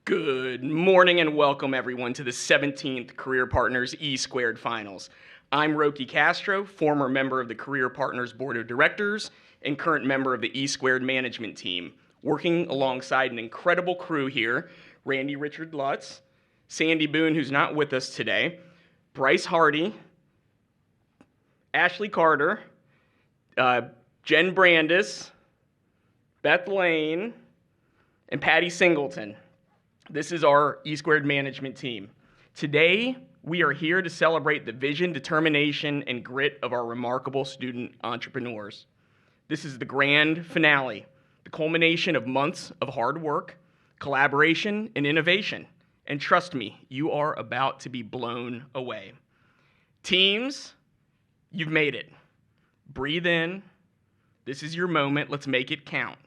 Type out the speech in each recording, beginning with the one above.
Good morning and welcome everyone to the 17th Career Partners E-Squared Finals. I'm Roki Castro, former member of the Career Partners Board of Directors and current member of the E-Squared Management Team, working alongside an incredible crew here, Randy Richard Lutz, Sandy Boone, who's not with us today, Bryce Hardy, Ashley Carter, Jen Brandis, Beth Lane, and Patty Singleton. This is our E-Squared management team. Today, we are here to celebrate the vision, determination, and grit of our remarkable student entrepreneurs. This is the grand finale, the culmination of months of hard work, collaboration, and innovation. And trust me, you are about to be blown away. Teams, you've made it. Breathe in. This is your moment. Let's make it count.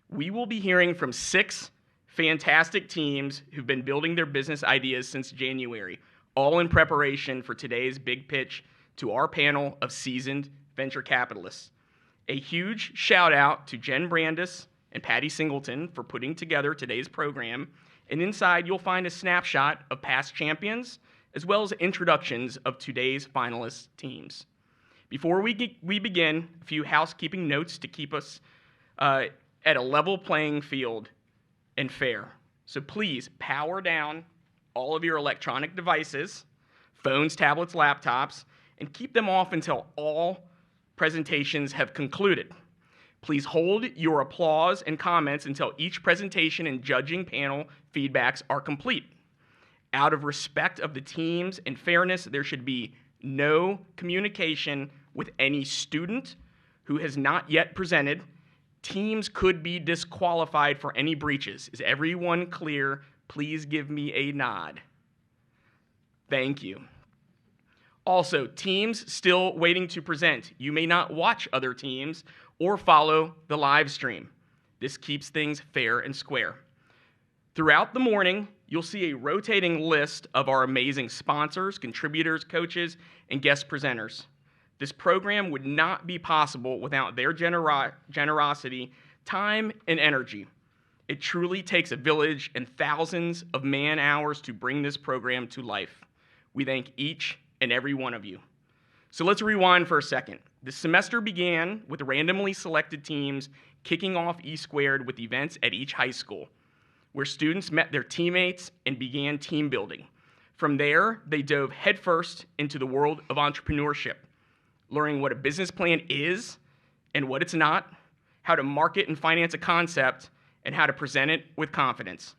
We will be hearing from 6 fantastic teams who've been building their business ideas since January, all in preparation for today's big pitch to our panel of seasoned venture capitalists. A huge shout out to Jen Brandis and Patty Singleton for putting together today's program, and inside you'll find a snapshot of past champions, as well as introductions of today's finalist teams. Before we begin, a few housekeeping notes to keep us at a level playing field and fair. So please power down all of your electronic devices, phones, tablets, laptops, and keep them off until all presentations have concluded. Please hold your applause and comments until each presentation and judging panel feedbacks are complete. Out of respect of the teams and fairness, there should be no communication with any student who has not yet presented. Teams could be disqualified for any breaches. Is everyone clear? Please give me a nod. Thank you. Also, teams still waiting to present. You may not watch other teams or follow the live stream. This keeps things fair and square. Throughout the morning, you'll see a rotating list of our amazing sponsors, contributors, coaches, and guest presenters. This program would not be possible without their generosity, time, and energy. It truly takes a village and thousands of man-hours to bring this program to life. We thank each and every one of you. So let's rewind for a second. The semester began with randomly selected teams kicking off E-Squared with events at each high school, where students met their teammates and began team building. From there, they dove headfirst into the world of entrepreneurship, learning what a business plan is and what it's not, how to market and finance a concept, and how to present it with confidence.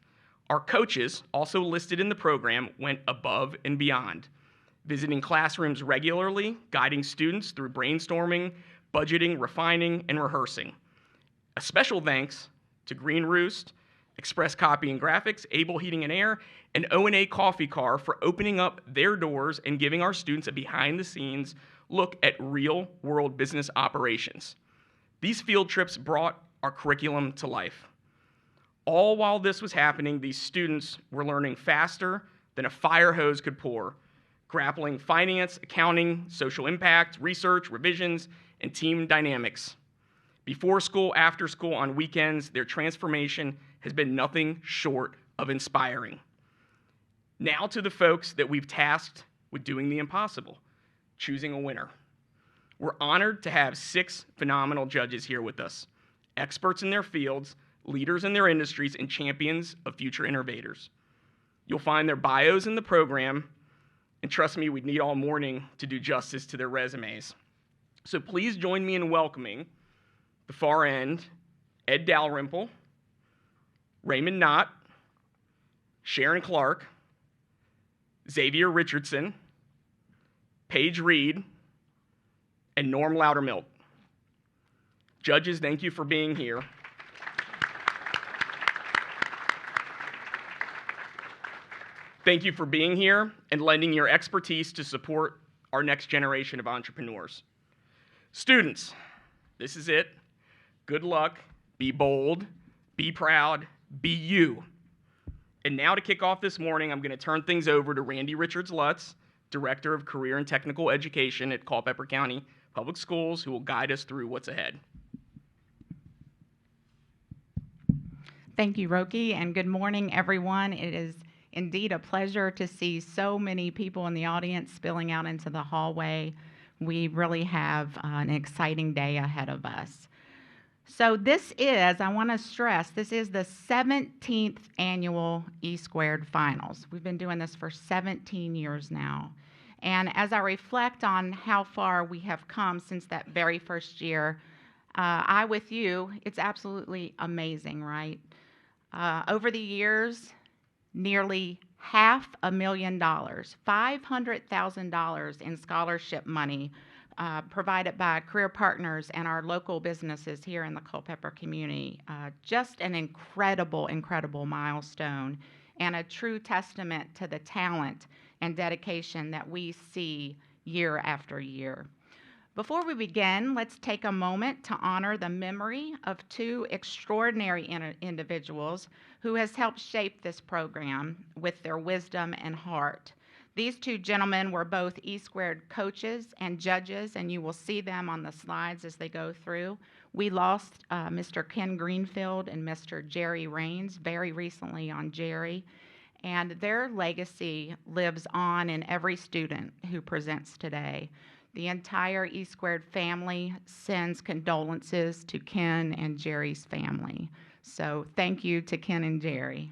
Our coaches, also listed in the program, went above and beyond, visiting classrooms regularly, guiding students through brainstorming, budgeting, refining, and rehearsing. A special thanks to Green Roost, Express Copy and Graphics, Able Heating and Air, and O&A Coffee Car for opening up their doors and giving our students a behind-the-scenes look at real-world business operations. These field trips brought our curriculum to life. All while this was happening, these students were learning faster than a fire hose could pour, grappling finance, accounting, social impact, research, revisions, and team dynamics. Before school, after school, on weekends, their transformation has been nothing short of inspiring. Now to the folks that we've tasked with doing the impossible, choosing a winner. We're honored to have 6 phenomenal judges here with us, experts in their fields, leaders in their industries, and champions of future innovators. You'll find their bios in the program, and trust me, we'd need all morning to do justice to their resumes. So please join me in welcoming the far end, Ed Dalrymple, Raymond Knott, Sharon Clark, Xavier Richardson, Paige Reed, and Norm Loudermilk. Judges, thank you for being here. Thank you for being here and lending your expertise to support our next generation of entrepreneurs. Students, this is it. Good luck, be bold, be proud, be you. And now to kick off this morning, I'm going to turn things over to Randy Richards Lutz, Director of Career and Technical Education at Culpeper County Public Schools, who will guide us through what's ahead. Thank you, Roki, and good morning, everyone. It is indeed a pleasure to see so many people in the audience spilling out into the hallway. We really have an exciting day ahead of us. So I want to stress, this is the 17th annual E Squared Finals. We've been doing this for 17 years now. And as I reflect on how far we have come since that very first year, I with you, it's absolutely amazing, right? Over the years, nearly $500,000, $500,000 in scholarship money provided by career partners and our local businesses here in the Culpeper community. Just an incredible, incredible milestone and a true testament to the talent and dedication that we see year after year. Before we begin, let's take a moment to honor the memory of two extraordinary individuals who has helped shape this program with their wisdom and heart. These two gentlemen were both E Squared coaches and judges, and you will see them on the slides as they go through. We lost Mr. Ken Greenfield and Mr. Jerry Raines very recently on Jerry, and their legacy lives on in every student who presents today. The entire E Squared family sends condolences to Ken and Jerry's family. So thank you to Ken and Jerry.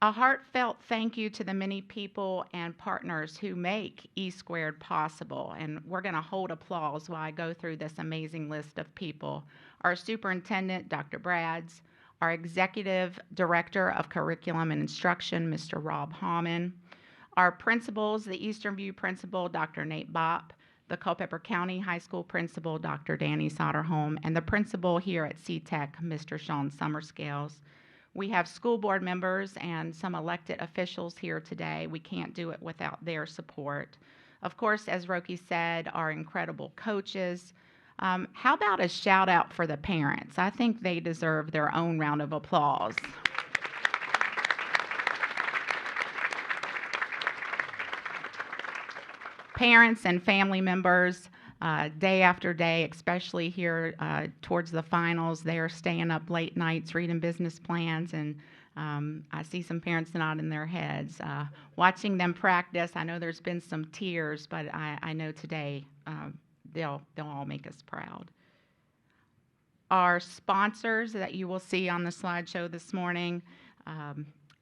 A heartfelt thank you to the many people and partners who make E Squared possible. And we're going to hold applause while I go through this amazing list of people. Our superintendent, Dr. Brads, our executive director of curriculum and instruction, Mr. Rob Hauman, our principals, the Eastern View principal, Dr. Nate Bopp, the Culpeper County High School principal, Dr. Danny Soderholm, and the principal here at CTEC, Mr. Sean Summerscales. We have school board members and some elected officials here today. We can't do it without their support. Of course, as Roki said, our incredible coaches. How about a shout out for the parents? I think they deserve their own round of applause. Parents and family members, day after day, especially here towards the finals, they are staying up late nights reading business plans, and I see some parents nodding their heads. Watching them practice, I know there's been some tears, but I know today they'll all make us proud. Our sponsors that you will see on the slideshow this morning,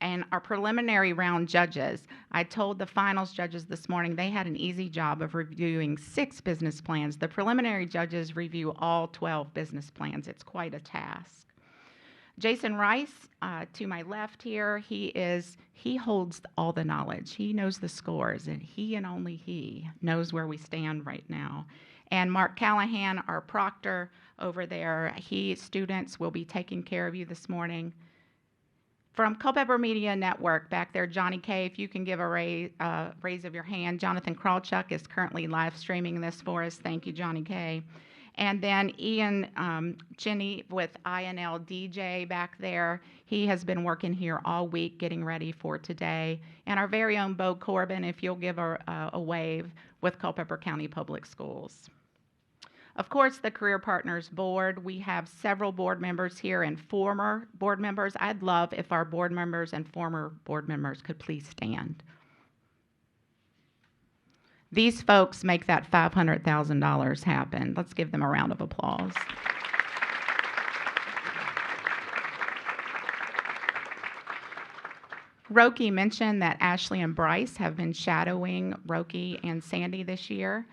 and our preliminary round judges. I told the finals judges this morning they had an easy job of reviewing 6 business plans. The preliminary judges review all 12 business plans. It's quite a task. Jason Rice, to my left here, he holds all the knowledge. He knows the scores, and he and only he knows where we stand right now. And Mark Callahan, our proctor over there, students will be taking care of you this morning. From Culpeper Media Network, back there, Johnny K., if you can give a raise of your hand. Jonathan Krawchuk is currently live streaming this for us. Thank you, Johnny K. And then Ian Cheney with INL DJ back there. He has been working here all week getting ready for today. And our very own Bo Corbin, if you'll give a wave, with Culpeper County Public Schools. Of course, the Career Partners Board, we have several board members here and former board members. I'd love if our board members and former board members could please stand. These folks make that $500,000 happen. Let's give them a round of applause. Roki mentioned that Ashley and Bryce have been shadowing Roki and Sandy this year.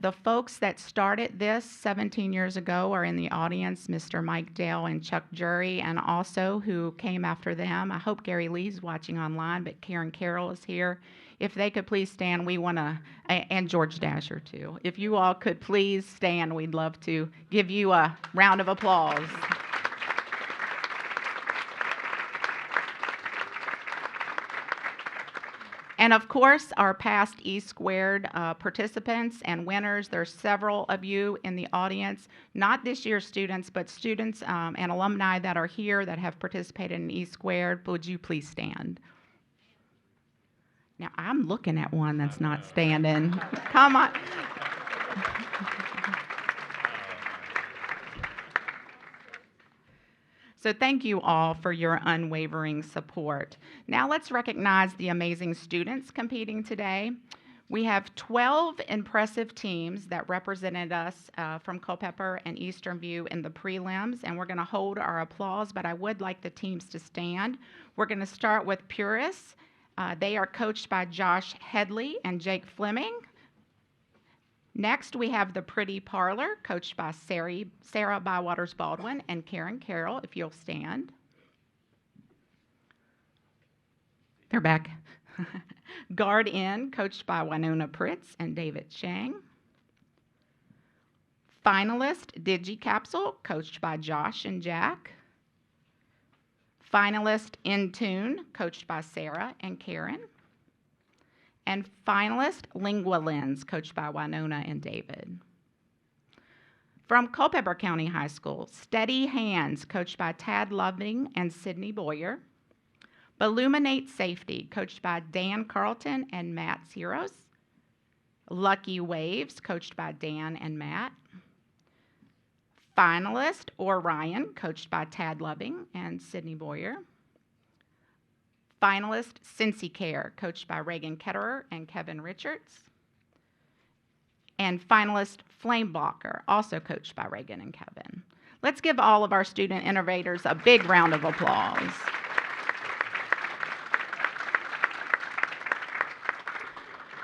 The folks that started this 17 years ago are in the audience, Mr. Mike Dale and Chuck Jury, and also who came after them. I hope Gary Lee's watching online, but Karen Carroll is here. If they could please stand, we want to, and George Dasher too. If you all could please stand, we'd love to give you a round of applause. And of course, our past E Squared participants and winners, there's several of you in the audience, not this year's students, but students and alumni that are here that have participated in E Squared. Would you please stand? Now, I'm looking at one that's not standing. Come on. So thank you all for your unwavering support. Now let's recognize the amazing students competing today. We have 12 impressive teams that represented us from Culpeper and Eastern View in the prelims, and we're going to hold our applause, but I would like the teams to stand. We're going to start with Purist. They are coached by Josh Headley and Jake Fleming. Next, we have the Pretty Parlor, coached by Sarah Bywaters Baldwin and Karen Carroll, if you'll stand. They're back. Guard In, coached by Winona Pritz and David Chang. Finalist, Digi Capsule, coached by Josh and Jack. Finalist, In Tune, coached by Sarah and Karen. And finalist, Lingua Lens, coached by Winona and David. From Culpeper County High School, Steady Hands, coached by Tad Loving and Sydney Boyer. Illuminate Safety, coached by Dan Carlton and Matt Ciros. Lucky Waves, coached by Dan and Matt. Finalist, Orion, coached by Tad Loving and Sydney Boyer. Finalist, Cincy Care, coached by Reagan Ketterer and Kevin Richards. And finalist, Flame Blocker, also coached by Reagan and Kevin. Let's give all of our student innovators a big round of applause.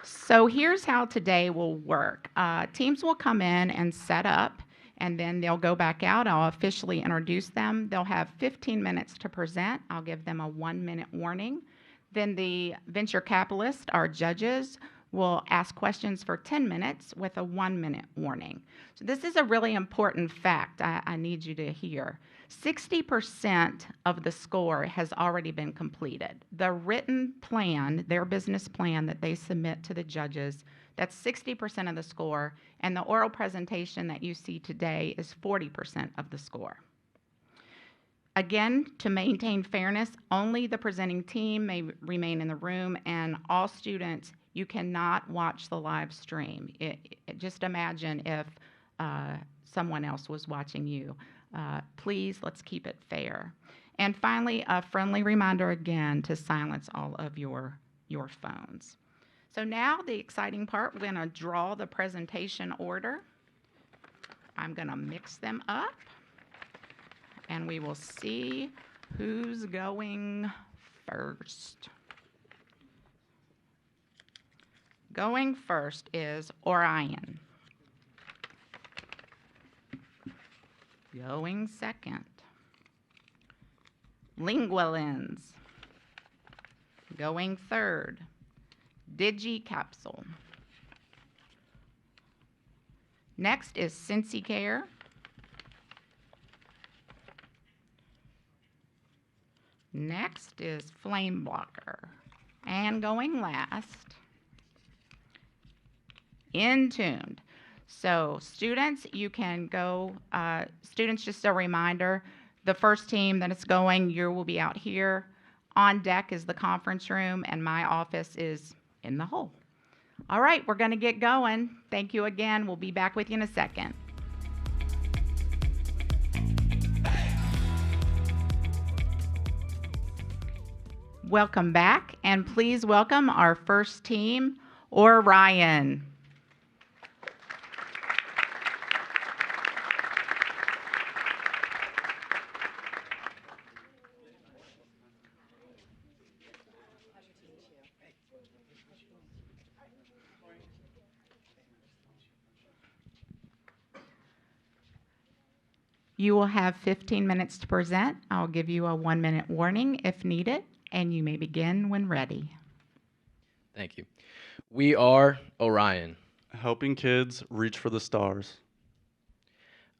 So here's how today will work. Teams will come in and set up, and then they'll go back out. I'll officially introduce them. They'll have 15 minutes to present. I'll give them a 1-minute warning. Then the venture capitalists, our judges, will ask questions for 10 minutes with a 1-minute warning. So this is a really important fact I need you to hear. 60% of the score has already been completed. The written plan, their business plan that they submit to the judges, that's 60% of the score, and the oral presentation that you see today is 40% of the score. Again, to maintain fairness, only the presenting team may remain in the room, and all students, you cannot watch the live stream. Just imagine if someone else was watching you. Please, let's keep it fair. And finally, a friendly reminder again to silence all of your phones. So now the exciting part, we're going to draw the presentation order. I'm going to mix them up, and we will see who's going first. Going first is Orion. Going second, Lingua Lens. Going third, Digi Capsule. Next is Cincy Care. Next is Flame Blocker. And going last, In Tuned. So students, you can go, students, just a reminder, the first team that is going, you will be out here. On deck is the conference room, and my office is in the hole. All right, we're gonna get going. Thank you again. We'll be back with you in a second. Welcome back, and please welcome our first team, Orion. You will have 15 minutes to present. I'll give you a 1-minute warning if needed, and you may begin when ready. Thank you. We are Orion. Helping kids reach for the stars.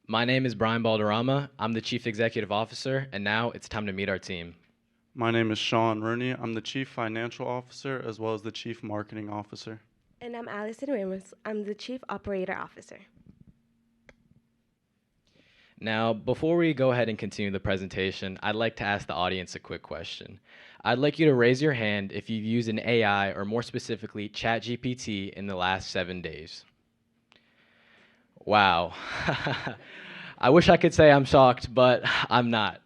My name is Brian Balderrama. I'm the Chief Executive Officer, and now it's time to meet our team. My name is Sean Rooney. I'm the Chief Financial Officer as well as the Chief Marketing Officer. And I'm Allison Ramos. I'm the Chief Operator Officer. Now, before we go ahead and continue the presentation, I'd like to ask the audience a quick question. I'd like you to raise your hand if you've used an AI, or more specifically, ChatGPT, in the last 7 days. Wow. I wish I could say I'm shocked, but I'm not.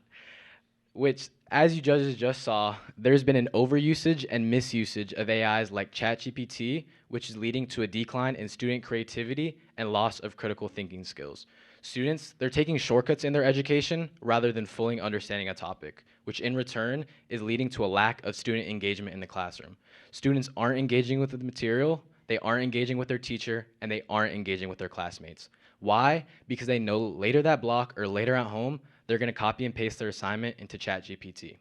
which, as you judges just saw, there's been an overusage and misusage of AIs like ChatGPT, which is leading to a decline in student creativity and loss of critical thinking skills. Students, they're taking shortcuts in their education rather than fully understanding a topic, which in return is leading to a lack of student engagement in the classroom. Students aren't engaging with the material, they aren't engaging with their teacher, and they aren't engaging with their classmates. Why? Because they know later that block or later at home, they're going to copy and paste their assignment into ChatGPT.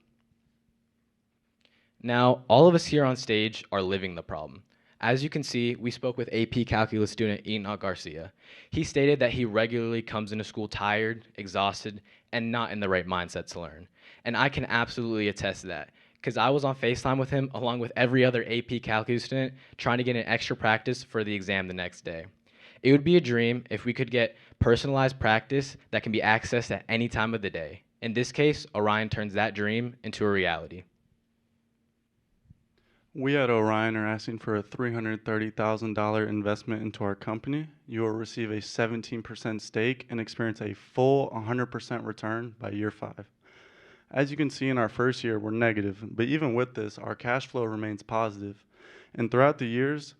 Now, all of us here on stage are living the problem. As you can see, we spoke with AP Calculus student Enoch Garcia. He stated that he regularly comes into school tired, exhausted, and not in the right mindset to learn. And I can absolutely attest to that, because I was on FaceTime with him along with every other AP Calculus student trying to get an extra practice for the exam the next day. It would be a dream if we could get personalized practice that can be accessed at any time of the day. In this case, Orion turns that dream into a reality. We at Orion are asking for a $330,000 investment into our company. You will receive a 17% stake and experience a full 100% return by year 5. As you can see in our first year, we're negative, but even with this, our cash flow remains positive. And throughout the years,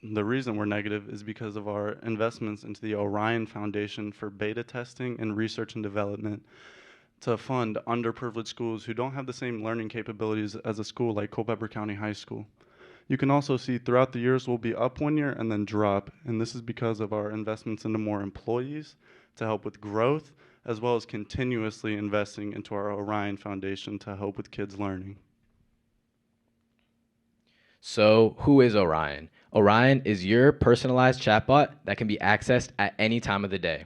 the reason we're negative is because of our investments into the Orion Foundation for beta testing and research and development to fund underprivileged schools who don't have the same learning capabilities as a school like Culpeper County High School. You can also see throughout the years we'll be up one year and then drop, and this is because of our investments into more employees to help with growth, as well as continuously investing into our Orion Foundation to help with kids' learning. So, who is Orion? Orion is your personalized chatbot that can be accessed at any time of the day.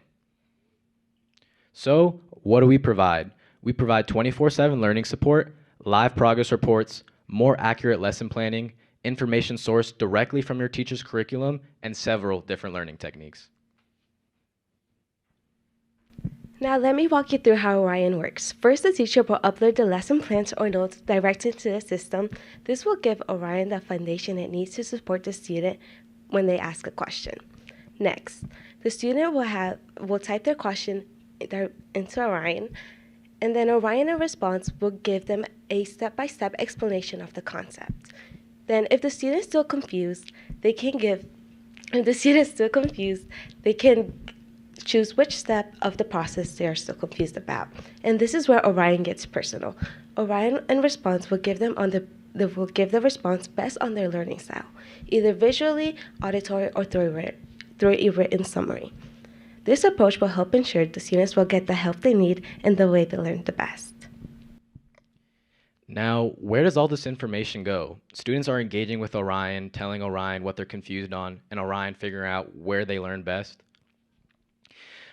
So, what do we provide? We provide 24/7 learning support, live progress reports, more accurate lesson planning, information sourced directly from your teacher's curriculum, and several different learning techniques. Now let me walk you through how Orion works. First, the teacher will upload the lesson plans or notes directly to the system. This will give Orion the foundation it needs to support the student when they ask a question. Next, the student will type their question into Orion, and then Orion in response will give them a step-by-step explanation of the concept. Then if the student is still confused, they can choose which step of the process they are still confused about. And this is where Orion gets personal. Orion in response will give the response best on their learning style, either visually, auditory, or through a written summary. This approach will help ensure the students will get the help they need in the way they learn the best. Now, where does all this information go? Students are engaging with Orion, telling Orion what they're confused on, and Orion figuring out where they learn best.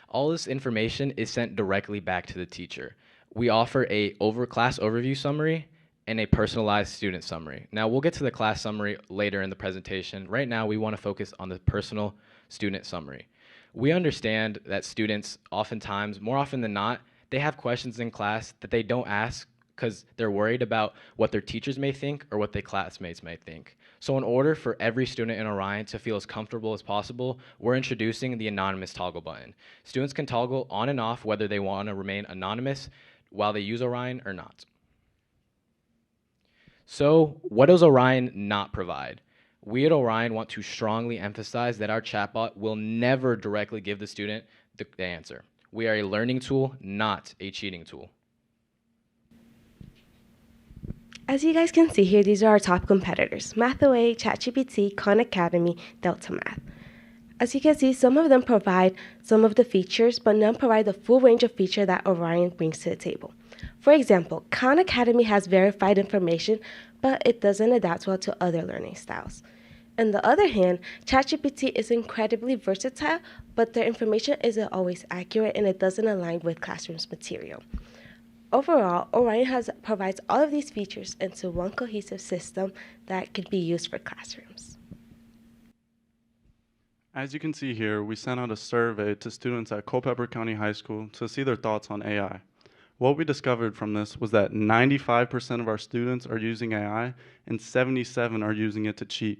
All this information is sent directly back to the teacher. We offer a class overview summary and a personalized student summary. Now, we'll get to the class summary later in the presentation. Right now, we want to focus on the personal student summary. We understand that students oftentimes, more often than not, they have questions in class that they don't ask because they're worried about what their teachers may think or what their classmates may think. So in order for every student in Orion to feel as comfortable as possible, we're introducing the anonymous toggle button. Students can toggle on and off whether they want to remain anonymous while they use Orion or not. So what does Orion not provide? We at Orion want to strongly emphasize that our chatbot will never directly give the student the answer. We are a learning tool, not a cheating tool. As you guys can see here, these are our top competitors: MathAway, ChatGPT, Khan Academy, Delta Math. As you can see, some of them provide some of the features, but none provide the full range of feature that Orion brings to the table. For example, Khan Academy has verified information, but it doesn't adapt well to other learning styles. On the other hand, ChatGPT is incredibly versatile, but their information isn't always accurate and it doesn't align with classroom's material. Overall, Orion provides all of these features into one cohesive system that can be used for classrooms. As you can see here, we sent out a survey to students at Culpeper County High School to see their thoughts on AI. What we discovered from this was that 95% of our students are using AI and 77% are using it to cheat.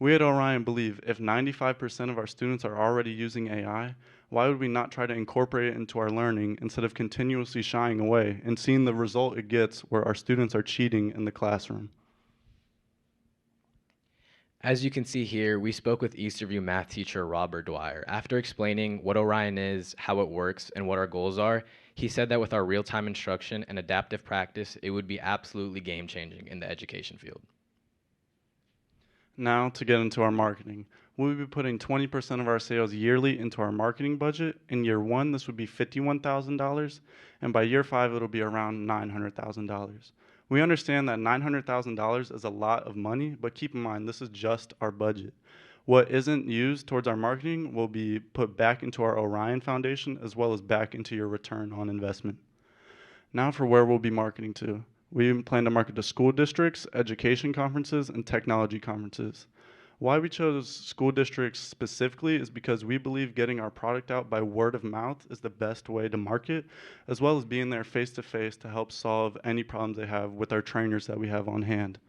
We at Orion believe if 95% of our students are already using AI, why would we not try to incorporate it into our learning instead of continuously shying away and seeing the result it gets where our students are cheating in the classroom? As you can see here, we spoke with Easterview math teacher Robert Dwyer. After explaining what Orion is, how it works, and what our goals are, he said that with our real-time instruction and adaptive practice, it would be absolutely game-changing in the education field. Now to get into our marketing. We'll be putting 20% of our sales yearly into our marketing budget. In year 1, this would be $51,000, and by year 5, it'll be around $900,000. We understand that $900,000 is a lot of money, but keep in mind, this is just our budget. What isn't used towards our marketing will be put back into our Orion Foundation as well as back into your return on investment. Now for where we'll be marketing to. We plan to market to school districts, education conferences, and technology conferences. Why we chose school districts specifically is because we believe getting our product out by word of mouth is the best way to market, as well as being there face-to-face to help solve any problems they have with our trainers that we have on hand.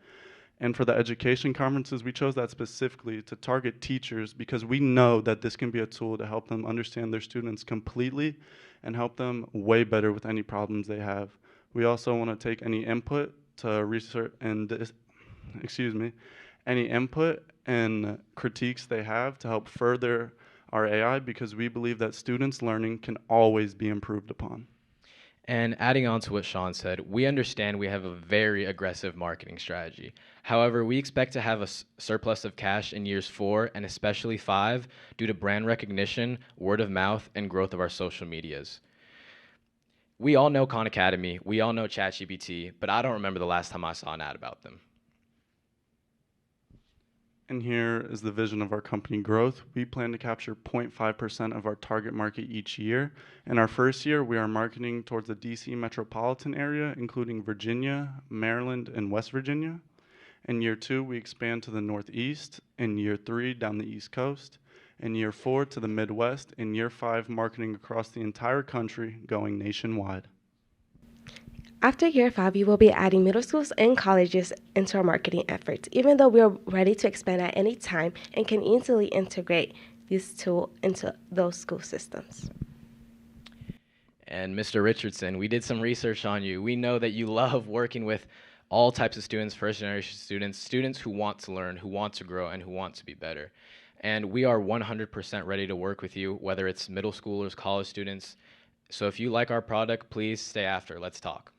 And for the education conferences, we chose that specifically to target teachers because we know that this can be a tool to help them understand their students completely and help them way better with any problems they have. We also want to take any input to research and, any input and critiques they have to help further our AI because we believe that students' learning can always be improved upon. And adding on to what Sean said, we understand we have a very aggressive marketing strategy. However, we expect to have a surplus of cash in years 4 and especially 5 due to brand recognition, word of mouth, and growth of our social medias. We all know Khan Academy, we all know ChatGPT, but I don't remember the last time I saw an ad about them. And here is the vision of our company growth. We plan to capture 0.5% of our target market each year. In our first year, we are marketing towards the DC metropolitan area, including Virginia, Maryland, and West Virginia. In year 2, we expand to the Northeast. In year 3, down the East Coast. In year 4, to the Midwest. In year 5, marketing across the entire country, going nationwide. After year 5, we will be adding middle schools and colleges into our marketing efforts, even though we are ready to expand at any time and can easily integrate this tool into those school systems. And Mr. Richardson, we did some research on you. We know that you love working with all types of students, first-generation students, students who want to learn, who want to grow, and who want to be better. And we are 100% ready to work with you, whether it's middle schoolers, college students. So if you like our product, please stay after. Let's talk.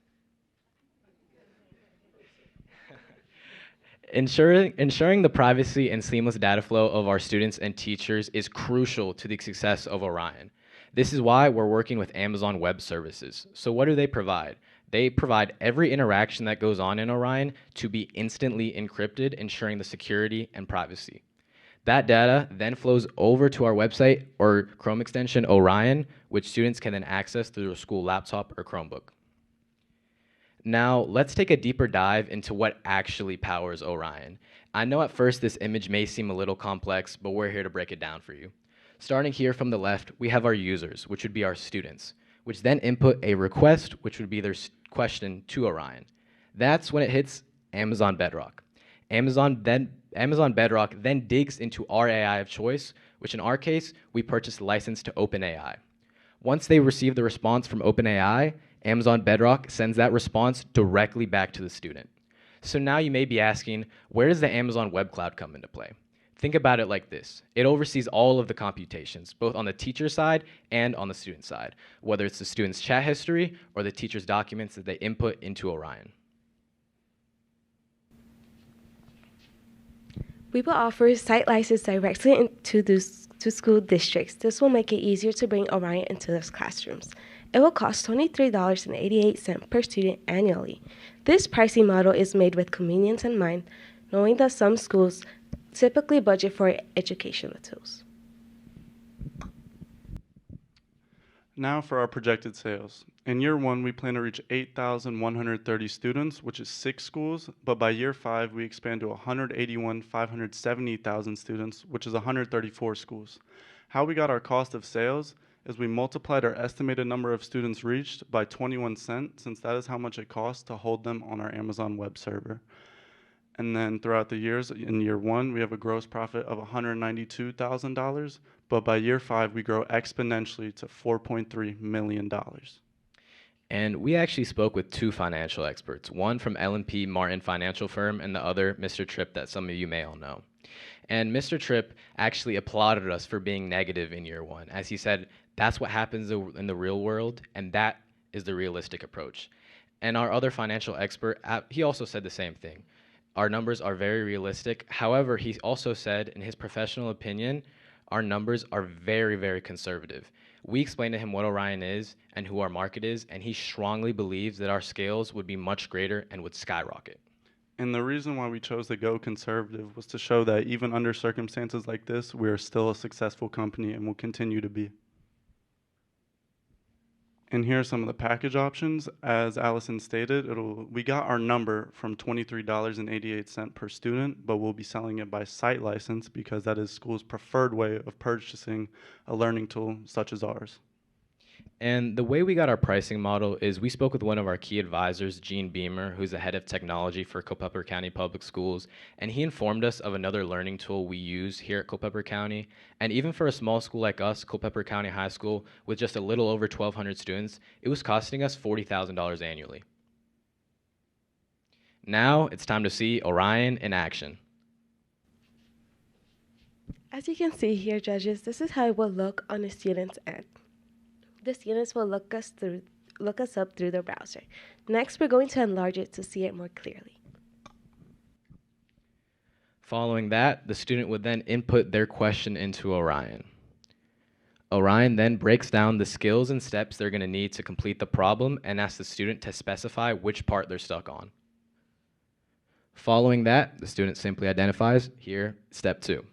Ensuring the privacy and seamless data flow of our students and teachers is crucial to the success of Orion. This is why we're working with Amazon Web Services. So what do they provide? They provide every interaction that goes on in Orion to be instantly encrypted, ensuring the security and privacy. That data then flows over to our website or Chrome extension Orion, which students can then access through a school laptop or Chromebook. Now, let's take a deeper dive into what actually powers Orion. I know at first this image may seem a little complex, but we're here to break it down for you. Starting here from the left, we have our users, which would be our students, which then input a request, which would be their question to Orion. That's when it hits Amazon Bedrock. Amazon Bedrock then digs into our AI of choice, which in our case, we purchased a license to OpenAI. Once they receive the response from OpenAI, Amazon Bedrock sends that response directly back to the student. So now you may be asking, where does the Amazon Web Cloud come into play? Think about it like this. It oversees all of the computations, both on the teacher side and on the student side, whether it's the student's chat history or the teacher's documents that they input into Orion. We will offer site license directly to school districts. This will make it easier to bring Orion into those classrooms. It will cost $23.88 per student annually. This pricing model is made with convenience in mind, knowing that some schools typically budget for educational tools. Now for our projected sales. In year 1, we plan to reach 8,130 students, which is 6 schools, but by year 5, we expand to 181,570,000 students, which is 134 schools. How we got our cost of sales is we multiplied our estimated number of students reached by 21 cents, since that is how much it costs to hold them on our Amazon web server. And then throughout the years, in year 1, we have a gross profit of $192,000, but by year 5, we grow exponentially to $4.3 million. And we actually spoke with 2 financial experts, one from L&P Martin Financial Firm and the other, Mr. Tripp, that some of you may all know. And Mr. Tripp actually applauded us for being negative in year 1, as he said, that's what happens in the real world, and that is the realistic approach. And our other financial expert, he also said the same thing. Our numbers are very realistic. However, he also said, in his professional opinion, our numbers are very, very conservative. We explained to him what Orion is and who our market is, and he strongly believes that our scales would be much greater and would skyrocket. And the reason why we chose to go conservative was to show that even under circumstances like this, we are still a successful company and will continue to be. And here are some of the package options. As Allison stated, we got our number from $23.88 per student, but we'll be selling it by site license because that is school's preferred way of purchasing a learning tool such as ours. And the way we got our pricing model is we spoke with one of our key advisors, Gene Beamer, who's the head of technology for Culpeper County Public Schools, and he informed us of another learning tool we use here at Culpeper County. And even for a small school like us, Culpeper County High School, with just a little over 1,200 students, it was costing us $40,000 annually. Now it's time to see Orion in action. As you can see here, judges, this is how it will look on a student's end. The students will look us up through the browser. Next, we're going to enlarge it to see it more clearly. Following that, the student would then input their question into Orion. Orion then breaks down the skills and steps they're going to need to complete the problem and asks the student to specify which part they're stuck on. Following that, the student simply identifies, here, step 2.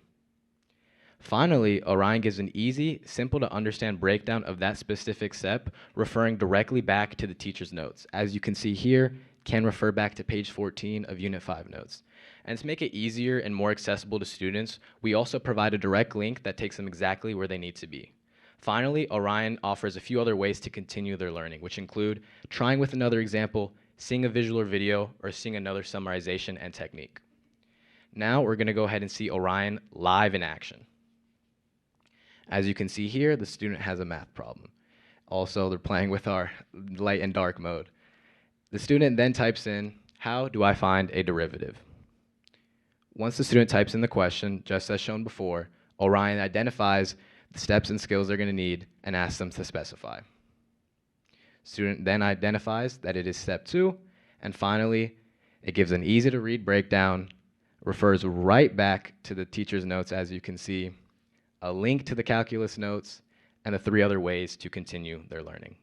Finally, Orion gives an easy, simple to understand breakdown of that specific step, referring directly back to the teacher's notes. As you can see here, can refer back to page 14 of Unit 5 notes. And to make it easier and more accessible to students, we also provide a direct link that takes them exactly where they need to be. Finally, Orion offers a few other ways to continue their learning, which include trying with another example, seeing a visual or video, or seeing another summarization and technique. Now we're going to go ahead and see Orion live in action. As you can see here, the student has a math problem. Also, they're playing with our light and dark mode. The student then types in, how do I find a derivative? Once the student types in the question, just as shown before, Orion identifies the steps and skills they're going to need and asks them to specify. Student then identifies that it is step 2, and finally, it gives an easy to read breakdown, refers right back to the teacher's notes, as you can see, a link to the calculus notes, and the 3 other ways to continue their learning.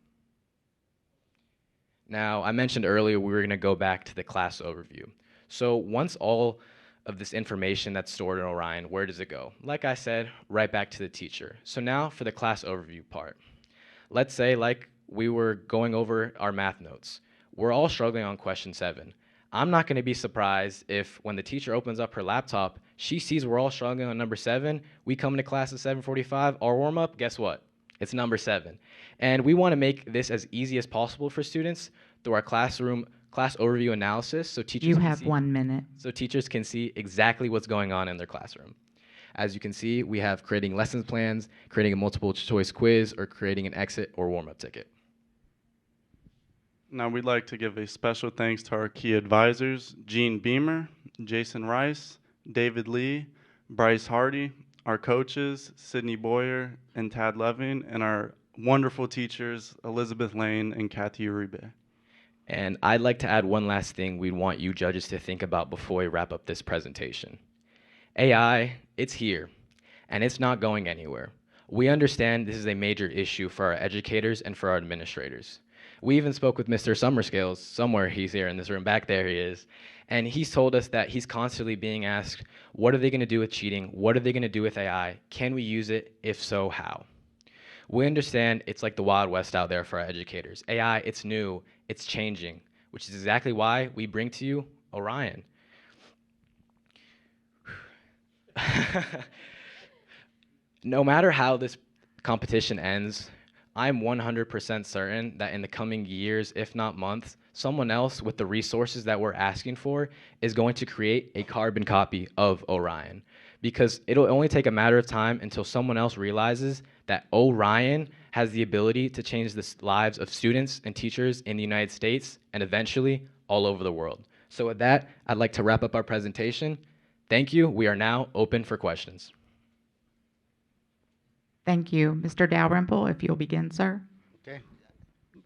Now, I mentioned earlier we were going to go back to the class overview. So once all of this information that's stored in Orion, where does it go? Like I said, right back to the teacher. So now for the class overview part. Let's say, like we were going over our math notes, we're all struggling on question 7. I'm not going to be surprised if when the teacher opens up her laptop, she sees we're all struggling on number 7. We come into class at 7:45. Our warm-up, guess what? It's number 7. And we want to make this as easy as possible for students through our class overview analysis. So teachers You can have see, 1 minute. So teachers can see exactly what's going on in their classroom. As you can see, we have creating lessons plans, creating a multiple choice quiz, or creating an exit or warm-up ticket. Now we'd like to give a special thanks to our key advisors, Gene Beamer, Jason Rice, David Lee, Bryce Hardy, our coaches, Sydney Boyer and Tad Leving, and our wonderful teachers, Elizabeth Lane and Kathy Uribe. And I'd like to add one last thing we'd want you judges to think about before we wrap up this presentation. AI, it's here, and it's not going anywhere. We understand this is a major issue for our educators and for our administrators. We even spoke with Mr. Summerscales, somewhere he's here in this room, back there he is, and he's told us that he's constantly being asked, what are they going to do with cheating? What are they going to do with AI? Can we use it? If so, how? We understand it's like the Wild West out there for our educators. AI, it's new, it's changing, which is exactly why we bring to you Orion. No matter how this competition ends, I'm 100% certain that in the coming years, if not months, someone else with the resources that we're asking for is going to create a carbon copy of Orion. Because it'll only take a matter of time until someone else realizes that Orion has the ability to change the lives of students and teachers in the United States and eventually all over the world. So with that, I'd like to wrap up our presentation. Thank you. We are now open for questions. Thank you. Mr. Dalrymple, if you'll begin, sir. Okay.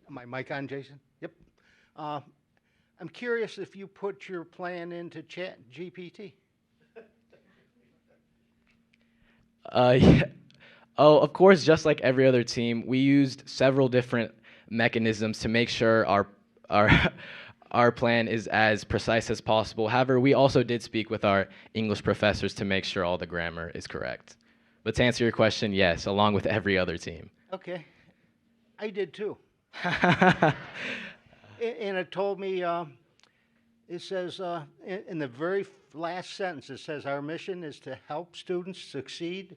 My mic on, Jason? Yep. I'm curious if you put your plan into Chat GPT. Yeah. Oh, of course, just like every other team, we used several different mechanisms to make sure our plan is as precise as possible. However, we also did speak with our English professors to make sure all the grammar is correct. But to answer your question, yes, along with every other team. Okay. I did too. And it told me, it says, in the very last sentence, it says, our mission is to help students succeed,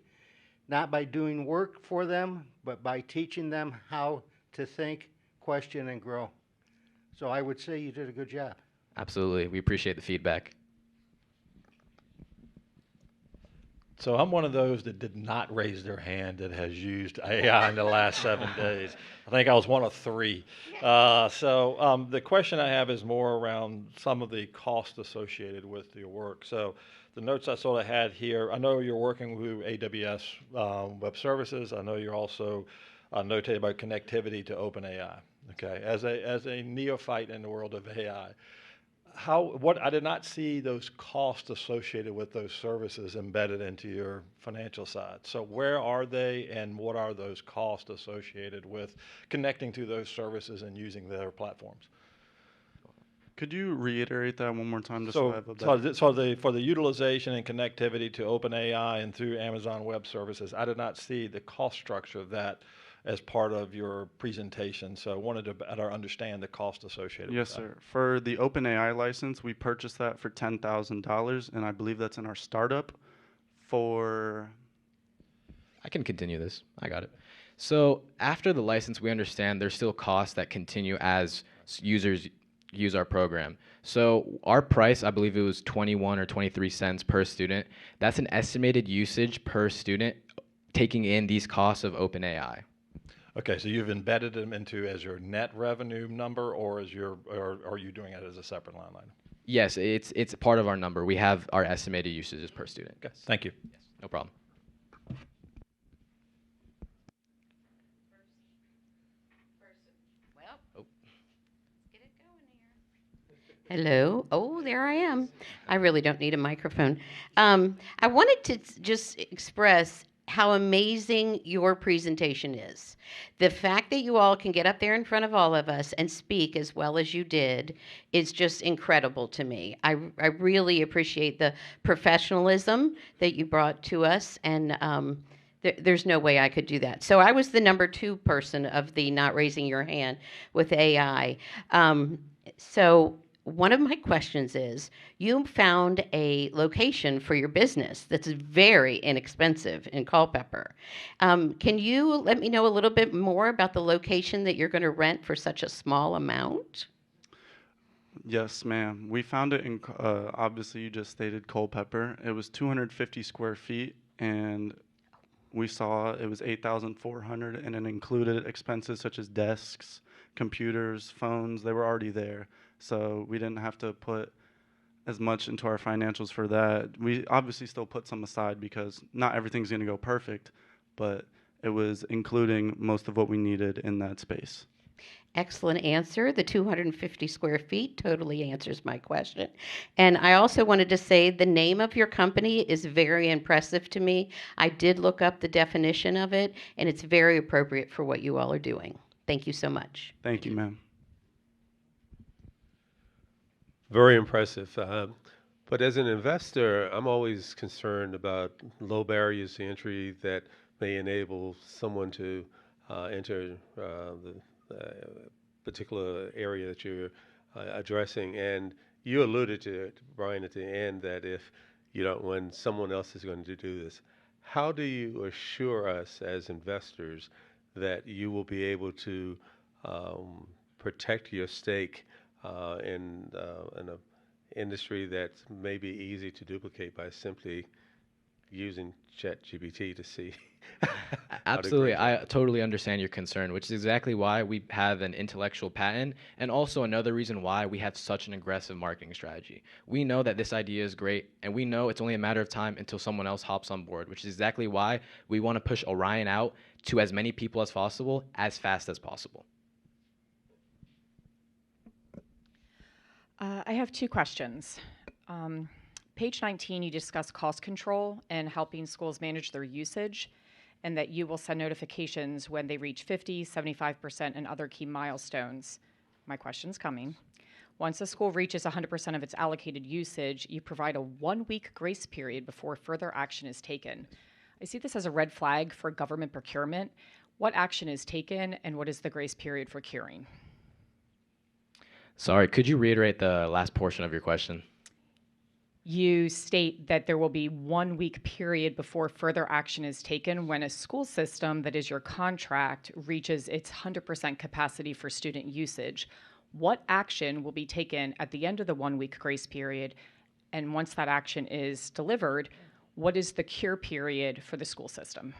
not by doing work for them, but by teaching them how to think, question, and grow. So I would say you did a good job. Absolutely. We appreciate the feedback. So I'm one of those that did not raise their hand that has used AI in the last 7 days. I think I was one of 3. So the question I have is more around some of the cost associated with your work. So the notes I sort of had here, I know you're working with AWS Web Services. I know you're also notated about connectivity to OpenAI. Okay, as a neophyte in the world of AI, I did not see those costs associated with those services embedded into your financial side. So where are they, and what are those costs associated with connecting to those services and using their platforms? Could you reiterate that one more time? Just For the utilization and connectivity to OpenAI and through Amazon Web Services, I did not see the cost structure of that as part of your presentation. So I wanted to better understand the cost associated with that. Yes, sir. For the OpenAI license, we purchased that for $10,000, and I believe that's in our startup for... I can continue this. I got it. So after the license, we understand there's still costs that continue as users use our program. So our price, I believe it was 21 or 23 cents per student. That's an estimated usage per student taking in these costs of OpenAI. Okay, so you've embedded them into as your net revenue number, or are you doing it as a separate line item? Yes, it's part of our number. We have our estimated usages per student. Okay, thank you. Yes, no problem. Well, let's get it going here. Hello. Oh, there I am. I really don't need a microphone. I wanted to just express how amazing your presentation is. The fact that you all can get up there in front of all of us and speak as well as you did is just incredible to me. I really appreciate the professionalism that you brought to us, and there's no way I could do that. So I was the number 2 person of the not raising your hand with AI. So one of my questions is, you found a location for your business that's very inexpensive in Culpeper. Can you let me know a little bit more about the location that you're going to rent for such a small amount? Yes, ma'am. We found it in, obviously you just stated Culpeper. It was 250 square feet, and we saw it was 8,400, and it included expenses such as desks, computers, phones. They were already there. So we didn't have to put as much into our financials for that. We obviously still put some aside because not everything's going to go perfect, but it was including most of what we needed in that space. Excellent answer. The 250 square feet totally answers my question. And I also wanted to say the name of your company is very impressive to me. I did look up the definition of it, and it's very appropriate for what you all are doing. Thank you so much. Thank you, ma'am. Very impressive. But as an investor, I'm always concerned about low barriers to entry that may enable someone to enter the particular area that you're addressing. And you alluded to it, Brian, at the end, that if you don't, when someone else is going to do this, how do you assure us as investors that you will be able to protect your stake in an industry that may be easy to duplicate by simply using ChatGPT to see. how to Absolutely. grade I it. totally understand your concern, which is exactly why we have an intellectual patent and also another reason why we have such an aggressive marketing strategy. We know that this idea is great, and we know it's only a matter of time until someone else hops on board, which is exactly why we want to push Orion out to as many people as possible as fast as possible. I have two questions. Page 19, you discuss cost control and helping schools manage their usage, and that you will send notifications when they reach 50, 75%, and other key milestones. My question's coming. Once a school reaches 100% of its allocated usage, you provide a 1-week grace period before further action is taken. I see this as a red flag for government procurement. What action is taken, and what is the grace period for curing? Sorry, could you reiterate the last portion of your question? You state that there will be 1-week period before further action is taken when a school system that is your contract reaches its 100% capacity for student usage. What action will be taken at the end of the 1-week grace period? And once that action is delivered, what is the cure period for the school system?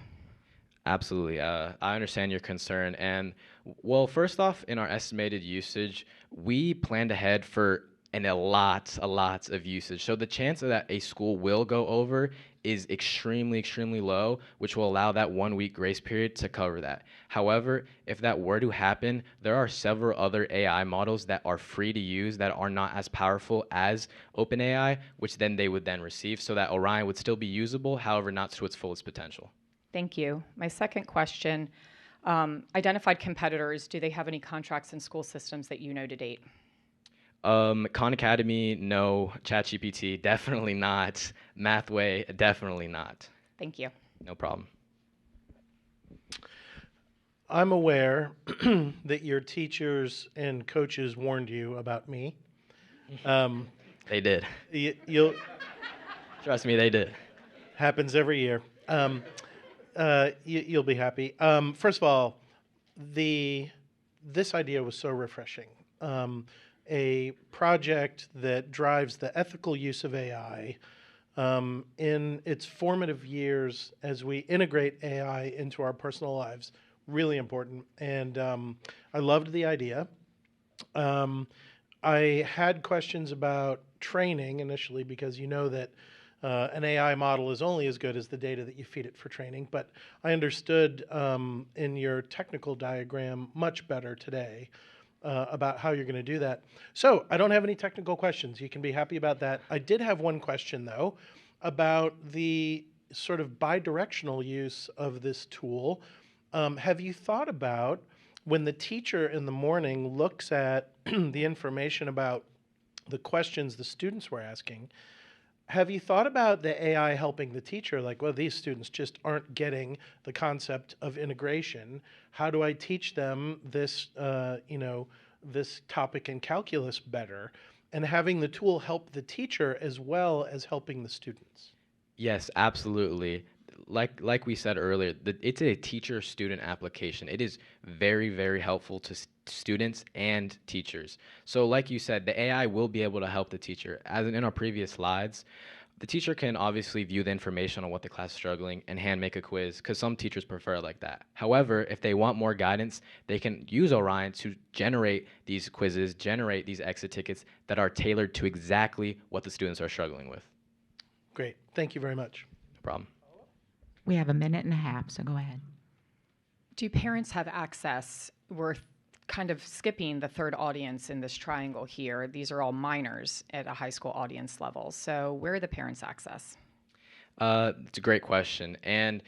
Absolutely. I understand your concern. And well, first off, in our estimated usage, we planned ahead for a lot of usage. So the chance that a school will go over is extremely, extremely low, which will allow that 1-week grace period to cover that. However, if that were to happen, there are several other AI models that are free to use that are not as powerful as OpenAI, which then they would then receive so that Orion would still be usable, however, not to its fullest potential. Thank you. My second question, identified competitors, do they have any contracts in school systems that you know to date? Khan Academy, no. ChatGPT, definitely not. Mathway, definitely not. Thank you. No problem. I'm aware that your teachers and coaches warned you about me. They did. You'll Trust me, they did. happens every year. You'll be happy. First of all, this idea was so refreshing. A project that drives the ethical use of AI in its formative years as we integrate AI into our personal lives, really important. And I loved the idea. I had questions about training initially because you know that an AI model is only as good as the data that you feed it for training. But I understood in your technical diagram much better today about how you're going to do that. So I don't have any technical questions. You can be happy about that. I did have one question, though, about the sort of bidirectional use of this tool. Have you thought about when the teacher in the morning looks at the information about the questions the students were asking, have you thought about the AI helping the teacher? Like, well, these students just aren't getting the concept of integration. How do I teach them this, this topic in calculus better? And having the tool help the teacher as well as helping the students. Yes, absolutely. Like we said earlier, it's a teacher-student application. It is very, very helpful to students and teachers. So like you said, the AI will be able to help the teacher. As in our previous slides, the teacher can obviously view the information on what the class is struggling and hand make a quiz, because some teachers prefer it like that. However, if they want more guidance, they can use Orion to generate these quizzes, generate these exit tickets that are tailored to exactly what the students are struggling with. Great. Thank you very much. No problem. We have a minute and a half, so go ahead. Do parents have access? We're kind of skipping the third audience in this triangle here. These are all minors at a high school audience level. So where are the parents' access? It's a great question. And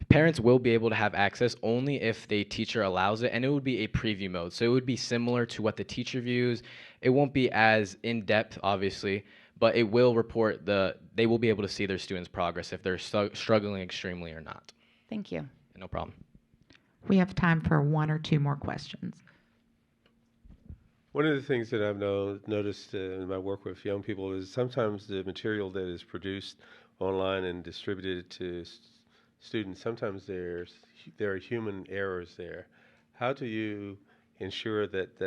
parents will be able to have access only if the teacher allows it, and it would be a preview mode. So it would be similar to what the teacher views. It won't be as in-depth, obviously, but it will report they will be able to see their students' progress if they're struggling extremely or not. Thank you. No problem. We have time for one or two more questions. One of the things that I've noticed in my work with young people is sometimes the material that is produced online and distributed to students, sometimes there are human errors there. How do you ensure that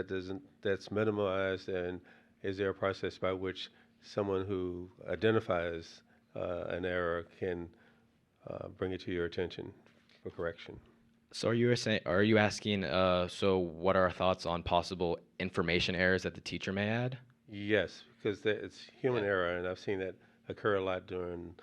that's minimized, and is there a process by which someone who identifies an error can bring it to your attention for correction? So are you asking, so what are our thoughts on possible information errors that the teacher may add? Yes, because it's human error, and I've seen that occur a lot during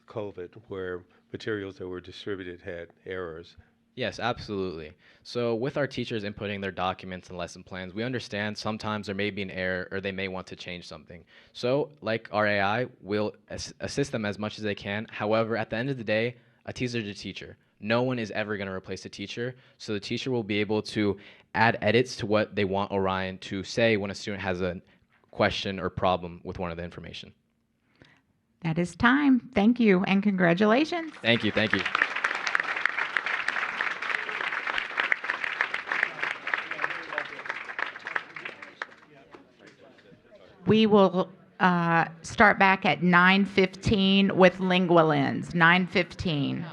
COVID, where materials that were distributed had errors. Yes, absolutely. So with our teachers inputting their documents and lesson plans, we understand sometimes there may be an error or they may want to change something. So like our AI, we'll assist them as much as they can. However, at the end of the day, a teacher is a teacher. No one is ever going to replace a teacher. So the teacher will be able to add edits to what they want Orion to say when a student has a question or problem with one of the information. That is time. Thank you and congratulations. Thank you. Thank you. We will start back at 9:15 with LinguaLens. 9:15.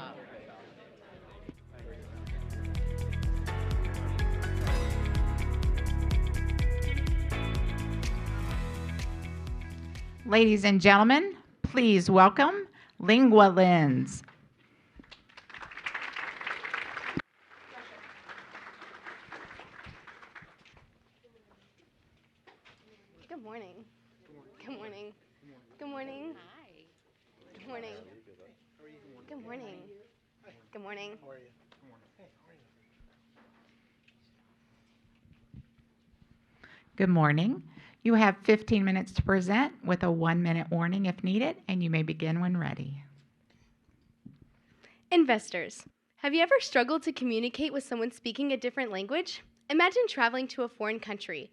Ladies and gentlemen, please welcome LinguaLens. Good morning. Good morning. Good morning. Hi. Good morning. Good morning. Good morning. How are you? Good morning. You have 15 minutes to present with a 1-minute warning if needed, and you may begin when ready. Investors, have you ever struggled to communicate with someone speaking a different language? Imagine traveling to a foreign country,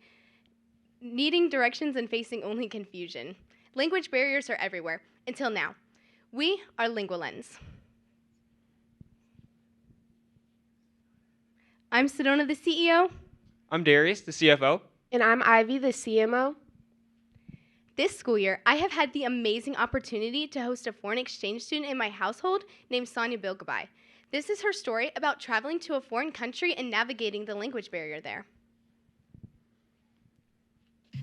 needing directions and facing only confusion. Language barriers are everywhere, until now. We are LinguaLens. I'm Sedona, the CEO. I'm Darius, the CFO. And I'm Ivy, the CMO. This school year, I have had the amazing opportunity to host a foreign exchange student in my household named Sonia Bilgabai. This is her story about traveling to a foreign country and navigating the language barrier there.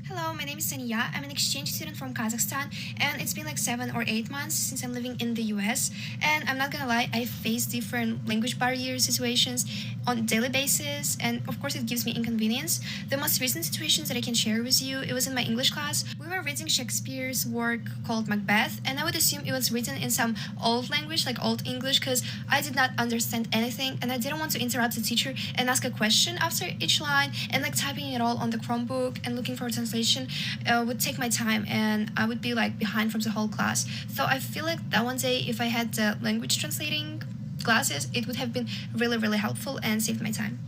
Hello, my name is Sania. I'm an exchange student from Kazakhstan, and it's been like 7 or 8 months since I'm living in the US. And I'm not gonna lie, I face different language barrier situations on a daily basis, and of course it gives me inconvenience. The most recent situations that I can share with you, it was in my English class. We were reading Shakespeare's work called Macbeth, and I would assume it was written in some old language, like Old English, because I did not understand anything, and I didn't want to interrupt the teacher and ask a question after each line, and like typing it all on the Chromebook and looking for a translation would take my time, and I would be like behind from the whole class. So I feel like that one day, if I had the language translating classes, it would have been really, really helpful and saved my time.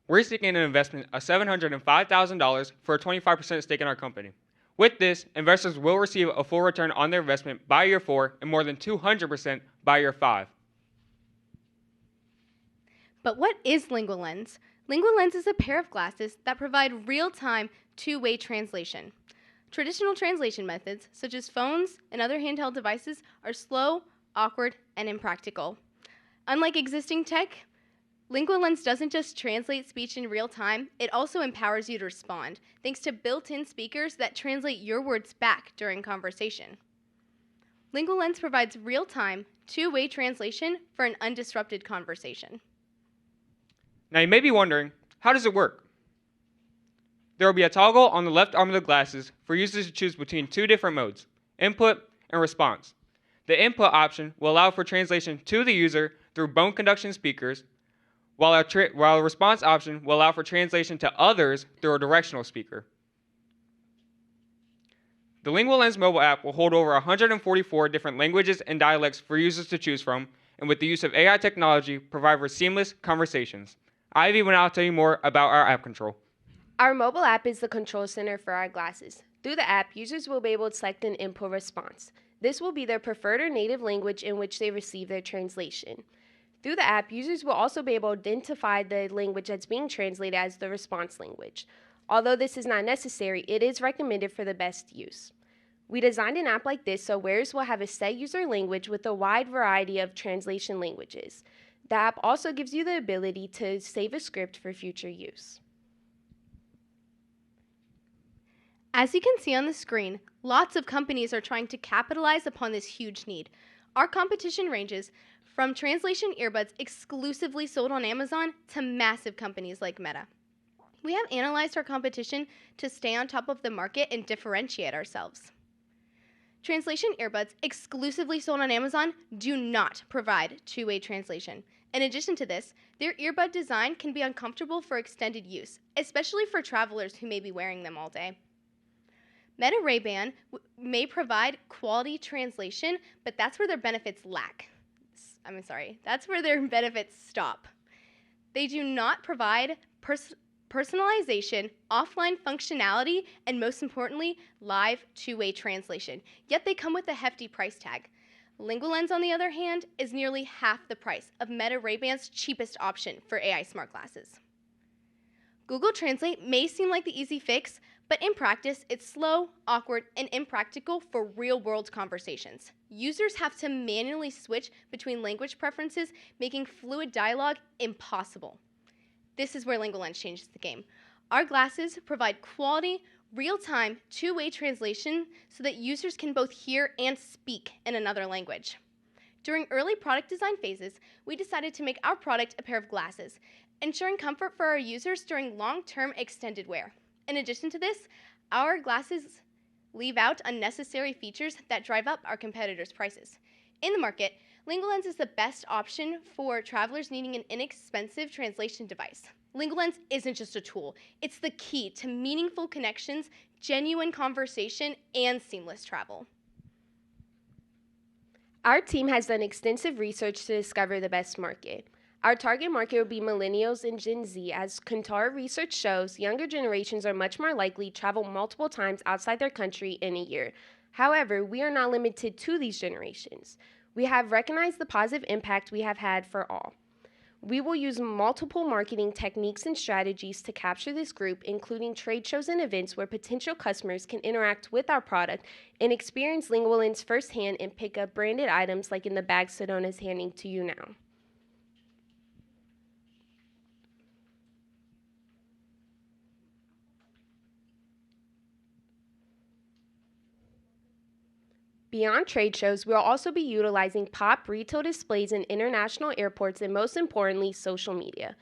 We're seeking an investment of $705,000 for a 25% stake in our company. With this, investors will receive a full return on their investment by year 4 and more than 200% by year 5. But what is LinguaLens? LinguaLens is a pair of glasses that provide real-time, two-way translation. Traditional translation methods, such as phones and other handheld devices, are slow, awkward, and impractical. Unlike existing tech, LinguaLens doesn't just translate speech in real time, it also empowers you to respond, thanks to built-in speakers that translate your words back during conversation. LinguaLens provides real-time, two-way translation for an undisrupted conversation. Now you may be wondering, how does it work? There will be a toggle on the left arm of the glasses for users to choose between 2 different modes, input and response. The input option will allow for translation to the user through bone conduction speakers, while a response option will allow for translation to others through a directional speaker. The LinguaLens mobile app will hold over 144 different languages and dialects for users to choose from, and with the use of AI technology, provide for seamless conversations. Ivy will now tell you more about our app control. Our mobile app is the control center for our glasses. Through the app, users will be able to select an input response. This will be their preferred or native language in which they receive their translation. Through the app, users will also be able to identify the language that's being translated as the response language. Although this is not necessary, it is recommended for the best use. We designed an app like this so wearers will have a set user language with a wide variety of translation languages. The app also gives you the ability to save a script for future use. As you can see on the screen, lots of companies are trying to capitalize upon this huge need. Our competition ranges from translation earbuds exclusively sold on Amazon to massive companies like Meta. We have analyzed our competition to stay on top of the market and differentiate ourselves. Translation earbuds exclusively sold on Amazon do not provide two-way translation. In addition to this, their earbud design can be uncomfortable for extended use, especially for travelers who may be wearing them all day. Meta Ray-Ban may provide quality translation, but that's where their benefits that's where their benefits stop. They do not provide personalization, offline functionality, and most importantly, live two-way translation. Yet they come with a hefty price tag. LinguaLens, on the other hand, is nearly half the price of Meta Ray-Ban's cheapest option for AI smart glasses. Google Translate may seem like the easy fix, but in practice, it's slow, awkward, and impractical for real-world conversations. Users have to manually switch between language preferences, making fluid dialogue impossible. This is where LinguaLens changes the game. Our glasses provide quality, real-time, two-way translation so that users can both hear and speak in another language. During early product design phases, we decided to make our product a pair of glasses, ensuring comfort for our users during long-term extended wear. In addition to this, our glasses leave out unnecessary features that drive up our competitors' prices. In the market, LinguaLens is the best option for travelers needing an inexpensive translation device. LinguaLens isn't just a tool, it's the key to meaningful connections, genuine conversation, and seamless travel. Our team has done extensive research to discover the best market. Our target market will be millennials and Gen Z. As Kantar research shows, younger generations are much more likely to travel multiple times outside their country in a year. However, we are not limited to these generations. We have recognized the positive impact we have had for all. We will use multiple marketing techniques and strategies to capture this group, including trade shows and events where potential customers can interact with our product and experience LinguaLens firsthand and pick up branded items like in the bag Sedona is handing to you now. Beyond trade shows, we'll also be utilizing pop retail displays in international airports and, most importantly, social media.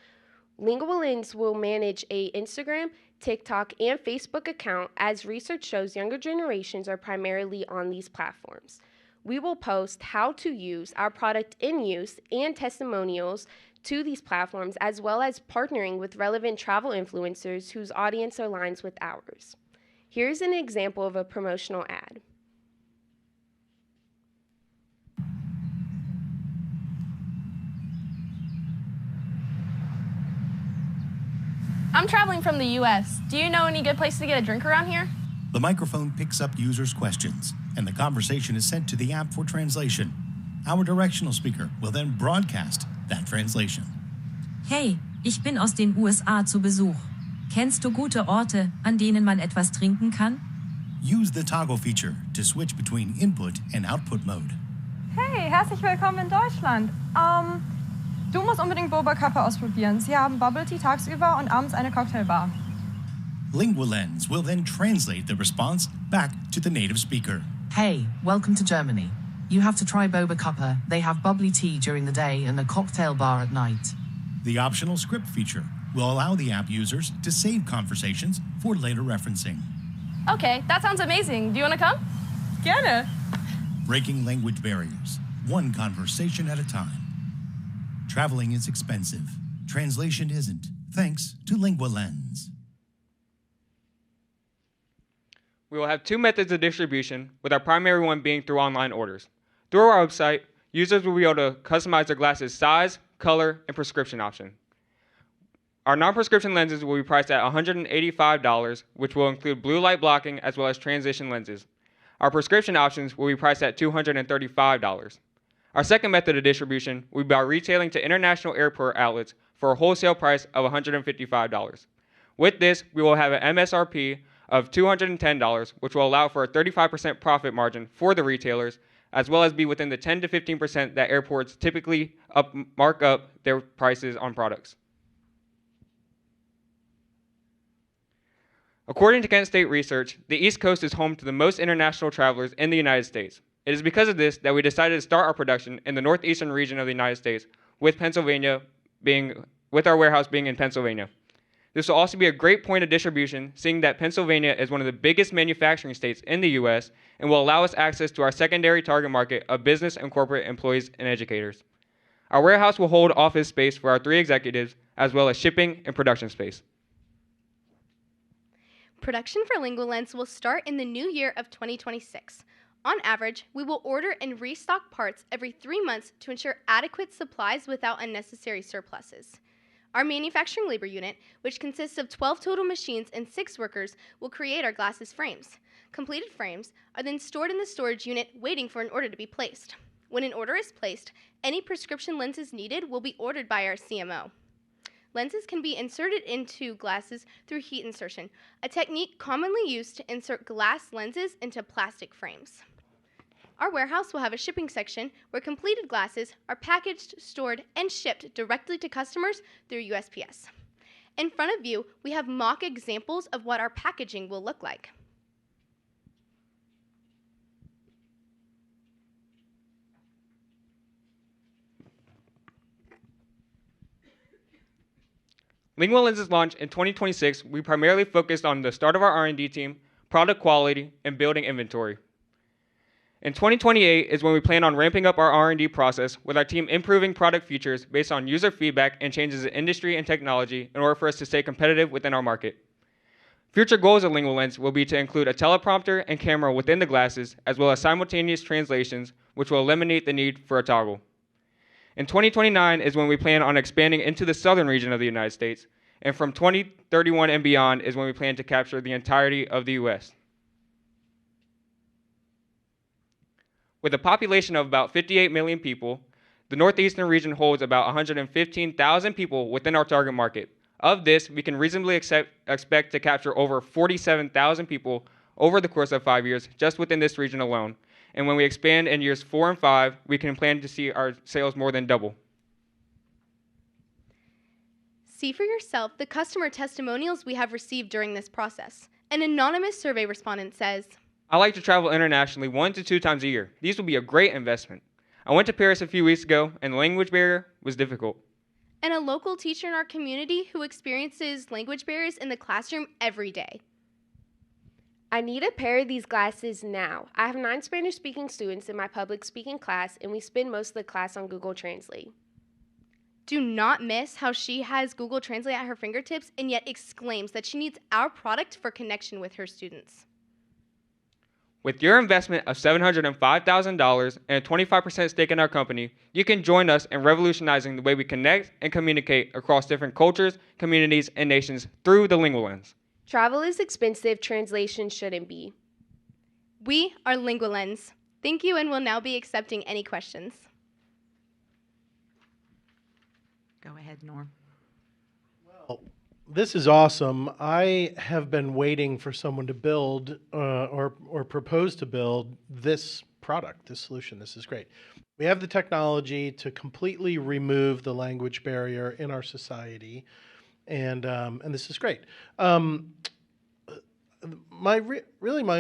LinguaLens will manage a Instagram, TikTok, and Facebook account, as research shows younger generations are primarily on these platforms. We will post how to use our product in use and testimonials to these platforms, as well as partnering with relevant travel influencers whose audience aligns with ours. Here's an example of a promotional ad. I'm traveling from the U.S. Do you know any good place to get a drink around here? The microphone picks up users' questions, and the conversation is sent to the app for translation. Our directional speaker will then broadcast that translation. Hey, ich bin aus den USA zu Besuch. Kennst du gute Orte, an denen man etwas trinken kann? Use the toggle feature to switch between input and output mode. Hey, herzlich willkommen in Deutschland. Du musst unbedingt Boba Kappa ausprobieren. Sie haben Bubble Tea tagsüber und abends eine Cocktailbar. LinguaLens will then translate the response back to the native speaker. Hey, welcome to Germany. You have to try Boba Kappa. They have bubbly tea during the day and a cocktail bar at night. The optional script feature will allow the app users to save conversations for later referencing. Okay, that sounds amazing. Do you want to come? Gerne. Breaking language barriers, one conversation at a time. Traveling is expensive. Translation isn't, thanks to LinguaLens. We will have two methods of distribution, with our primary one being through online orders. Through our website, users will be able to customize their glasses' size, color, and prescription option. Our non-prescription lenses will be priced at $185, which will include blue light blocking as well as transition lenses. Our prescription options will be priced at $235. Our second method of distribution will be by retailing to international airport outlets for a wholesale price of $155. With this, we will have an MSRP of $210, which will allow for a 35% profit margin for the retailers, as well as be within the 10 to 15% that airports typically mark up their prices on products. According to Kent State Research, the East Coast is home to the most international travelers in the United States. It is because of this that we decided to start our production in the northeastern region of the United States, with our warehouse being in Pennsylvania. This will also be a great point of distribution, seeing that Pennsylvania is one of the biggest manufacturing states in the U.S. and will allow us access to our secondary target market of business and corporate employees and educators. Our warehouse will hold office space for our 3 executives, as well as shipping and production space. Production for LinguaLens will start in the new year of 2026. On average, we will order and restock parts every 3 months to ensure adequate supplies without unnecessary surpluses. Our manufacturing labor unit, which consists of 12 total machines and 6 workers, will create our glasses frames. Completed frames are then stored in the storage unit waiting for an order to be placed. When an order is placed, any prescription lenses needed will be ordered by our CMO. Lenses can be inserted into glasses through heat insertion, a technique commonly used to insert glass lenses into plastic frames. Our warehouse will have a shipping section where completed glasses are packaged, stored, and shipped directly to customers through USPS. In front of you, we have mock examples of what our packaging will look like. LinguaLens's launch in 2026, we primarily focused on the start of our R&D team, product quality, and building inventory. In 2028 is when we plan on ramping up our R&D process, with our team improving product features based on user feedback and changes in industry and technology in order for us to stay competitive within our market. Future goals of LinguaLens will be to include a teleprompter and camera within the glasses, as well as simultaneous translations, which will eliminate the need for a toggle. In 2029 is when we plan on expanding into the southern region of the United States, and from 2031 and beyond is when we plan to capture the entirety of the U.S. With a population of about 58 million people, the northeastern region holds about 115,000 people within our target market. Of this, we can reasonably expect to capture over 47,000 people over the course of 5 years just within this region alone. And when we expand in years 4 and 5, we can plan to see our sales more than double. See for yourself the customer testimonials we have received during this process. An anonymous survey respondent says, I like to travel internationally 1 to 2 times a year. These will be a great investment. I went to Paris a few weeks ago, and the language barrier was difficult. And a local teacher in our community who experiences language barriers in the classroom every day. I need a pair of these glasses now. I have 9 Spanish-speaking students in my public speaking class, and we spend most of the class on Google Translate. Do not miss how she has Google Translate at her fingertips and yet exclaims that she needs our product for connection with her students. With your investment of $705,000 and a 25% stake in our company, you can join us in revolutionizing the way we connect and communicate across different cultures, communities, and nations through the LinguaLens. Travel is expensive, translation shouldn't be. We are LinguaLens. Thank you, and we'll now be accepting any questions. Go ahead, Norm. Well, this is awesome. I have been waiting for someone to build or propose to build this product, this solution. This is great. We have the technology to completely remove the language barrier in our society. And this is great. My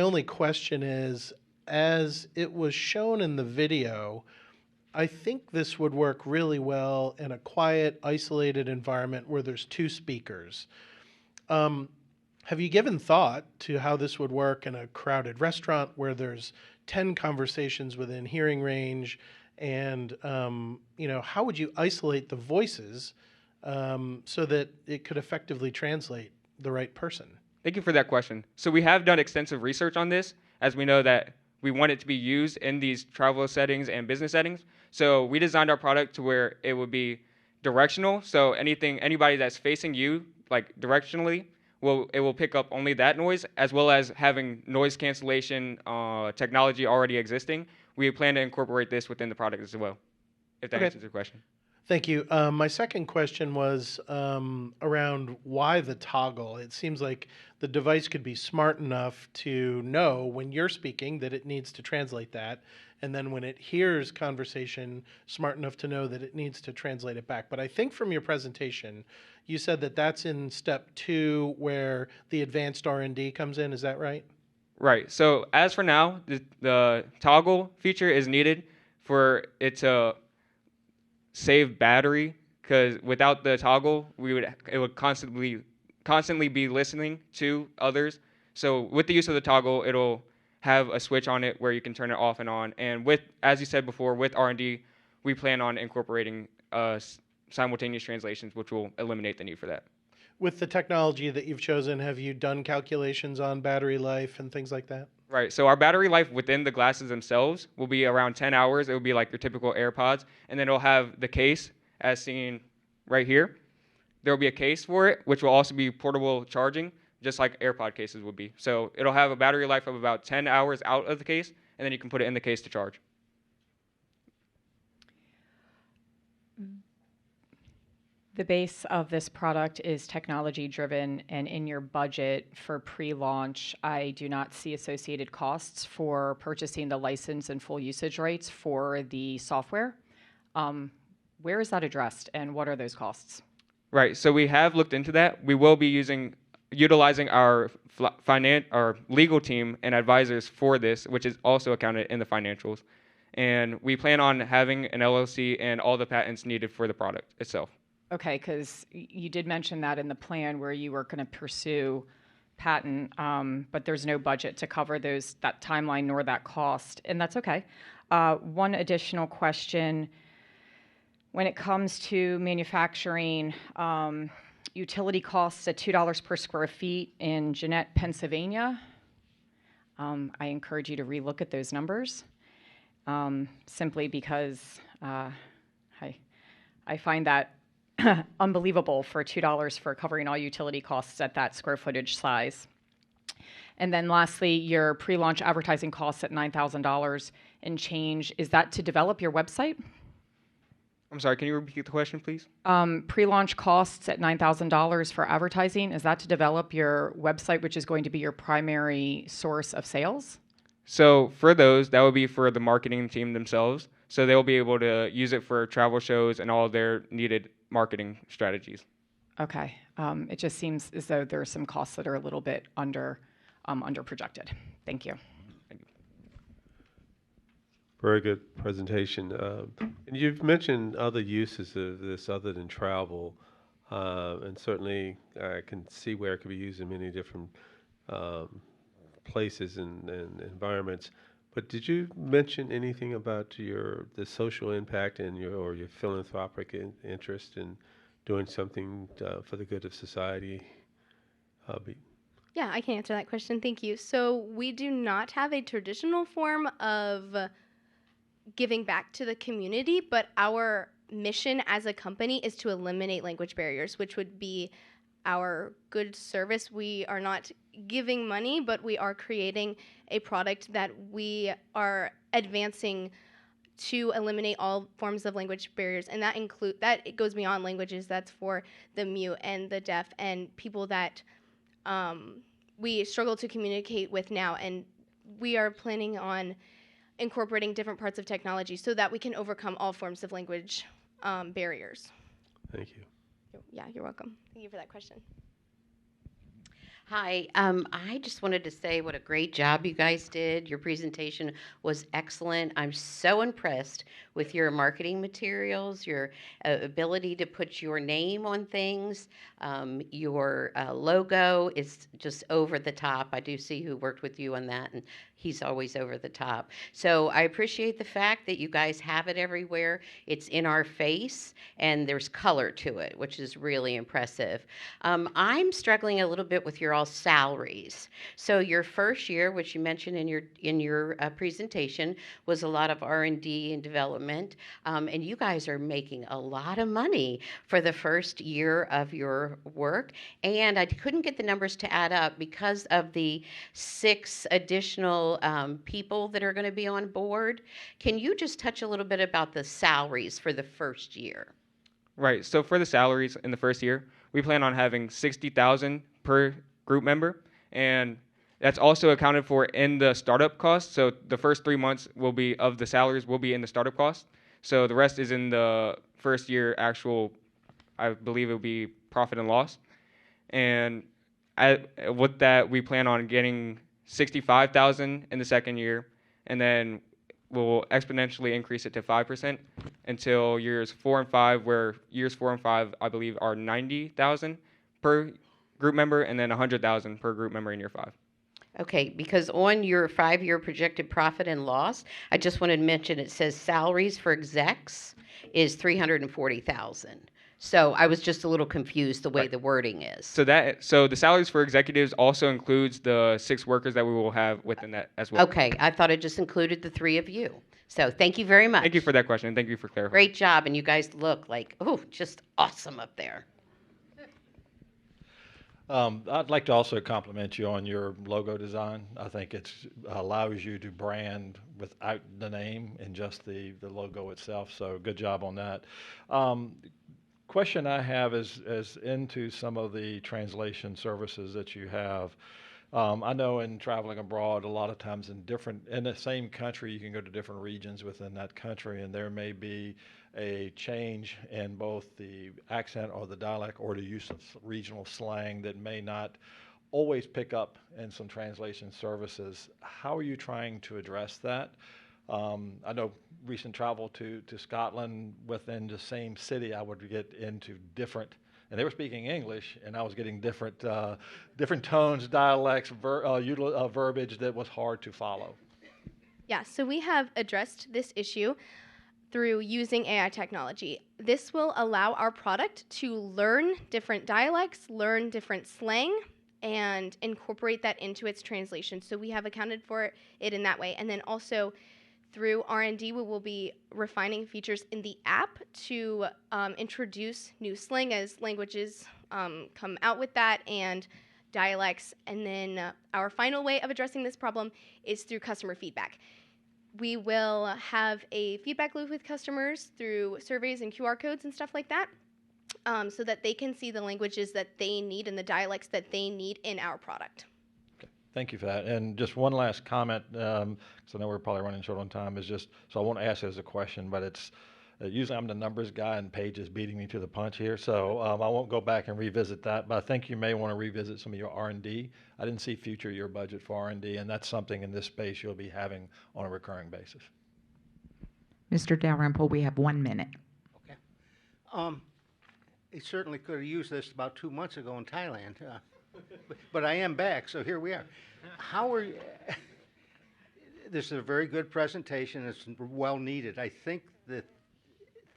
only question is, as it was shown in the video, I think this would work really well in a quiet, isolated environment where there's 2 speakers. Have you given thought to how this would work in a crowded restaurant where there's 10 conversations within hearing range? And how would you isolate the voices so that it could effectively translate the right person? Thank you for that question. So we have done extensive research on this, as we know that we want it to be used in these travel settings and business settings. So we designed our product to where it would be directional. So anybody that's facing you, like directionally, it will pick up only that noise, as well as having noise cancellation technology already existing. We plan to incorporate this within the product as well, if that answers your question. Thank you. My second question was around why the toggle. It seems like the device could be smart enough to know when you're speaking that it needs to translate that, and then when it hears conversation, smart enough to know that it needs to translate it back. But I think from your presentation, you said that that's in step 2 where the advanced R&D comes in. Is that right? Right. So as for now, the toggle feature is needed for it to save battery, because without the toggle, it would constantly be listening to others. So with the use of the toggle, it'll have a switch on it where you can turn it off and on. And with, as you said before, with R&D, we plan on incorporating simultaneous translations, which will eliminate the need for that. With the technology that you've chosen, have you done calculations on battery life and things like that? Right. So our battery life within the glasses themselves will be around 10 hours. It will be like your typical AirPods. And then it'll have the case as seen right here. There will be a case for it, which will also be portable charging, just like AirPod cases would be. So it'll have a battery life of about 10 hours out of the case, and then you can put it in the case to charge. The base of this product is technology driven, and in your budget for pre-launch, I do not see associated costs for purchasing the license and full usage rights for the software. Where is that addressed, and what are those costs? Right. So we have looked into that. We will be utilizing our legal team and advisors for this, which is also accounted in the financials. And we plan on having an LLC and all the patents needed for the product itself. Okay, because you did mention that in the plan where you were going to pursue patent, but there's no budget to cover that timeline nor that cost, and that's okay. One additional question: when it comes to manufacturing, utility costs at $2 per square feet in Jeanette, Pennsylvania, I encourage you to relook at those numbers, simply because I find that unbelievable for $2 for covering all utility costs at that square footage size. And then lastly, your pre-launch advertising costs at $9,000 and change. Is that to develop your website? I'm sorry, can you repeat the question, please? Pre-launch costs at $9,000 for advertising. Is that to develop your website, which is going to be your primary source of sales? So for those, that would be for the marketing team themselves. So they'll be able to use it for travel shows and all their needed marketing strategies. Okay. It just seems as though there are some costs that are a little bit under projected. Thank you. Very good presentation. And you've mentioned other uses of this other than travel, and certainly I can see where it could be used in many different places and environments. But did you mention anything about the social impact and your philanthropic interest in doing something for the good of society? Yeah, I can answer that question. Thank you. So we do not have a traditional form of giving back to the community, but our mission as a company is to eliminate language barriers, which would be our good service. We are not giving money, but we are creating a product that we are advancing to eliminate all forms of language barriers, and that it goes beyond languages. That's for the mute and the deaf and people that we struggle to communicate with now, and we are planning on incorporating different parts of technology so that we can overcome all forms of language barriers. Thank you. Yeah, you're welcome. Thank you for that question. Hi, I just wanted to say what a great job you guys did. Your presentation was excellent. I'm so impressed with your marketing materials, your ability to put your name on things. Your logo is just over the top. I do see who worked with you on that, and he's always over the top. So I appreciate the fact that you guys have it everywhere. It's in our face, and there's color to it, which is really impressive. I'm struggling a little bit with your all salaries. So your first year, which you mentioned in your presentation, was a lot of R&D and development, and you guys are making a lot of money for the first year of your work. And I couldn't get the numbers to add up because of the 6 additional people that are going to be on board. Can you just touch a little bit about the salaries for the first year? Right. So for the salaries in the first year, we plan on having 60,000 per group member, and that's also accounted for in the startup cost. So the first 3 months will be of the salaries will be in the startup cost. So the rest is in the first year actual. I believe it will be profit and loss, and with that we plan on getting 65,000 in the second year, and then we'll exponentially increase it to 5% until years 4 and 5, where years 4 and 5, I believe, are 90,000 per group member, and then 100,000 per group member in year 5. Okay, because on your 5-year projected profit and loss, I just wanted to mention it says salaries for execs is 340,000. So I was just a little confused the way the wording is. So the salaries for executives also includes the 6 workers that we will have within that as well. Okay, I thought it just included the 3 of you. So thank you very much. Thank you for that question, and thank you for clarifying. Great job, and you guys look like, oh, just awesome up there. I'd like to also compliment you on your logo design. I think it allows you to brand without the name and just the logo itself, so good job on that. Question I have is into some of the translation services that you have. I know in traveling abroad, a lot of times in the same country, you can go to different regions within that country, and there may be a change in both the accent or the dialect or the use of regional slang that may not always pick up in some translation services. How are you trying to address that? I know recent travel to Scotland, within the same city, I would get into different, and they were speaking English, and I was getting different tones, dialects, verbiage that was hard to follow. Yeah, so we have addressed this issue through using AI technology. This will allow our product to learn different dialects, learn different slang, and incorporate that into its translation. So we have accounted for it in that way. And then also through R&D, we will be refining features in the app to introduce new slang as languages come out with that, and dialects. And then our final way of addressing this problem is through customer feedback. We will have a feedback loop with customers through surveys and QR codes and stuff like that, so that they can see the languages that they need and the dialects that they need in our product. Thank you for that. And just one last comment, because I know we're probably running short on time, is just, so I won't ask it as a question, but it's, usually I'm the numbers guy and Paige is beating me to the punch here, so I won't go back and revisit that, but I think you may want to revisit some of your R&D. I didn't see future year budget for R&D, and that's something in this space you'll be having on a recurring basis. Mr. Dalrymple, we have 1 minute. Okay. They certainly could have used this about 2 months ago in Thailand. But I am back, so here we are. How are you? This is a very good presentation. It's well needed. I think the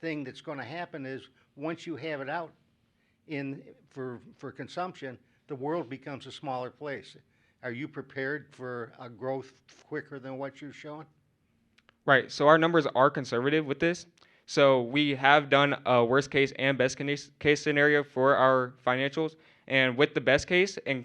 thing that's going to happen is once you have it out for consumption, the world becomes a smaller place. Are you prepared for a growth quicker than what you're showing? Right. So our numbers are conservative with this. So we have done a worst case and best case scenario for our financials. And with the best case, in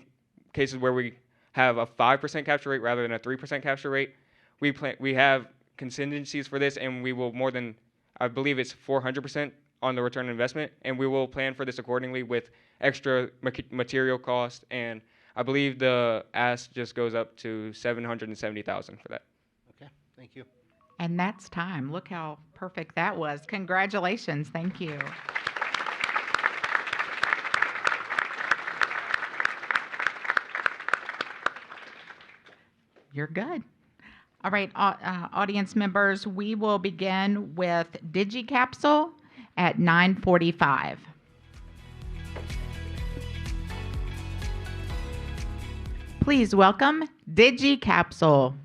cases where we have a 5% capture rate rather than a 3% capture rate, we have contingencies for this, and we will more than, I believe it's 400% on the return on investment, and we will plan for this accordingly with extra material cost, and I believe the ask just goes up to $770,000 for that. Okay, thank you. And that's time. Look how perfect that was. Congratulations. Thank you. You're good. All right, audience members, we will begin with DigiCapsule at 9:45. Please welcome DigiCapsule.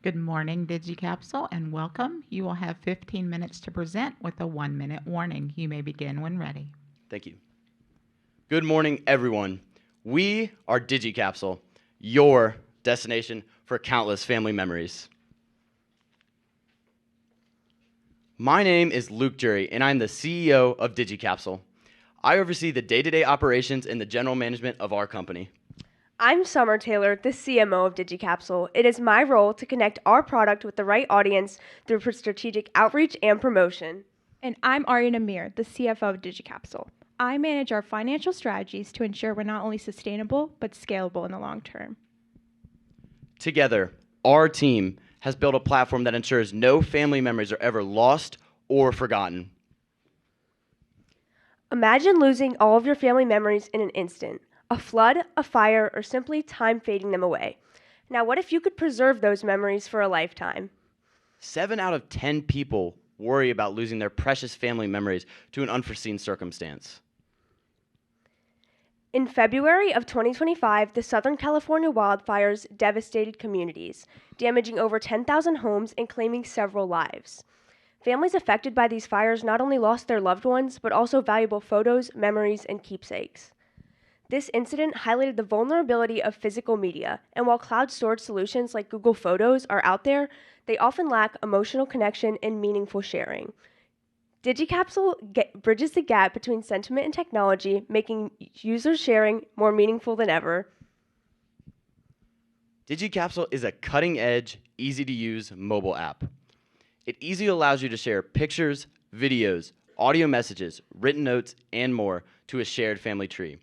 Good morning, DigiCapsule, and welcome. You will have 15 minutes to present with a 1-minute warning. You may begin when ready. Thank you. Good morning, everyone. We are DigiCapsule, your destination for countless family memories. My name is Luke Jury, and I'm the CEO of DigiCapsule. I oversee the day-to-day operations and the general management of our company. I'm Summer Taylor, the CMO of DigiCapsule. It is my role to connect our product with the right audience through strategic outreach and promotion. And I'm Aryan Amir, the CFO of DigiCapsule. I manage our financial strategies to ensure we're not only sustainable, but scalable in the long term. Together, our team has built a platform that ensures no family memories are ever lost or forgotten. Imagine losing all of your family memories in an instant. A flood, a fire, or simply time fading them away. Now, what if you could preserve those memories for a lifetime? 7 out of 10 people worry about losing their precious family memories to an unforeseen circumstance. In February of 2025, the Southern California wildfires devastated communities, damaging over 10,000 homes and claiming several lives. Families affected by these fires not only lost their loved ones, but also valuable photos, memories, and keepsakes. This incident highlighted the vulnerability of physical media, and while cloud storage solutions like Google Photos are out there, they often lack emotional connection and meaningful sharing. DigiCapsule bridges the gap between sentiment and technology, making user sharing more meaningful than ever. DigiCapsule is a cutting-edge, easy-to-use mobile app. It easily allows you to share pictures, videos, audio messages, written notes, and more to a shared family tree.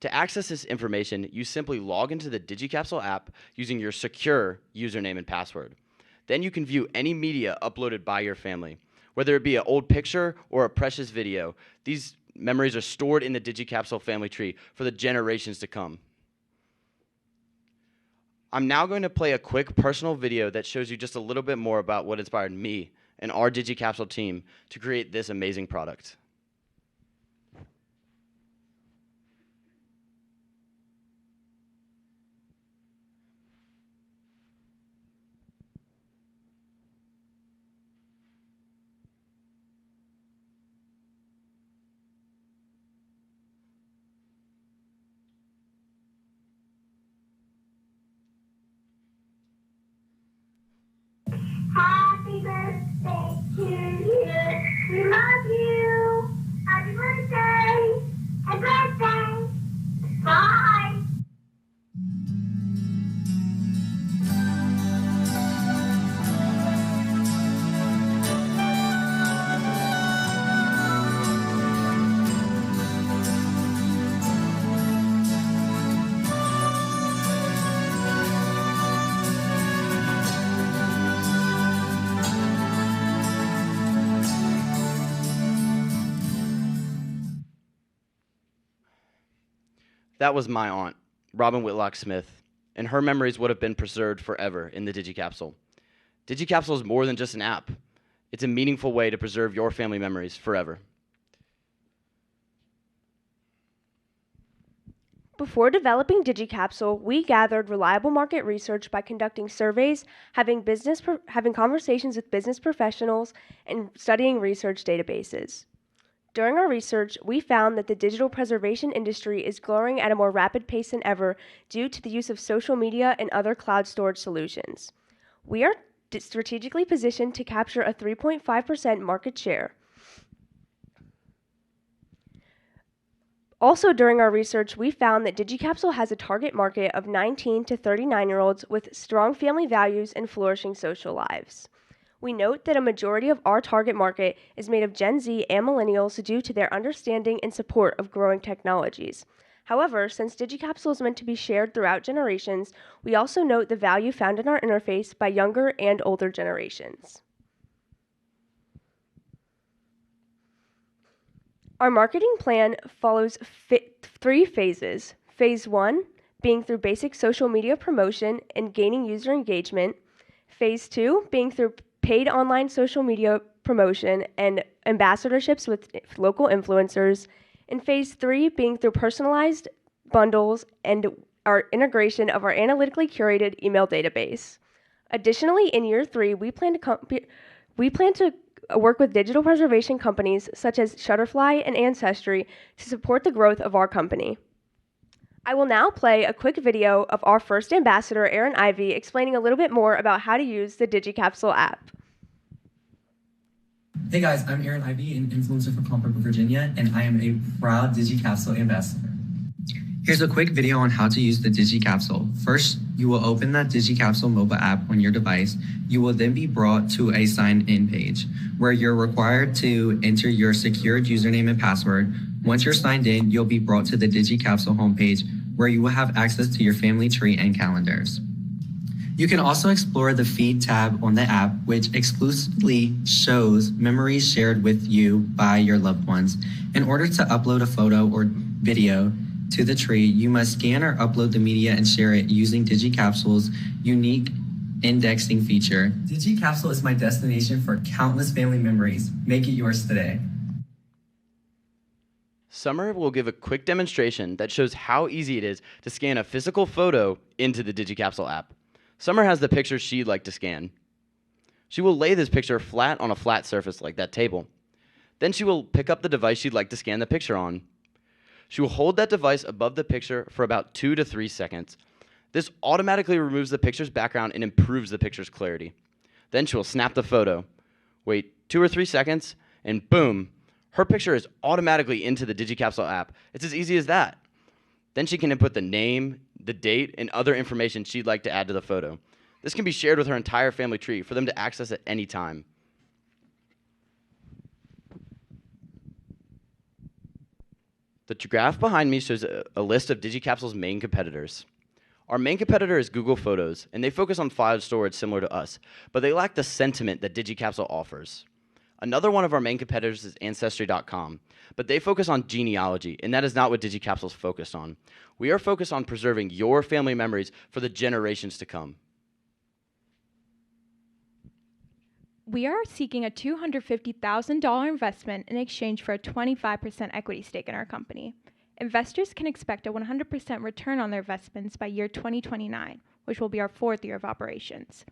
To access this information, you simply log into the DigiCapsule app using your secure username and password. Then you can view any media uploaded by your family. Whether it be an old picture or a precious video, these memories are stored in the DigiCapsule family tree for the generations to come. I'm now going to play a quick personal video that shows you just a little bit more about what inspired me and our DigiCapsule team to create this amazing product. Happy birthday to you. We love you. Happy birthday. Happy birthday. Bye. That was my aunt, Robin Whitlock Smith, and her memories would have been preserved forever in the DigiCapsule. DigiCapsule is more than just an app. It's a meaningful way to preserve your family memories forever. Before developing DigiCapsule, we gathered reliable market research by conducting surveys, having conversations with business professionals, and studying research databases. During our research, we found that the digital preservation industry is growing at a more rapid pace than ever due to the use of social media and other cloud storage solutions. We are strategically positioned to capture a 3.5% market share. Also, during our research, we found that DigiCapsule has a target market of 19 to 39-year-olds with strong family values and flourishing social lives. We note that a majority of our target market is made of Gen Z and millennials due to their understanding and support of growing technologies. However, since DigiCapsule is meant to be shared throughout generations, we also note the value found in our interface by younger and older generations. Our marketing plan follows 3 phases. Phase 1, being through basic social media promotion and gaining user engagement. Phase 2, being through paid online social media promotion and ambassadorships with local influencers. And phase 3, being through personalized bundles and our integration of our analytically curated email database. Additionally, in year 3, we plan to work with digital preservation companies such as Shutterfly and Ancestry to support the growth of our company. I will now play a quick video of our first ambassador, Erin Ivey, explaining a little bit more about how to use the DigiCapsule app. Hey guys, I'm Erin Ivey, an influencer for Culpeper, Virginia, and I am a proud DigiCapsule ambassador. Here's a quick video on how to use the DigiCapsule. First, you will open the DigiCapsule mobile app on your device. You will then be brought to a sign-in page where you're required to enter your secured username and password. Once you're signed in, you'll be brought to the DigiCapsule homepage where you will have access to your family tree and calendars. You can also explore the Feed tab on the app, which exclusively shows memories shared with you by your loved ones. In order to upload a photo or video to the tree, you must scan or upload the media and share it using DigiCapsule's unique indexing feature. DigiCapsule is my destination for countless family memories. Make it yours today. Summer will give a quick demonstration that shows how easy it is to scan a physical photo into the DigiCapsule app. Summer has the picture she'd like to scan. She will lay this picture flat on a flat surface like that table. Then she will pick up the device she'd like to scan the picture on. She will hold that device above the picture for about 2 to 3 seconds. This automatically removes the picture's background and improves the picture's clarity. Then she will snap the photo. Wait 2 or 3 seconds, and boom, her picture is automatically into the DigiCapsule app. It's as easy as that. Then she can input the name, the date, and other information she'd like to add to the photo. This can be shared with her entire family tree for them to access at any time. The graph behind me shows a list of DigiCapsule's main competitors. Our main competitor is Google Photos, and they focus on file storage similar to us, but they lack the sentiment that DigiCapsule offers. Another one of our main competitors is Ancestry.com, but they focus on genealogy, and that is not what DigiCapsule is focused on. We are focused on preserving your family memories for the generations to come. We are seeking a $250,000 investment in exchange for a 25% equity stake in our company. Investors can expect a 100% return on their investments by year 2029, which will be our 4th year of operations.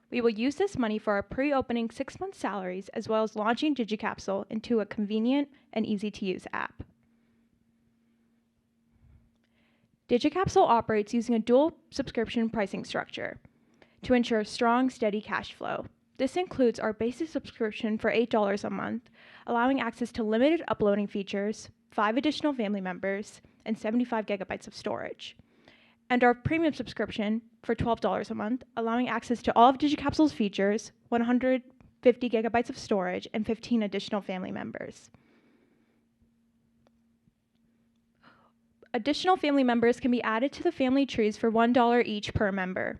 We will use this money for our pre-opening 6-month salaries as well as launching DigiCapsule into a convenient and easy-to-use app. DigiCapsule operates using a dual subscription pricing structure to ensure strong, steady cash flow. This includes our basic subscription for $8 a month, allowing access to limited uploading features, 5 additional family members, and 75 gigabytes of storage. And our premium subscription for $12 a month, allowing access to all of DigiCapsule's features, 150 gigabytes of storage, and 15 additional family members. Additional family members can be added to the family trees for $1 each per member,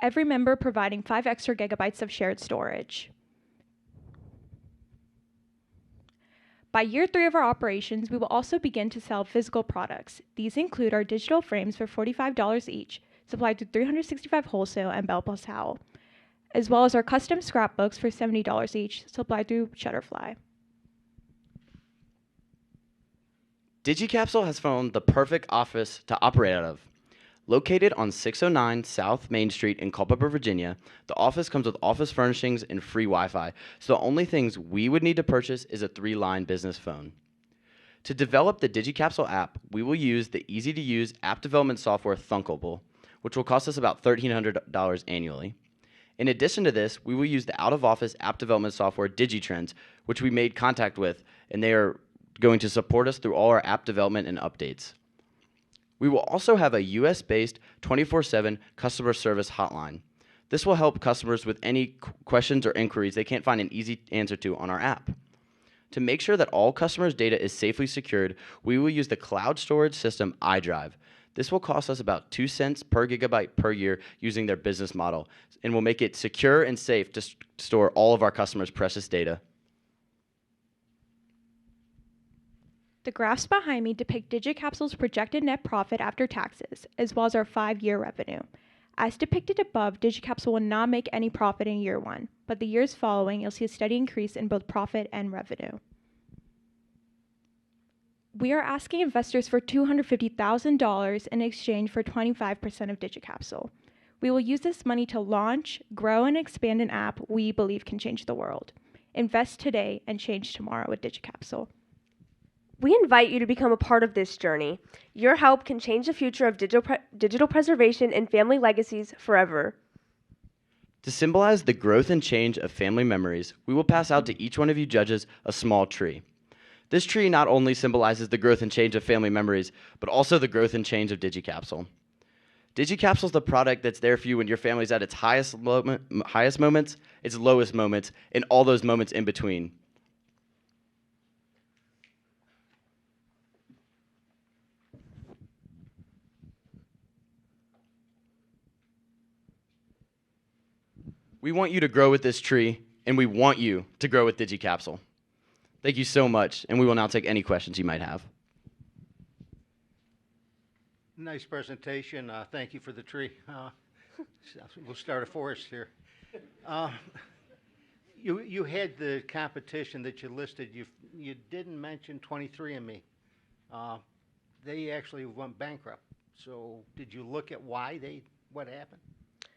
every member providing 5 extra gigabytes of shared storage. By year 3 of our operations, we will also begin to sell physical products. These include our digital frames for $45 each, supplied through 365 Wholesale and Bell Plus Howell, as well as our custom scrapbooks for $70 each, supplied through Shutterfly. DigiCapsule has found the perfect office to operate out of. Located on 609 South Main Street in Culpeper, Virginia, the office comes with office furnishings and free Wi-Fi, so the only things we would need to purchase is a 3-line business phone. To develop the DigiCapsule app, we will use the easy-to-use app development software Thunkable, which will cost us about $1,300 annually. In addition to this, we will use the out-of-office app development software DigiTrends, which we made contact with, and they are going to support us through all our app development and updates. We will also have a US-based 24/7 customer service hotline. This will help customers with any questions or inquiries they can't find an easy answer to on our app. To make sure that all customers' data is safely secured, we will use the cloud storage system iDrive. This will cost us about 2 cents per gigabyte per year using their business model, and will make it secure and safe to store all of our customers' precious data. The graphs behind me depict DigiCapsule's projected net profit after taxes, as well as our 5-year revenue. As depicted above, DigiCapsule will not make any profit in year 1, but the years following, you'll see a steady increase in both profit and revenue. We are asking investors for $250,000 in exchange for 25% of DigiCapsule. We will use this money to launch, grow, and expand an app we believe can change the world. Invest today and change tomorrow with DigiCapsule. We invite you to become a part of this journey. Your help can change the future of digital preservation and family legacies forever. To symbolize the growth and change of family memories, we will pass out to each one of you judges a small tree. This tree not only symbolizes the growth and change of family memories, but also the growth and change of DigiCapsule. DigiCapsule is the product that's there for you when your family's at its highest moments, its lowest moments, and all those moments in between. We want you to grow with this tree, and we want you to grow with DigiCapsule. Thank you so much, and we will now take any questions you might have. Nice presentation. Thank you for the tree. We'll start a forest here. You had the competition that you listed. You didn't mention 23andMe. They actually went bankrupt. So did you look at what happened?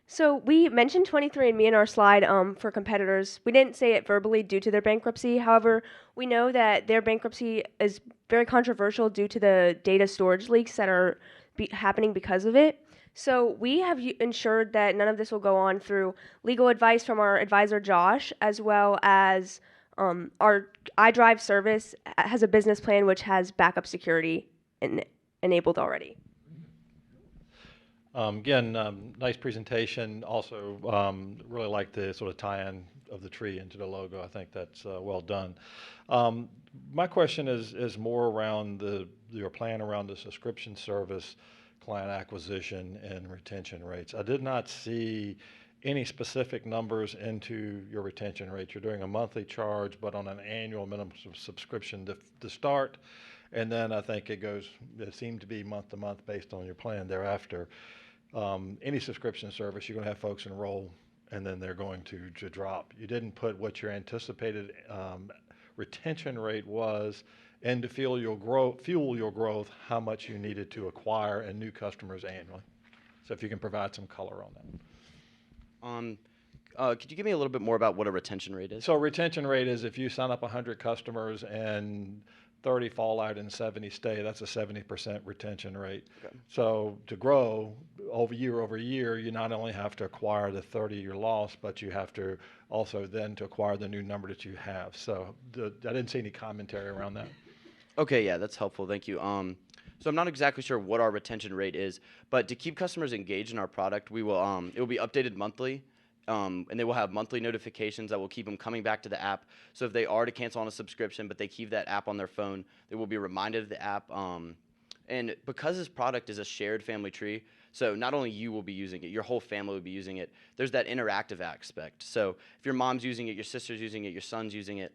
So we mentioned 23andMe in our slide for competitors. We didn't say it verbally due to their bankruptcy. However, we know that their bankruptcy is very controversial due to the data storage leaks that are happening because of it. So we have ensured that none of this will go on through legal advice from our advisor, Josh, as well as our iDrive service has a business plan which has backup security enabled already. Again, nice presentation. Also, really like the sort of tie-in of the tree into the logo. I think that's well done. My question is more around your plan around the subscription service, client acquisition, and retention rates. I did not see any specific numbers into your retention rate. You're doing a monthly charge, but on an annual minimum subscription to start, and then I think it seemed to be month to month based on your plan thereafter. Any subscription service, you're going to have folks enroll, and then they're going to drop. You didn't put what your anticipated retention rate was, and to fuel your growth, how much you needed to acquire and new customers annually. So if you can provide some color on that. Could you give me a little bit more about what a retention rate is? So retention rate is if you sign up 100 customers and 30 fall out and 70 stay, that's a 70% retention rate. Okay. So to grow over year, you not only have to acquire the 30 you lost, but you have to also then to acquire the new number that you have. So I didn't see any commentary around that. Okay, yeah, that's helpful. Thank you. So I'm not exactly sure what our retention rate is, but to keep customers engaged in our product, we will it will be updated monthly. And they will have monthly notifications that will keep them coming back to the app. So if they are to cancel on a subscription, but they keep that app on their phone, they will be reminded of the app. And because this product is a shared family tree, so not only you will be using it, your whole family will be using it. There's that interactive aspect. So if your mom's using it, your sister's using it, your son's using it,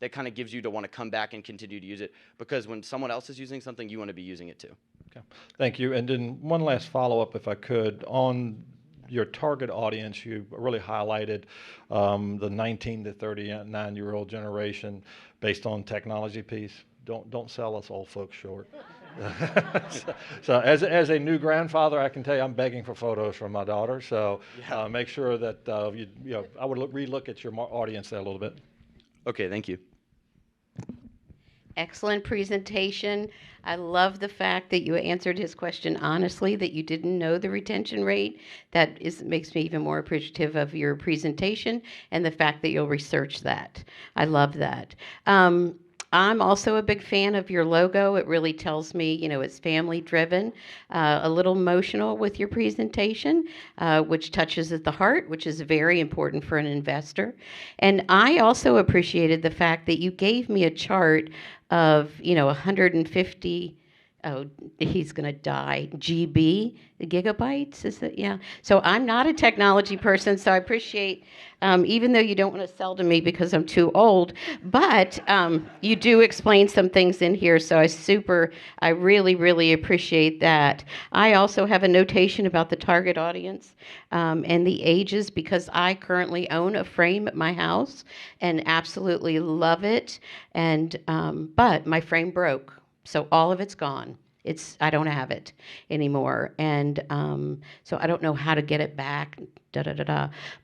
that kind of gives you to want to come back and continue to use it. Because when someone else is using something, you want to be using it too. Okay. Thank you. And then one last follow-up, if I could, on your target audience. You really highlighted the 19 to 39-year-old generation based on technology piece. Don't sell us old folks short. so as a new grandfather, I can tell you I'm begging for photos from my daughter. So make sure that I would relook at your audience there a little bit. Okay, thank you. Excellent presentation. I love the fact that you answered his question honestly, that you didn't know the retention rate. That makes me even more appreciative of your presentation and the fact that you'll research that. I love that. I'm also a big fan of your logo. It really tells me, it's family driven, a little emotional with your presentation, which touches at the heart, which is very important for an investor. And I also appreciated the fact that you gave me a chart of, 150, he's going to die, gigabytes, is it? Yeah. So I'm not a technology person, so I appreciate, even though you don't want to sell to me because I'm too old, but you do explain some things in here, so I really, really appreciate that. I also have a notation about the target audience and the ages, because I currently own a frame at my house and absolutely love it, and but my frame broke, so all of it's gone. I don't have it anymore, and so I don't know how to get it back.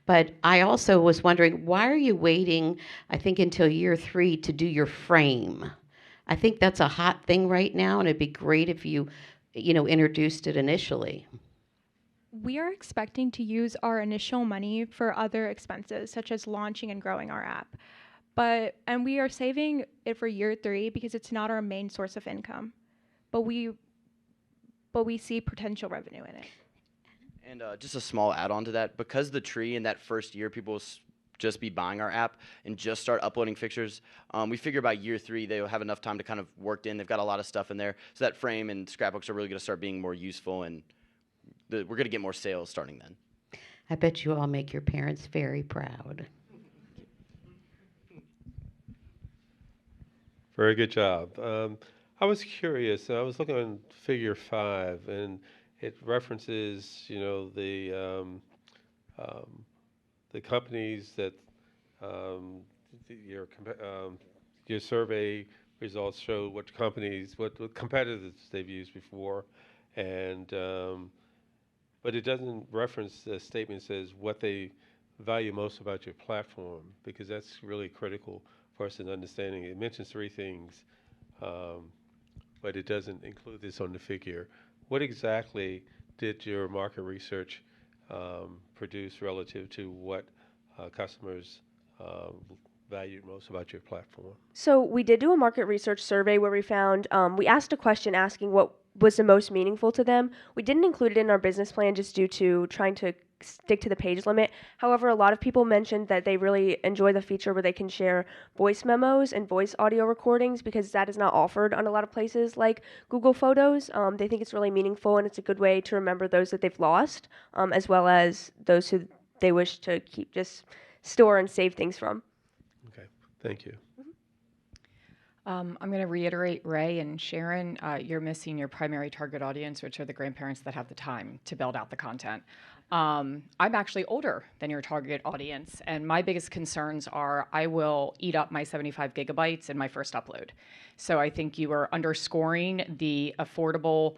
But I also was wondering, why are you waiting, I think, until year 3 to do your frame? I think that's a hot thing right now, and it'd be great if you introduced it initially. We are expecting to use our initial money for other expenses, such as launching and growing our app. And we are saving it for year 3 because it's not our main source of income. But we see potential revenue in it. And just a small add-on to that, because the tree in that first year, people will just be buying our app and just start uploading pictures. We figure by year 3, they'll have enough time to kind of work in. They've got a lot of stuff in there. So that frame and scrapbooks are really going to start being more useful, and we're going to get more sales starting then. I bet you all make your parents very proud. Very good job. I was curious. I was looking on Figure 5, and it references, the companies that your survey results show what competitors they've used before, and but it doesn't reference the statement that says what they value most about your platform, because that's really critical for us in understanding. It mentions 3 things, but it doesn't include this on the figure. What exactly did your market research produce relative to what customers valued most about your platform? So we did do a market research survey where we asked a question asking what was the most meaningful to them. We didn't include it in our business plan just due to trying to stick to the page limit. However, a lot of people mentioned that they really enjoy the feature where they can share voice memos and voice audio recordings, because that is not offered on a lot of places like Google Photos. They think it's really meaningful, and it's a good way to remember those that they've lost, as well as those who they wish to just store and save things from. Okay, thank you. I'm going to reiterate, Ray and Sharon, you're missing your primary target audience, which are the grandparents that have the time to build out the content. I'm actually older than your target audience, and my biggest concerns are I will eat up my 75 gigabytes in my first upload. So I think you are underscoring the affordable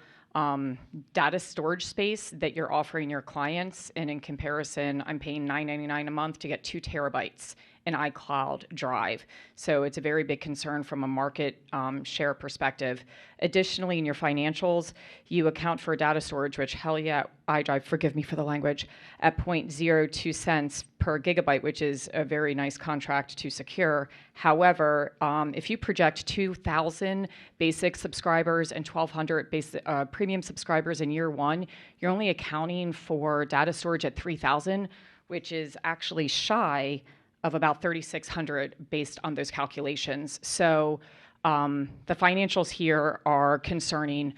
data storage space that you're offering your clients, and in comparison, I'm paying $9.99 a month to get 2 terabytes in iCloud Drive. So it's a very big concern from a market share perspective. Additionally, in your financials, you account for data storage, which hell yeah, iDrive, forgive me for the language, at 0.02 cents per gigabyte, which is a very nice contract to secure. However, if you project 2,000 basic subscribers and 1,200 premium subscribers in year 1, you're only accounting for data storage at 3,000, which is actually shy of about 3,600 based on those calculations. So the financials here are concerning,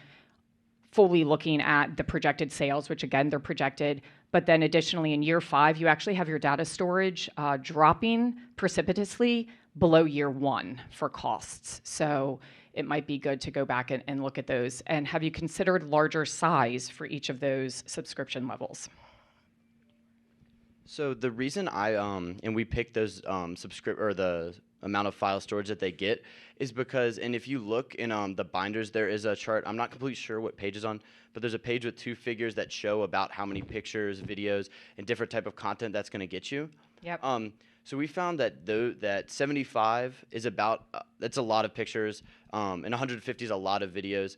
fully looking at the projected sales, which again, they're projected, but then additionally in year 5, you actually have your data storage dropping precipitously below year 1 for costs. So it might be good to go back and look at those. And have you considered larger size for each of those subscription levels? So the reason and we picked those the amount of file storage that they get is because, and if you look in the binders, there is a chart. I'm not completely sure what page is on, but there's a page with 2 figures that show about how many pictures, videos, and different type of content that's going to get you. Yep. So we found that that 75 is about that's a lot of pictures, and 150 is a lot of videos.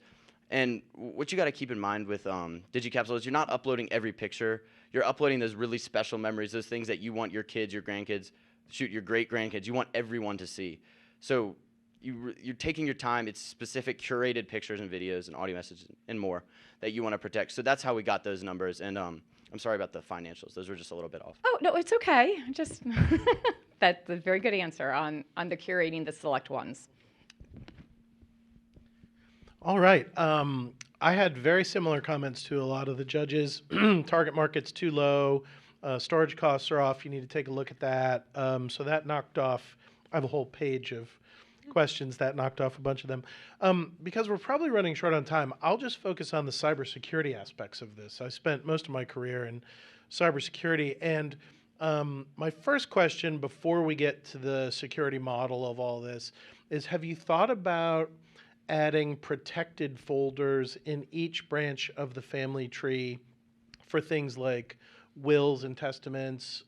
And what you got to keep in mind with DigiCapsule is you're not uploading every picture. You're uploading those really special memories, those things that you want your kids, your grandkids, your great-grandkids, you want everyone to see. So you're taking your time. It's specific curated pictures and videos and audio messages and more that you want to protect. So that's how we got those numbers. And I'm sorry about the financials. Those were just a little bit off. Oh, no, it's okay. Just that's a very good answer on the curating the select ones. All right. I had very similar comments to a lot of the judges. Target market's too low. Storage costs are off. You need to take a look at that. So that knocked off. I have a whole page of questions that knocked off a bunch of them. Because we're probably running short on time, I'll just focus on the cybersecurity aspects of this. I spent most of my career in cybersecurity, and my first question before we get to the security model of all this is, have you thought about adding protected folders in each branch of the family tree for things like wills and testaments,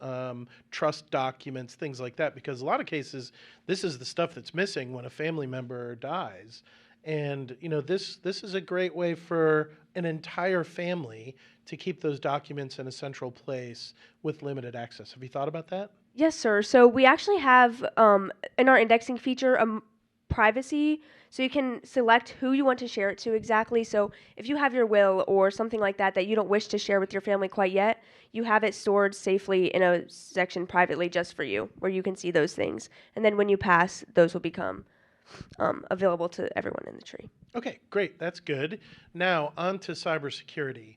trust documents, things like that, because a lot of cases, this is the stuff that's missing when a family member dies. And this is a great way for an entire family to keep those documents in a central place with limited access. Have you thought about that? Yes, sir. So we actually have in our indexing feature privacy, so you can select who you want to share it to exactly. So if you have your will or something like that that you don't wish to share with your family quite yet, you have it stored safely in a section privately just for you, where you can see those things. And then when you pass, those will become available to everyone in the tree. Okay, great. That's good. Now, on to cybersecurity.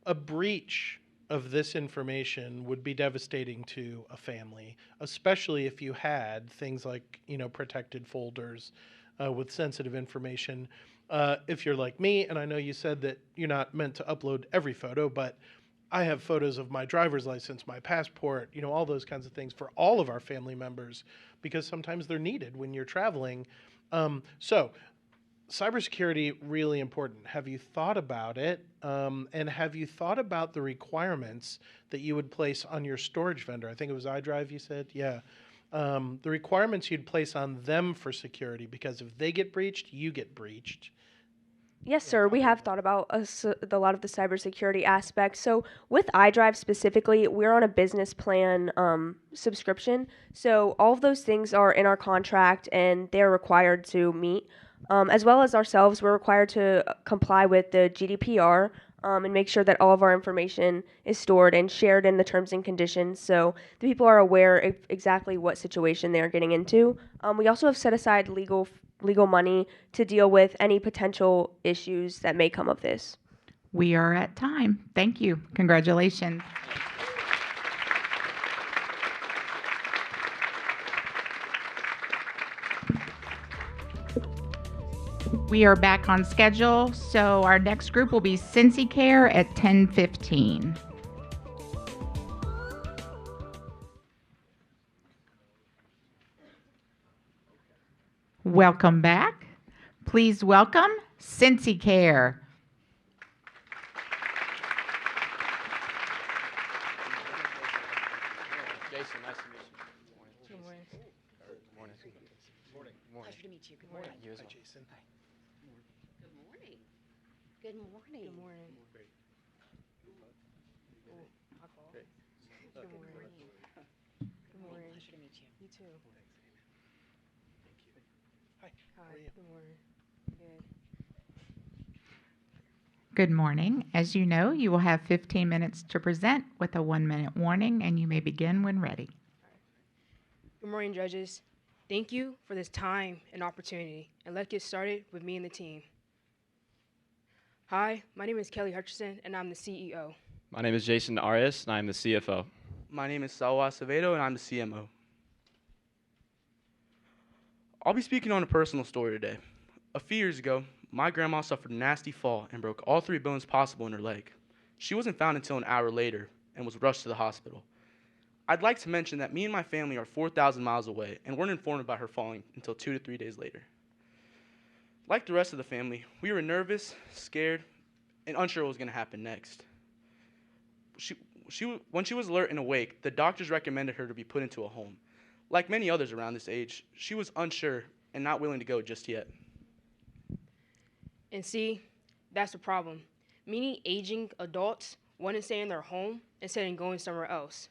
A breach of this information would be devastating to a family, especially if you had things like, protected folders with sensitive information. If you're like me, and I know you said that you're not meant to upload every photo, but I have photos of my driver's license, my passport, all those kinds of things for all of our family members, because sometimes they're needed when you're traveling. So cybersecurity, really important. Have you thought about it? And have you thought about the requirements that you would place on your storage vendor? I think it was iDrive you said? Yeah. The requirements you'd place on them for security, because if they get breached, you get breached. Yes, sir. We have thought about a lot of the cybersecurity aspects. So with iDrive specifically, we're on a business plan subscription. So all of those things are in our contract, and they're required to meet. As well as ourselves, we're required to comply with the GDPR and make sure that all of our information is stored and shared in the terms and conditions, so the people are aware of exactly what situation they're getting into. We also have set aside legal money to deal with any potential issues that may come of this. We are at time. Thank you. Congratulations. We are back on schedule, so our next group will be CTEC at 10:15. Welcome back. Please welcome CTEC. Jason, nice to meet you. Good morning. Good morning. Pleasure to meet you. Good morning. You as well. Hi, Jason. Hi. Good morning. Good morning. Good morning. Great. Good morning. Good morning. Pleasure to meet you. You too. Thank you. Hi. How Hi. are you? Good morning. Good. Good morning. As you know, you will have 15 minutes to present with a 1-minute warning, and you may begin when ready. Good morning, judges. Thank you for this time and opportunity, and let's get started with me and the team. Hi, my name is Kelly Hutcherson, and I'm the CEO. My name is Jason Arias, and I'm the CFO. My name is Saul Acevedo, and I'm the CMO. I'll be speaking on a personal story today. A few years ago, my grandma suffered a nasty fall and broke all 3 bones possible in her leg. She wasn't found until an hour later and was rushed to the hospital. I'd like to mention that me and my family are 4,000 miles away and weren't informed about her falling until 2 to 3 days later. Like the rest of the family, we were nervous, scared, and unsure what was going to happen next. When she was alert and awake, the doctors recommended her to be put into a home. Like many others around this age, she was unsure and not willing to go just yet. And see, that's the problem. Many aging adults want to stay in their home instead of going somewhere else.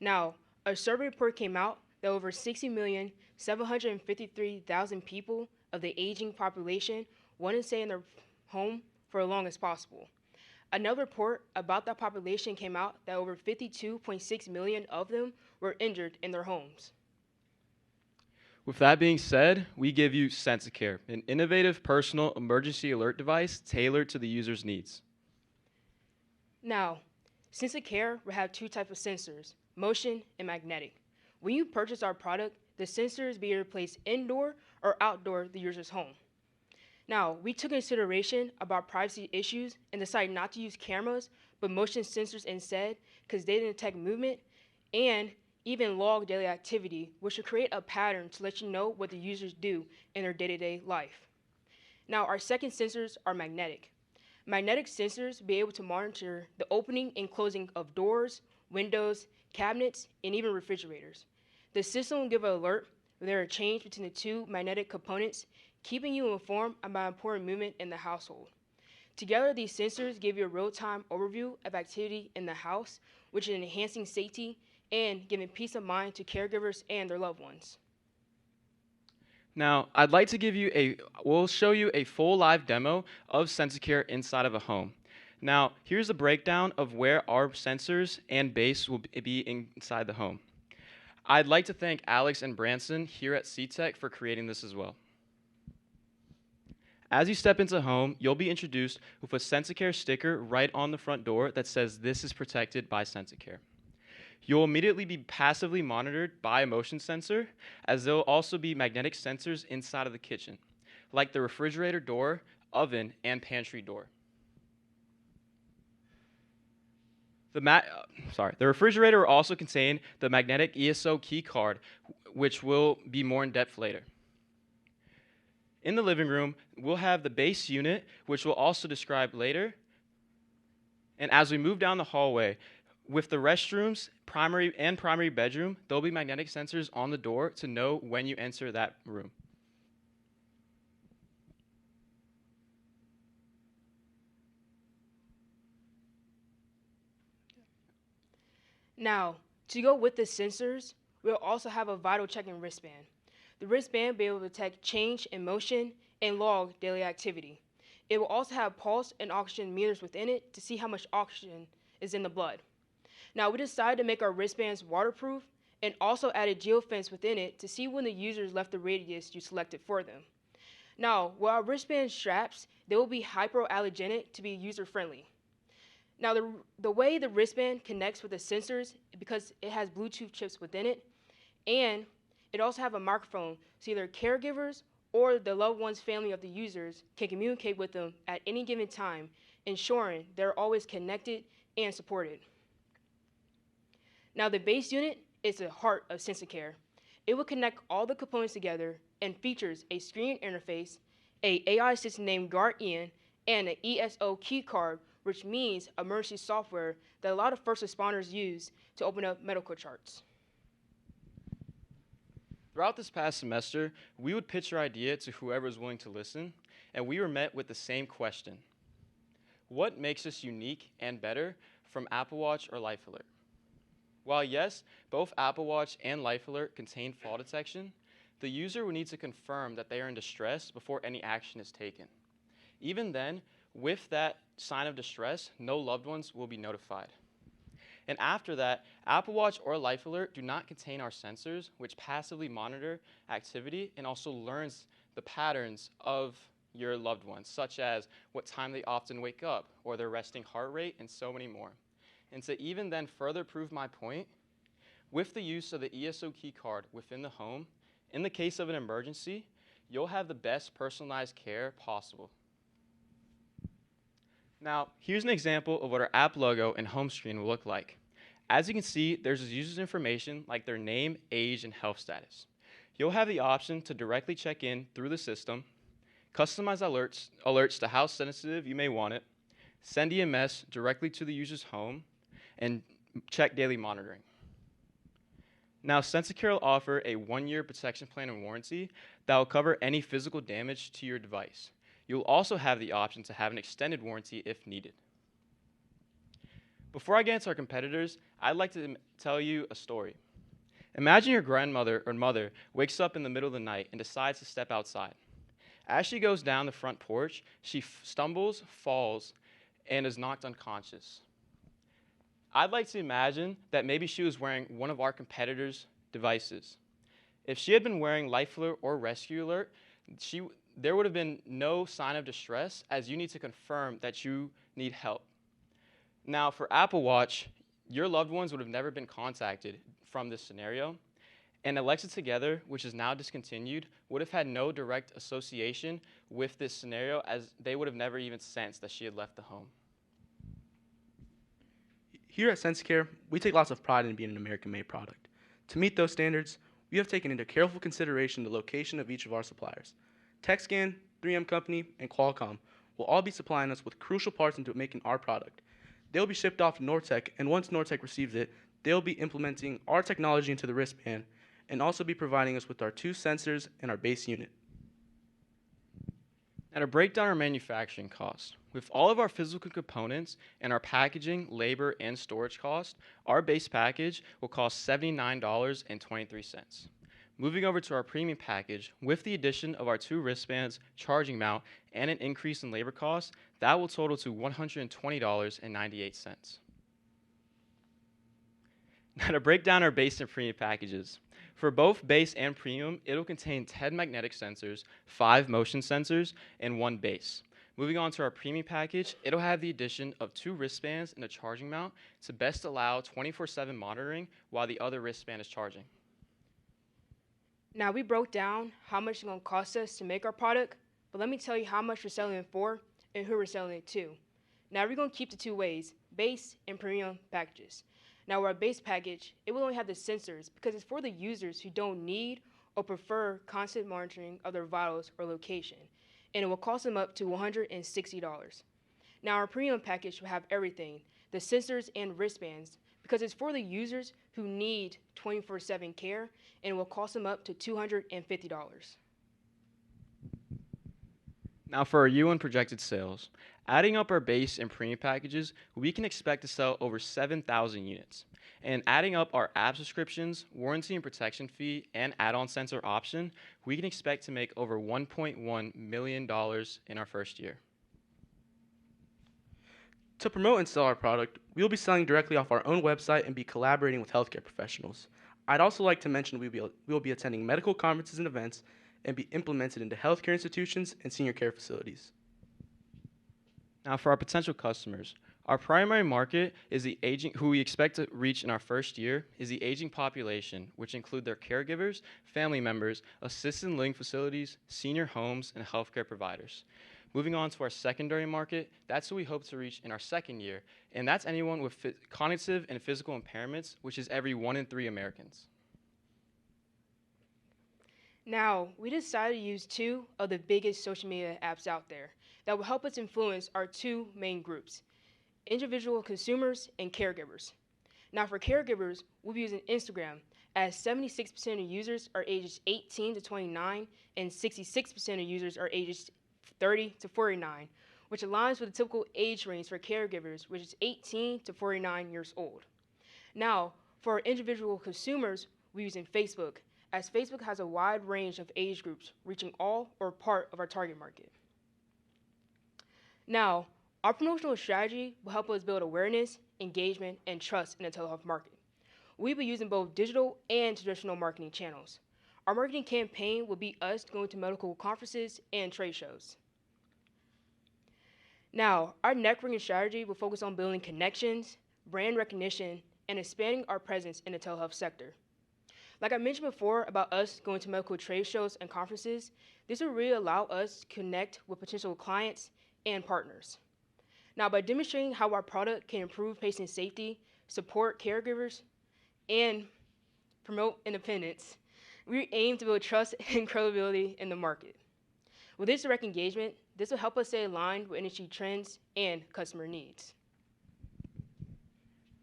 Now, a survey report came out that over 60,753,000 people of the aging population want to stay in their home for as long as possible. Another report about that population came out that over 52.6 million of them were injured in their homes. With that being said, we give you CTEC, an innovative personal emergency alert device tailored to the user's needs. Now, CTEC will have 2 types of sensors, motion and magnetic. When you purchase our product, the sensors be either placed indoor or outdoor the user's home. Now, we took consideration about privacy issues and decided not to use cameras, but motion sensors instead, because they detect movement and even log daily activity, which will create a pattern to let you know what the users do in their day-to-day life. Now, our second sensors are magnetic. Magnetic sensors be able to monitor the opening and closing of doors, windows, cabinets, and even refrigerators. The system will give an alert when there are change between the two magnetic components, keeping you informed about important movement in the household. Together, these sensors give you a real-time overview of activity in the house, which is enhancing safety and giving peace of mind to caregivers and their loved ones. Now, I'd like to we'll show you a full live demo of SensaCare inside of a home. Now, here's a breakdown of where our sensors and base will be inside the home. I'd like to thank Alex and Branson here at CTEC for creating this as well. As you step into home, you'll be introduced with a SensaCare sticker right on the front door that says this is protected by SensaCare. You'll immediately be passively monitored by a motion sensor, as there will also be magnetic sensors inside of the kitchen, like the refrigerator door, oven, and pantry door. The refrigerator will also contain the magnetic ESO key card, which will be more in depth later. In the living room, we'll have the base unit, which we'll also describe later. And as we move down the hallway, with the restrooms, primary bedroom, there'll be magnetic sensors on the door to know when you enter that room. Now, to go with the sensors, we'll also have a vital checking wristband. The wristband will be able to detect change in motion and log daily activity. It will also have pulse and oxygen meters within it to see how much oxygen is in the blood. Now, we decided to make our wristbands waterproof and also added geofence within it to see when the users left the radius you selected for them. Now, with our wristband straps, they will be hypoallergenic to be user-friendly. Now, the way the wristband connects with the sensors, because it has Bluetooth chips within it, and it also has a microphone, so either caregivers or the loved one's family of the users can communicate with them at any given time, ensuring they're always connected and supported. Now, the base unit is the heart of SensaCare. It will connect all the components together and features a screen interface, a AI system named Guardian, and an ESO key card, which means emergency software that a lot of first responders use to open up medical charts. Throughout this past semester, we would pitch our idea to whoever is willing to listen, and we were met with the same question. What makes us unique and better from Apple Watch or Life Alert? While yes, both Apple Watch and Life Alert contain fall detection, the user will need to confirm that they are in distress before any action is taken. Even then, with that sign of distress, no loved ones will be notified. And after that, Apple Watch or Life Alert do not contain our sensors, which passively monitor activity and also learns the patterns of your loved ones, such as what time they often wake up, or their resting heart rate, and so many more. And to even then further prove my point, with the use of the ESO key card within the home, in the case of an emergency, you'll have the best personalized care possible. Now, here's an example of what our app logo and home screen will look like. As you can see, there's user's information like their name, age, and health status. You'll have the option to directly check in through the system, customize alerts to how sensitive you may want it, send EMS directly to the user's home, and check daily monitoring. Now, SensaCare will offer a 1-year protection plan and warranty that will cover any physical damage to your device. You'll also have the option to have an extended warranty if needed. Before I get into our competitors, I'd like to tell you a story. Imagine your grandmother or mother wakes up in the middle of the night and decides to step outside. As she goes down the front porch, she stumbles, falls, and is knocked unconscious. I'd like to imagine that maybe she was wearing one of our competitors' devices. If she had been wearing Life Alert or Rescue Alert, there would have been no sign of distress, as you need to confirm that you need help. Now, for Apple Watch, your loved ones would have never been contacted from this scenario, and Alexa Together, which is now discontinued, would have had no direct association with this scenario, as they would have never even sensed that she had left the home. Here at SensaCare, we take lots of pride in being an American-made product. To meet those standards, we have taken into careful consideration the location of each of our suppliers. TechScan, 3M Company, and Qualcomm will all be supplying us with crucial parts into making our product. They'll be shipped off to Nortec, and once Nortec receives it, they'll be implementing our technology into the wristband and also be providing us with our 2 sensors and our base unit. Now to break down our manufacturing cost, with all of our physical components and our packaging, labor, and storage cost, our base package will cost $79.23. Moving over to our premium package, with the addition of our 2 wristbands, charging mount, and an increase in labor costs, that will total to $120.98. Now to break down our base and premium packages, for both base and premium, it'll contain 10 magnetic sensors, 5 motion sensors, and 1 base. Moving on to our premium package, it'll have the addition of 2 wristbands and a charging mount to best allow 24/7 monitoring while the other wristband is charging. Now we broke down how much it's going to cost us to make our product, but let me tell you how much we're selling it for and who we're selling it to. Now we're going to keep the 2 ways, base and premium packages. Now with our base package, it will only have the sensors because it's for the users who don't need or prefer constant monitoring of their vitals or location, and it will cost them up to $160. Now our premium package will have everything, the sensors and wristbands, because it's for the users who need 24/7 care, and it will cost them up to $250. Now for our U1 projected sales, adding up our base and premium packages, we can expect to sell over 7,000 units. And adding up our app subscriptions, warranty and protection fee, and add-on sensor option, we can expect to make over $1.1 million in our first year. To promote and sell our product, we will be selling directly off our own website and be collaborating with healthcare professionals. I'd also like to mention we will be attending medical conferences and events and be implemented into healthcare institutions and senior care facilities. Now for our potential customers, our primary market is the aging, who we expect to reach in our first year, is the aging population, which include their caregivers, family members, assisted living facilities, senior homes, and healthcare providers. Moving on to our secondary market, that's who we hope to reach in our second year, and that's anyone with cognitive and physical impairments, which is every 1 in 3 Americans. Now, we decided to use 2 of the biggest social media apps out there that will help us influence our 2 main groups, individual consumers and caregivers. Now, for caregivers, we'll be using Instagram, as 76% of users are ages 18 to 29 and 66% of users are ages 30 to 49, which aligns with the typical age range for caregivers, which is 18 to 49 years old. Now, for our individual consumers, we're using Facebook, as Facebook has a wide range of age groups, reaching all or part of our target market. Now, our promotional strategy will help us build awareness, engagement, and trust in the telehealth market. We'll be using both digital and traditional marketing channels. Our marketing campaign will be us going to medical conferences and trade shows. Now, our networking strategy will focus on building connections, brand recognition, and expanding our presence in the telehealth sector. Like I mentioned before about us going to medical trade shows and conferences, this will really allow us to connect with potential clients and partners. Now, by demonstrating how our product can improve patient safety, support caregivers, and promote independence, we aim to build trust and credibility in the market. With this direct engagement, this will help us stay aligned with industry trends and customer needs.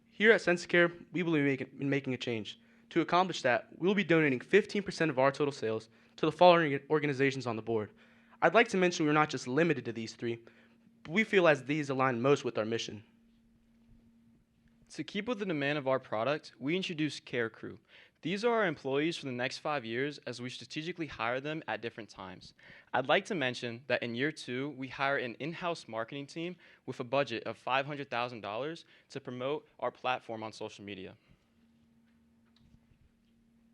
Here at SensiCare, we believe in making a change. To accomplish that, we will be donating 15% of our total sales to the following organizations on the board. I'd like to mention we're not just limited to these 3, but we feel as these align most with our mission. To keep with the demand of our product, we introduced Care Crew. These are our employees for the next 5 years as we strategically hire them at different times. I'd like to mention that in year 2, we hire an in-house marketing team with a budget of $500,000 to promote our platform on social media.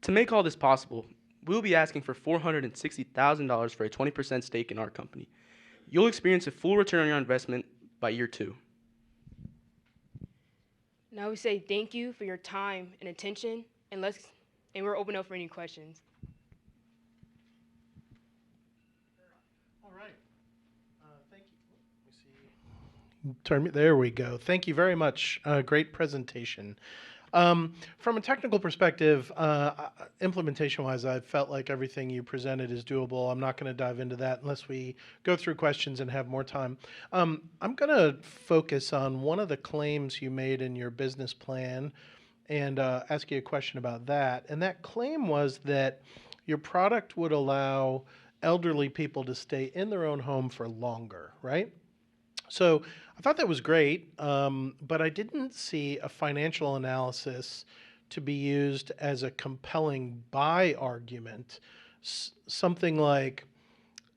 To make all this possible, we'll be asking for $460,000 for a 20% stake in our company. You'll experience a full return on your investment by year 2. Now we say thank you for your time and attention, and we're open up for any questions. All right. Thank you. There we go. Thank you very much. Great presentation. From a technical perspective, implementation-wise, I felt like everything you presented is doable. I'm not going to dive into that unless we go through questions and have more time. I'm going to focus on one of the claims you made in your business plan and ask you a question about that. And that claim was that your product would allow elderly people to stay in their own home for longer, right? So I thought that was great, but I didn't see a financial analysis to be used as a compelling buy argument. Something like,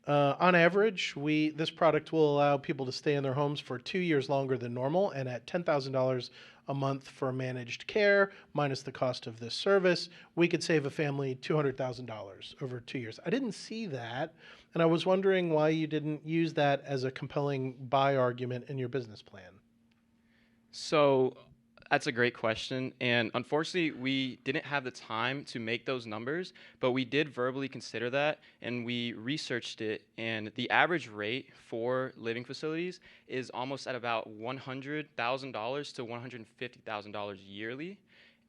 on average, this product will allow people to stay in their homes for 2 years longer than normal, and at $10,000 a month for managed care, minus the cost of this service, we could save a family $200,000 over 2 years. I didn't see that, and I was wondering why you didn't use that as a compelling buy argument in your business plan. So that's a great question. And unfortunately, we didn't have the time to make those numbers, but we did verbally consider that and we researched it. And the average rate for living facilities is almost at about $100,000 to $150,000 yearly.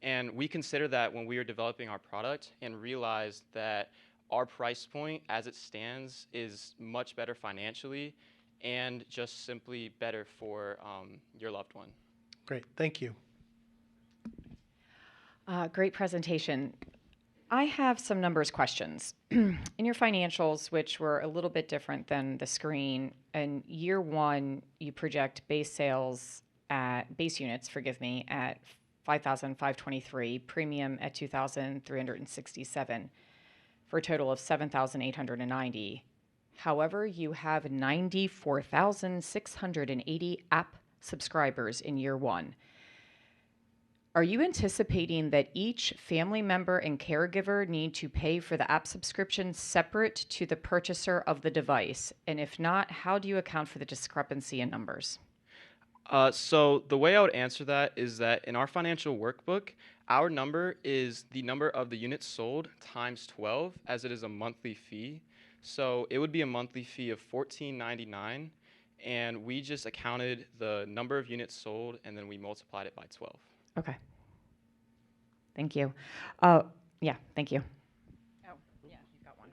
And we considered that when we were developing our product and realized that our price point as it stands is much better financially and just simply better for your loved one. Great, thank you. Great presentation. I have some numbers questions. In your financials, which were a little bit different than the screen, in year one, you project base units, at 5,523, premium at 2,367, for a total of 7,890. However, you have 94,680 app subscribers in year one. Are you anticipating that each family member and caregiver need to pay for the app subscription separate to the purchaser of the device? And if not, how do you account for the discrepancy in numbers? So the way I would answer that is that in our financial workbook, our number is the number of the units sold times 12, as it is a monthly fee. So it would be a monthly fee of $14.99, and we just accounted the number of units sold, and then we multiplied it by 12. Okay. Thank you. Yeah, thank you. Oh, yeah, you've got one.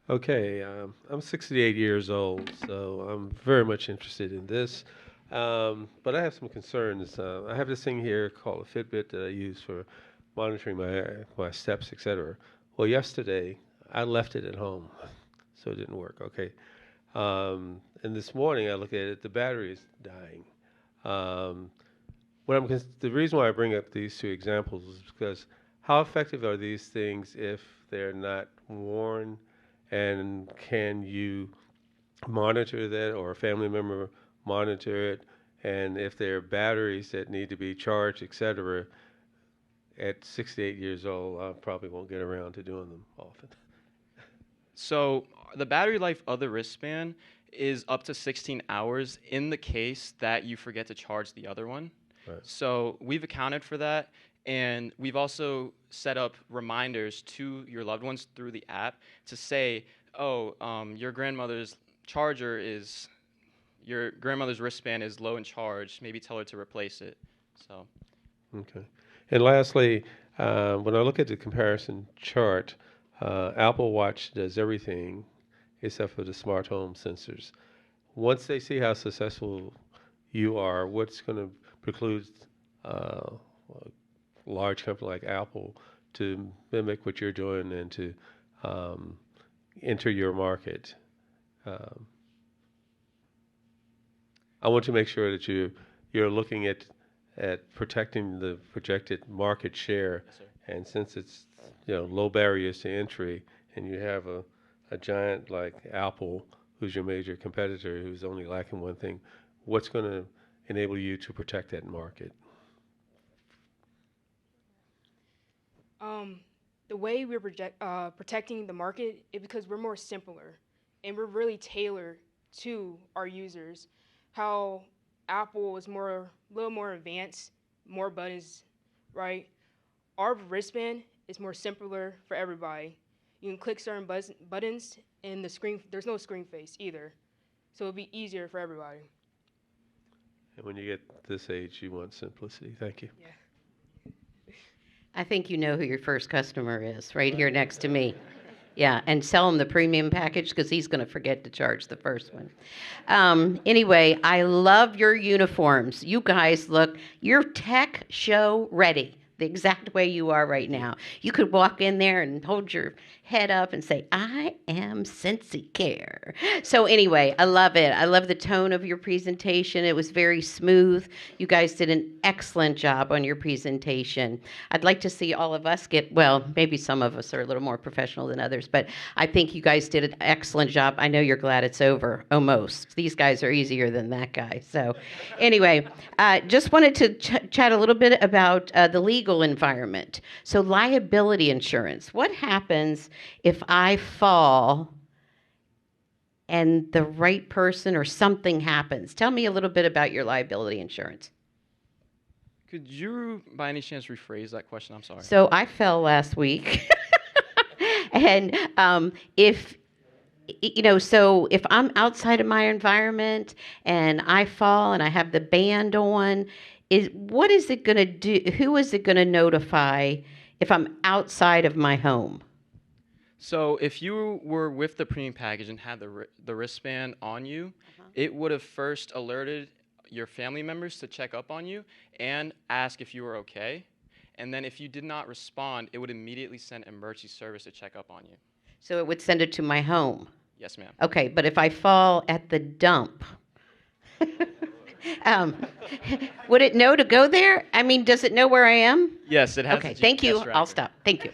Okay, I'm 68 years old, so I'm very much interested in this. But I have some concerns. I have this thing here called a Fitbit that I use for monitoring my steps, etc. Well, yesterday I left it at home, so it didn't work. Okay, and this morning I look at it, the battery is dying. The reason why I bring up these two examples is because how effective are these things if they're not worn, and can you monitor that, or a family member monitor it, and if there are batteries that need to be charged, etc. At 68 years old, I probably won't get around to doing them often. So the battery life of the wristband is up to 16 hours in the case that you forget to charge the other one. Right. So we've accounted for that, and we've also set up reminders to your loved ones through the app to say, oh, your grandmother's wristband is low in charge. Maybe tell her to replace it. So. Okay. And lastly, when I look at the comparison chart, Apple Watch does everything except for the smart home sensors. Once they see how successful you are, what's going to preclude a large company like Apple to mimic what you're doing and to enter your market? I want to make sure that you're looking at protecting the projected market share. Yes, sir. And since it's low barriers to entry, and you have a giant like Apple, who's your major competitor, who's only lacking one thing, what's going to enable you to protect that market? The way we're protecting the market is because we're more simpler and we're really tailored to our users. How Apple is a little more advanced, more buttons, right? Our wristband is more simpler for everybody. You can click certain buttons, and there's no screen face either, so it'll be easier for everybody. And when you get this age, you want simplicity. Thank you. Yeah. I think you know who your first customer is, right here next to me. Yeah, and sell him the premium package because he's going to forget to charge the first one. Anyway, I love your uniforms. You guys look, you're tech show ready, the exact way you are right now. You could walk in there and hold your head up and say, I am Sensi Care. So anyway, I love it. I love the tone of your presentation. It was very smooth. You guys did an excellent job on your presentation. I'd like to see all of us get, well, maybe some of us are a little more professional than others, but I think you guys did an excellent job. I know you're glad it's over, almost. These guys are easier than that guy. So anyway, just wanted to chat a little bit about the legal environment. So liability insurance. What happens if I fall and the right person or something happens? Tell me a little bit about your liability insurance. Could you, by any chance, rephrase that question? I'm sorry. So I fell last week. And if, so if I'm outside of my environment and I fall and I have the band on, what is it going to do? Who is it going to notify if I'm outside of my home? So if you were with the premium package and had the wristband on you, it would have first alerted your family members to check up on you and ask if you were okay. And then if you did not respond, it would immediately send emergency service to check up on you. So it would send it to my home? Yes, ma'am. Okay, but if I fall at the dump, would it know to go there? I mean, does it know where I am? Yes, it has. Okay, thank you. I'll stop. Thank you.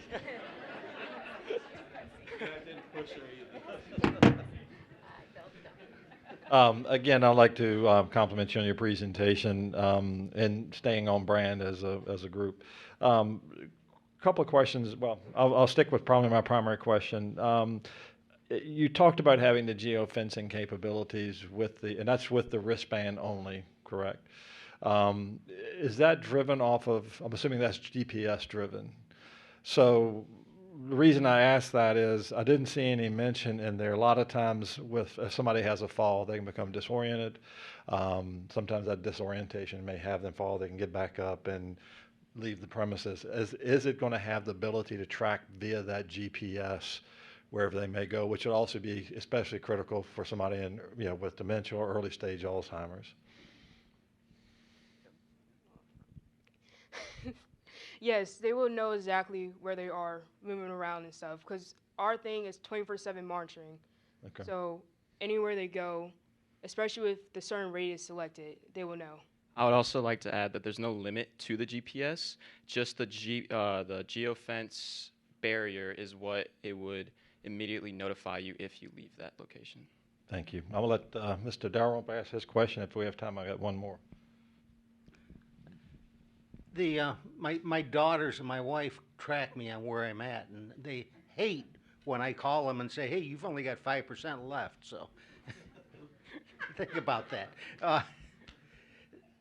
Again, I'd like to compliment you on your presentation and staying on brand as a group. Couple of questions. Well, I'll stick with probably my primary question. You talked about having the geofencing capabilities and that's with the wristband only, correct? Is that driven off of, I'm assuming that's GPS driven. So the reason I ask that is I didn't see any mention in there. A lot of times if somebody has a fall, they can become disoriented. Sometimes that disorientation may have them fall. They can get back up and leave the premises. Is it going to have the ability to track via that GPS wherever they may go, which would also be especially critical for somebody with dementia or early stage Alzheimer's? Yes, they will know exactly where they are moving around and stuff because our thing is 24/7 monitoring. Okay. So anywhere they go, especially with the certain radius selected, they will know. I would also like to add that there's no limit to the GPS. Just the geofence barrier is what it would immediately notify you if you leave that location. Thank you. I will let Mr. Darrell ask his question. If we have time, I got one more. My daughters and my wife track me on where I'm at, and they hate when I call them and say, "Hey, you've only got 5% left." So think about that.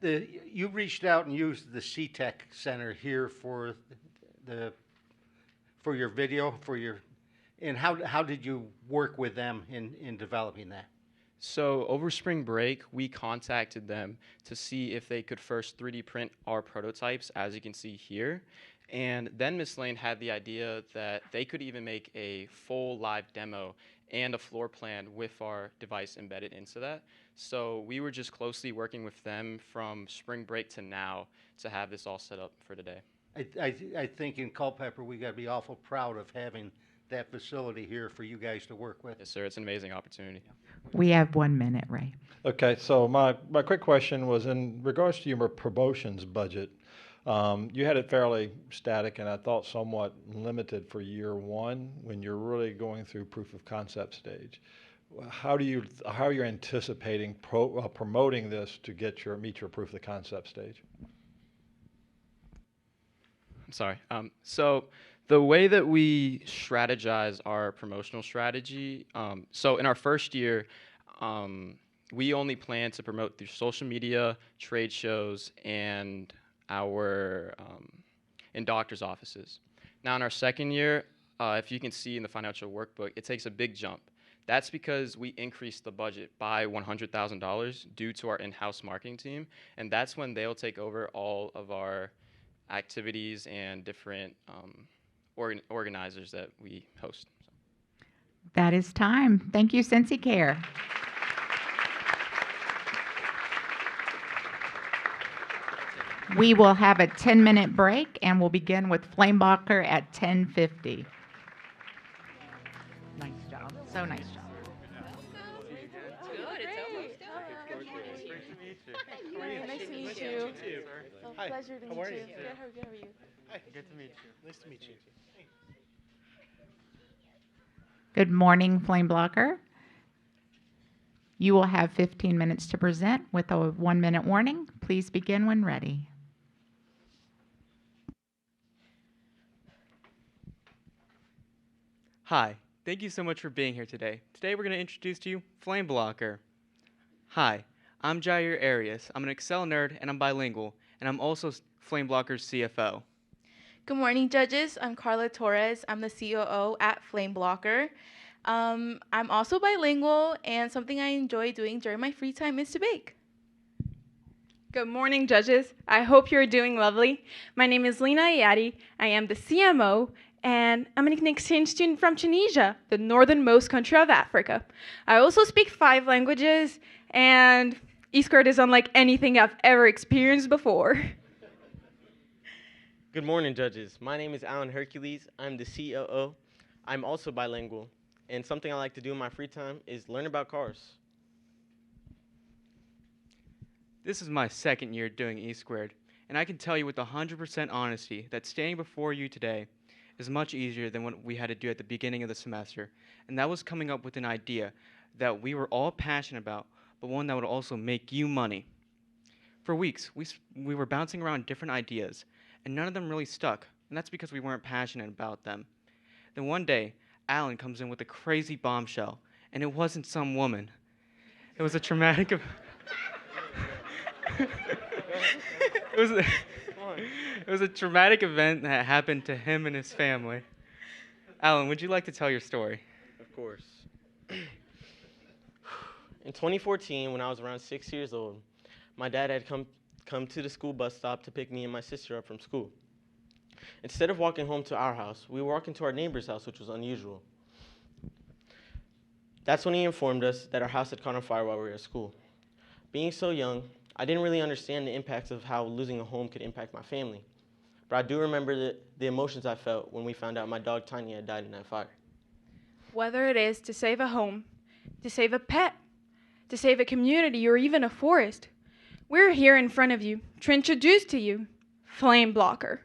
You reached out and used the CTEC Center here for your video and how did you work with them in developing that? So over spring break, we contacted them to see if they could first 3D print our prototypes, as you can see here. And then Ms. Lane had the idea that they could even make a full live demo and a floor plan with our device embedded into that. So we were just closely working with them from spring break to now to have this all set up for today. I think in Culpeper we got to be awful proud of having that facility here for you guys to work with. Yes, sir. It's an amazing opportunity. We have 1 minute, Ray. Okay, so my quick question was in regards to your promotions budget. You had it fairly static and I thought somewhat limited for year one when you're really going through proof of concept stage. How are you anticipating promoting this to meet your proof of concept stage? I'm sorry. So the way that we strategize our promotional strategy, so in our first year, we only plan to promote through social media, trade shows, and in doctor's offices. Now in our second year, if you can see in the financial workbook, it takes a big jump. That's because we increased the budget by $100,000 due to our in-house marketing team, and that's when they'll take over all of our activities and different organizers that we host. That is time. Thank you, Cincy Care. We will have a 10-minute break, and we'll begin with Flame Blocker at 10:50. Nice job. So nice job. Nice to meet you. Hi. Pleasure to meet How are you. you? Good, how are you? Hi. Good to meet you. Nice to meet you. Hey. Good morning, Flame Blocker. You will have 15 minutes to present with a 1-minute warning. Please begin when ready. Hi, thank you so much for being here today. Today we're going to introduce to you Flame Blocker. Hi, I'm Jair Arias. I'm an Excel nerd and I'm bilingual, and I'm also Flame Blocker's CFO. Good morning, judges. I'm Carla Torres. I'm the COO at Flame Blocker. I'm also bilingual, and something I enjoy doing during my free time is to bake. Good morning, judges. I hope you're doing lovely. My name is Lena Ayadi. I am the CMO, and I'm an exchange student from Tunisia, the northernmost country of Africa. I also speak 5 languages, and eSquared is unlike anything I've ever experienced before. Good morning, judges. My name is Alan Hercules. I'm the COO. I'm also bilingual, and something I like to do in my free time is learn about cars. This is my second year doing eSquared, and I can tell you with 100% honesty that standing before you today is much easier than what we had to do at the beginning of the semester, and that was coming up with an idea that we were all passionate about, but one that would also make you money. For weeks, we were bouncing around different ideas, and none of them really stuck, and that's because we weren't passionate about them. Then one day, Alan comes in with a crazy bombshell, and it wasn't some woman. It was a traumatic it was a traumatic event that happened to him and his family. Alan, would you like to tell your story? Of course. In 2014, when I was around 6 years old, my dad had come to the school bus stop to pick me and my sister up from school. Instead of walking home to our house, we were walking to our neighbor's house, which was unusual. That's when he informed us that our house had caught on fire while we were at school. Being so young, I didn't really understand the impacts of how losing a home could impact my family. But I do remember the emotions I felt when we found out my dog Tiny had died in that fire. Whether it is to save a home, to save a pet, to save a community, or even a forest, we're here in front of you to introduce to you Flame Blocker.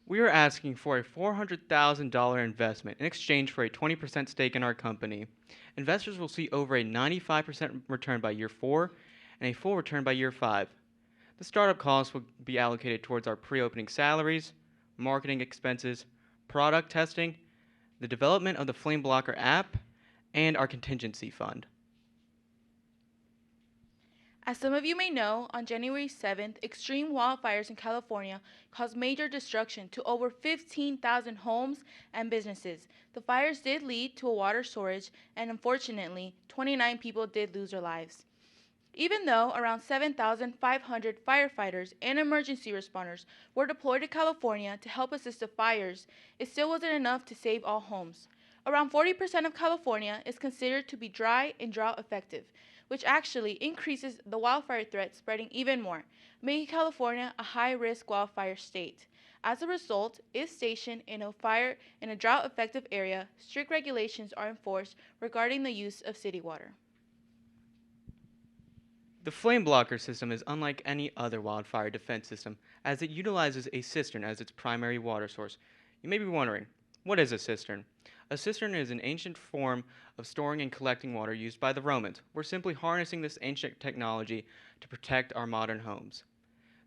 We are asking for a $400,000 investment in exchange for a 20% stake in our company. Investors will see over a 95% return by year 4 and a full return by year 5. The startup costs will be allocated towards our pre-opening salaries, marketing expenses, product testing, the development of the Flame Blocker app, and our contingency fund. As some of you may know, on January 7th, extreme wildfires in California caused major destruction to over 15,000 homes and businesses. The fires did lead to a water shortage, and unfortunately, 29 people did lose their lives. Even though around 7,500 firefighters and emergency responders were deployed to California to help assist the fires, it still wasn't enough to save all homes. Around 40% of California is considered to be dry and drought effective, which actually increases the wildfire threat spreading even more, making California a high-risk wildfire state. As a result, if stationed in a drought-effective area, strict regulations are enforced regarding the use of city water. The Flame Blocker system is unlike any other wildfire defense system, as it utilizes a cistern as its primary water source. You may be wondering, what is a cistern? A cistern is an ancient form of storing and collecting water used by the Romans. We're simply harnessing this ancient technology to protect our modern homes.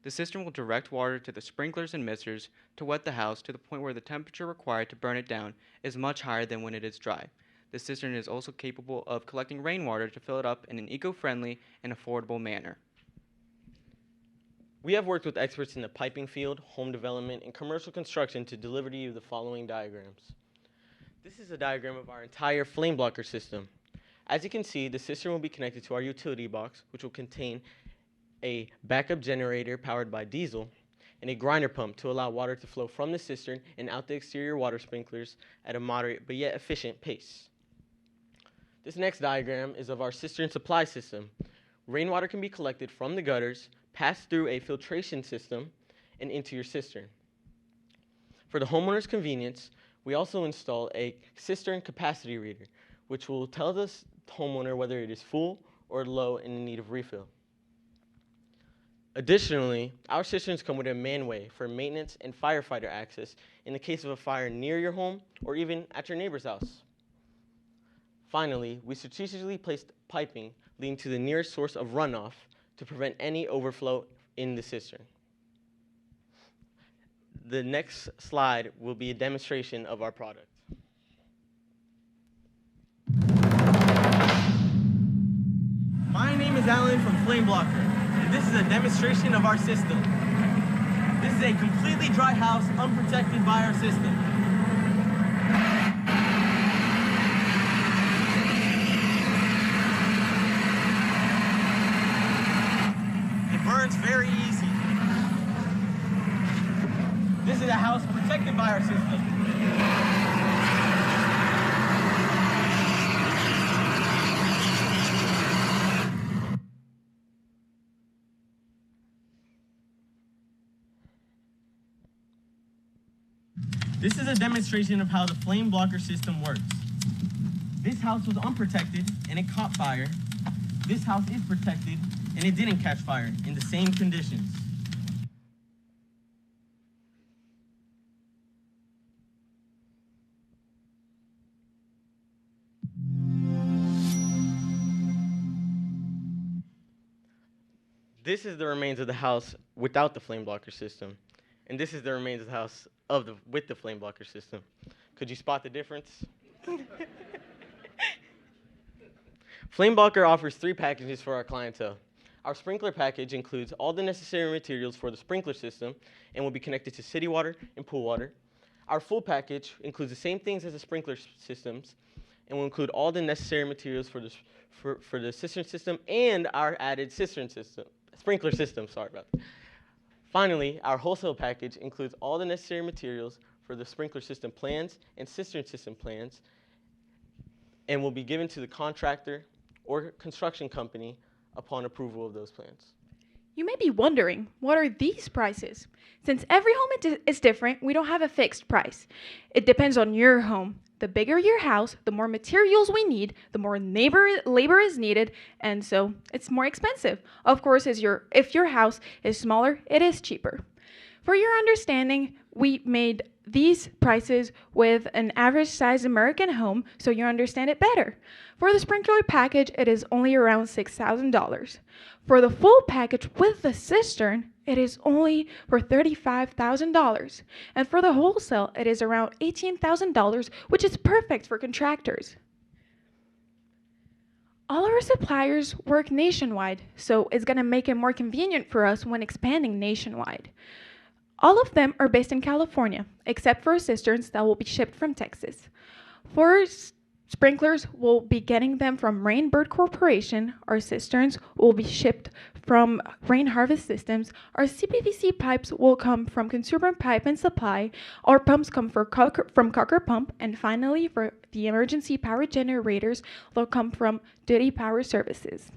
The cistern will direct water to the sprinklers and misters to wet the house to the point where the temperature required to burn it down is much higher than when it is dry. The cistern is also capable of collecting rainwater to fill it up in an eco-friendly and affordable manner. We have worked with experts in the piping field, home development, and commercial construction to deliver to you the following diagrams. This is a diagram of our entire Flame Blocker system. As you can see, the cistern will be connected to our utility box, which will contain a backup generator powered by diesel, and a grinder pump to allow water to flow from the cistern and out the exterior water sprinklers at a moderate but yet efficient pace. This next diagram is of our cistern supply system. Rainwater can be collected from the gutters, passed through a filtration system, and into your cistern. For the homeowner's convenience, we also install a cistern capacity reader, which will tell the homeowner whether it is full or low and in need of refill. Additionally, our cisterns come with a manway for maintenance and firefighter access in the case of a fire near your home or even at your neighbor's house. Finally, we strategically placed piping leading to the nearest source of runoff to prevent any overflow in the cistern. The next slide will be a demonstration of our product. My name is Alan from Flame Blocker, and this is a demonstration of our system. This is a completely dry house, unprotected by our system. It burns very easy. This is a house protected by our system. This is a demonstration of how the flame blocker system works. This house was unprotected and it caught fire. This house is protected and it didn't catch fire in the same conditions. This is the remains of the house without the flame blocker system. And this is the remains of the house with the flame blocker system. Could you spot the difference? Flame blocker offers 3 packages for our clientele. Our sprinkler package includes all the necessary materials for the sprinkler system and will be connected to city water and pool water. Our full package includes the same things as the sprinkler systems and will include all the necessary materials for the cistern system and our added sprinkler system, sorry about that. Finally, our wholesale package includes all the necessary materials for the sprinkler system plans and cistern system plans and will be given to the contractor or construction company upon approval of those plans. You may be wondering, what are these prices? Since every home is different, we don't have a fixed price. It depends on your home. The bigger your house, the more materials we need, the more labor is needed, and so it's more expensive. Of course, if your house is smaller, it is cheaper. For your understanding, we made these prices with an average size American home so you understand it better. For the sprinkler package, it is only around $6,000. For the full package with the cistern, it is only for $35,000. And for the wholesale, it is around $18,000, which is perfect for contractors. All our suppliers work nationwide, so it's going to make it more convenient for us when expanding nationwide. All of them are based in California, except for cisterns that will be shipped from Texas. For sprinklers, we'll be getting them from Rainbird Corporation. Our cisterns will be shipped from Rain Harvest Systems. Our CPVC pipes will come from Consumer Pipe and Supply. Our pumps come from Cocker Pump. And finally, for the emergency power generators, they'll come from Duty Power Services.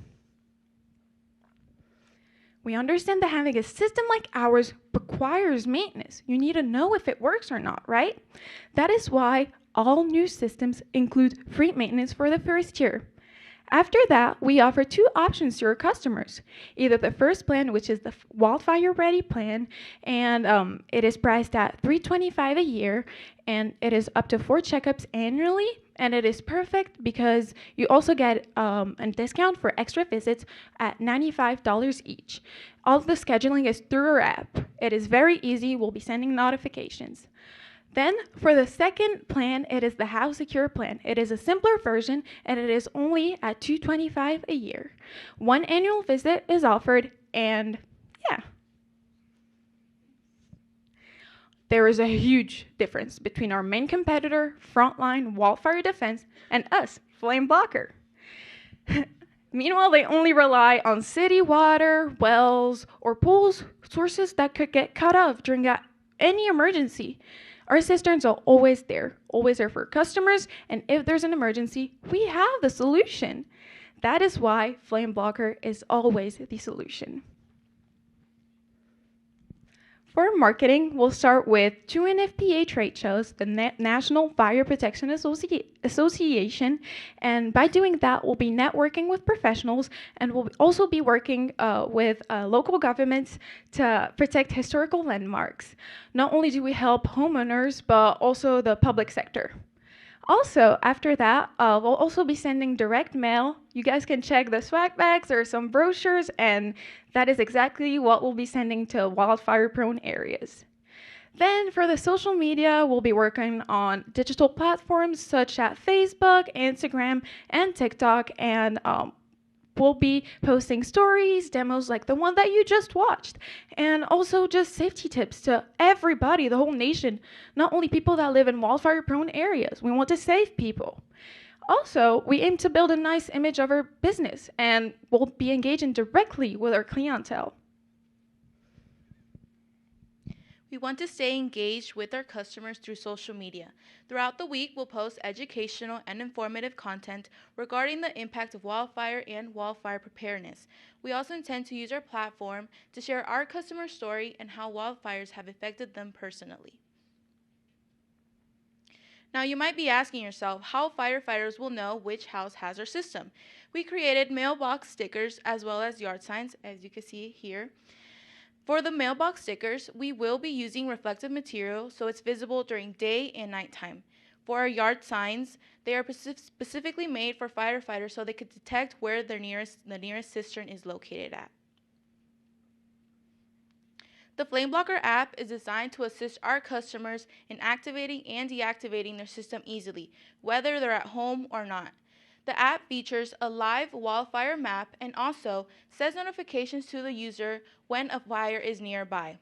We understand that having a system like ours requires maintenance. You need to know if it works or not, right? That is why all new systems include free maintenance for the first year. After that, we offer 2 options to our customers. Either the first plan, which is the wildfire ready plan, and it is priced at $325 a year, and it is up to 4 checkups annually, and it is perfect because you also get a discount for extra visits at $95 each. All of the scheduling is through our app. It is very easy. We'll be sending notifications. Then, for the second plan, it is the House Secure plan. It is a simpler version, and it is only at $225 a year. 1 annual visit is offered, and yeah. There is a huge difference between our main competitor, Frontline Wildfire Defense, and us, Flame Blocker. Meanwhile, they only rely on city water, wells, or pools, sources that could get cut off during any emergency. Our cisterns are always there for customers, and if there's an emergency, we have the solution. That is why Flame Blocker is always the solution. For marketing, we'll start with 2 NFPA trade shows, the National Fire Protection Association, and by doing that, we'll be networking with professionals, and we'll also be working with local governments to protect historical landmarks. Not only do we help homeowners, but also the public sector. Also, after that, we'll also be sending direct mail. You guys can check the swag bags or some brochures, and that is exactly what we'll be sending to wildfire-prone areas. Then for the social media, we'll be working on digital platforms such as Facebook, Instagram, and TikTok, and we'll be posting stories, demos like the one that you just watched, and also just safety tips to everybody, the whole nation, not only people that live in wildfire-prone areas. We want to save people. Also, we aim to build a nice image of our business, and we'll be engaging directly with our clientele. We want to stay engaged with our customers through social media. Throughout the week, we'll post educational and informative content regarding the impact of wildfire and wildfire preparedness. We also intend to use our platform to share our customer story and how wildfires have affected them personally. Now, you might be asking yourself how firefighters will know which house has our system. We created mailbox stickers as well as yard signs, as you can see here. For the mailbox stickers, we will be using reflective material so it's visible during day and nighttime. For our yard signs, they are specifically made for firefighters so they could detect where the nearest cistern is located at. The Flame Blocker app is designed to assist our customers in activating and deactivating their system easily, whether they're at home or not. The app features a live wildfire map and also sends notifications to the user when a fire is nearby.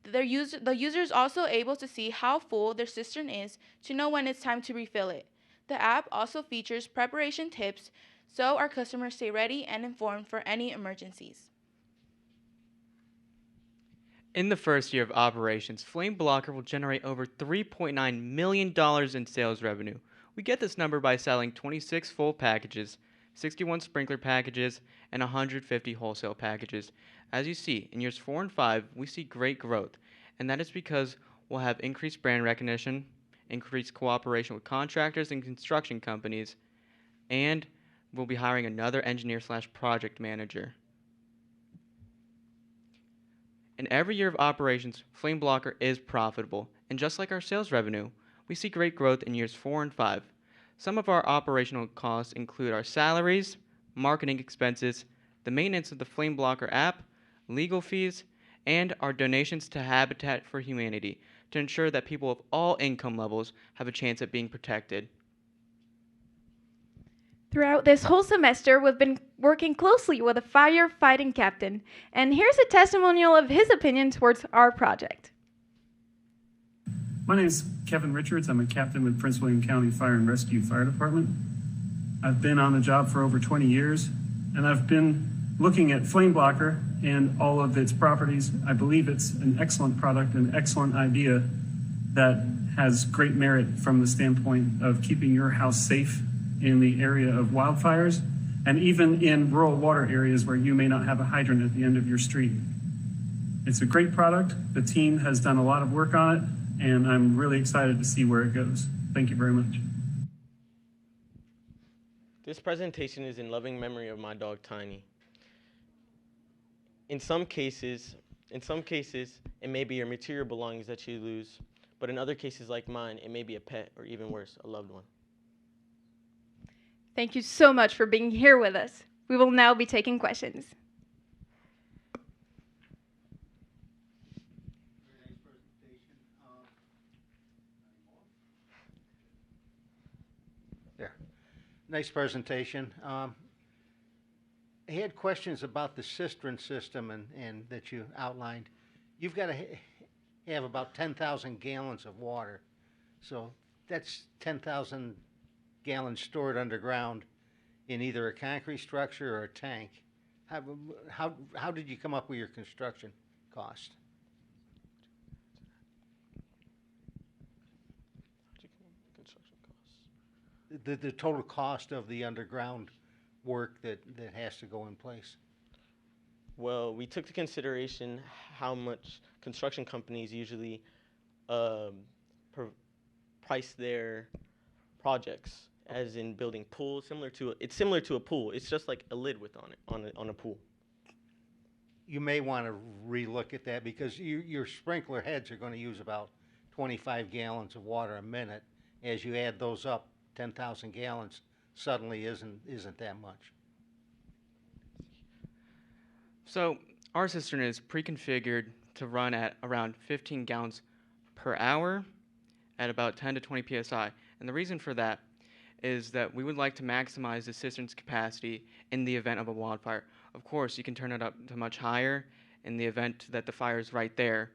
The user is also able to see how full their cistern is to know when it's time to refill it. The app also features preparation tips so our customers stay ready and informed for any emergencies. In the first year of operations, Flame Blocker will generate over $3.9 million in sales revenue. We get this number by selling 26 full packages, 61 sprinkler packages, and 150 wholesale packages. As you see, in years 4 and 5, we see great growth, and that is because we'll have increased brand recognition, increased cooperation with contractors and construction companies, and we'll be hiring another engineer/project manager. In every year of operations, Flame Blocker is profitable, and just like our sales revenue, we see great growth in years 4 and 5. Some of our operational costs include our salaries, marketing expenses, the maintenance of the Flame Blocker app, legal fees, and our donations to Habitat for Humanity to ensure that people of all income levels have a chance at being protected. Throughout this whole semester, we've been working closely with a firefighting captain, and here's a testimonial of his opinion towards our project. My name is Kevin Richards. I'm a captain with Prince William County Fire and Rescue Fire Department. I've been on the job for over 20 years, and I've been looking at Flame Blocker and all of its properties. I believe it's an excellent product, an excellent idea that has great merit from the standpoint of keeping your house safe in the area of wildfires, and even in rural water areas where you may not have a hydrant at the end of your street. It's a great product. The team has done a lot of work on it, and I'm really excited to see where it goes. Thank you very much. This presentation is in loving memory of my dog, Tiny. In some cases, it may be your material belongings that you lose, but in other cases like mine, it may be a pet or even worse, a loved one. Thank you so much for being here with us. We will now be taking questions. Nice presentation. I had questions about the cistern system and that you outlined. You've got to have about 10,000 gallons of water. So that's 10,000 gallons stored underground. in either a concrete structure or a tank. How did you come up with your construction cost? The total cost of the underground work that has to go in place. Well, we took into consideration how much construction companies usually price their projects, as in building pools. It's similar to a pool. It's just like a lid with on a pool. You may want to relook at that because your sprinkler heads are going to use about 25 gallons of water a minute. As you add those up, 10,000 gallons suddenly isn't that much. So our cistern is pre-configured to run at around 15 gallons per hour at about 10 to 20 psi. And the reason for that is that we would like to maximize the cistern's capacity in the event of a wildfire. Of course, you can turn it up to much higher in the event that the fire is right there,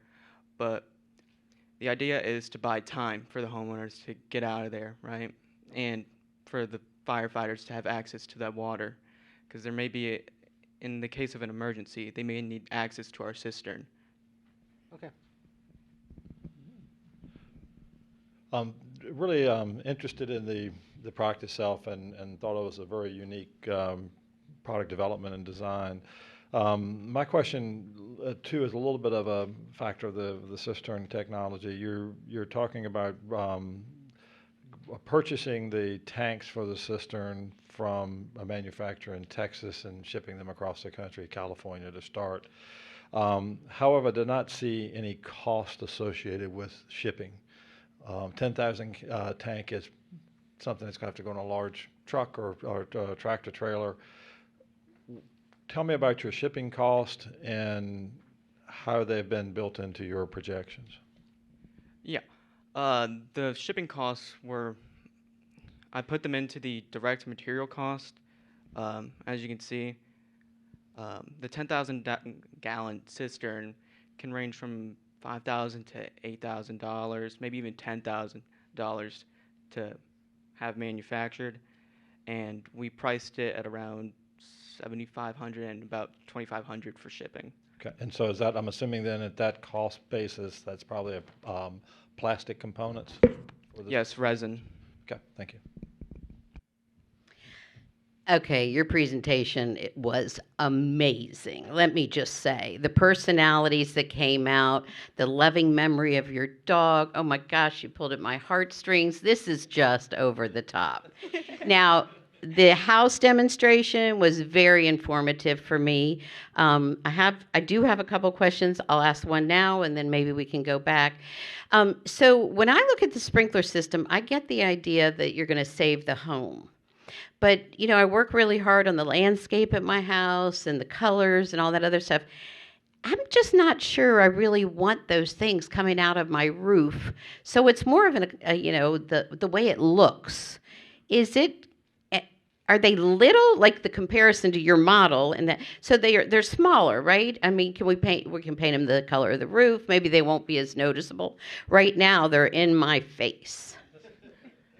but the idea is to buy time for the homeowners to get out of there, right? And for the firefighters to have access to that water, because there may be, in the case of an emergency, they may need access to our cistern. Okay. Really interested in the product itself and thought it was a very unique product development and design. My question too is a little bit of a factor of the cistern technology. You're talking about purchasing the tanks for the cistern from a manufacturer in Texas and shipping them across the country, California to start. However, I did not see any cost associated with shipping. 10,000 tank is something that's going to have to go in a large truck or tractor trailer. Tell me about your shipping cost and how they've been built into your projections. Yeah. The shipping costs were, I put them into the direct material cost. As you can see, the 10,000 gallon cistern can range from $5,000 to $8,000, maybe even $10,000 to have manufactured, and we priced it at around $7,500 and about $2,500 for shipping. Okay, and so is that, I'm assuming then at that cost basis, that's probably a plastic components? Yes, resin. Okay, thank you. Okay, your presentation, it was amazing. Let me just say, the personalities that came out, the loving memory of your dog. Oh my gosh, you pulled at my heartstrings. This is just over the top. Now, the house demonstration was very informative for me. I do have a couple questions. I'll ask one now, and then maybe we can go back. So when I look at the sprinkler system, I get the idea that you're going to save the home. But, you know, I work really hard on the landscape at my house and the colors and all that other stuff. I'm just not sure I really want those things coming out of my roof. So it's more of the way it looks. Are they little, like the comparison to your model? And that, so they're smaller, right? I mean, we can paint them the color of the roof. Maybe they won't be as noticeable. Right now, they're in my face.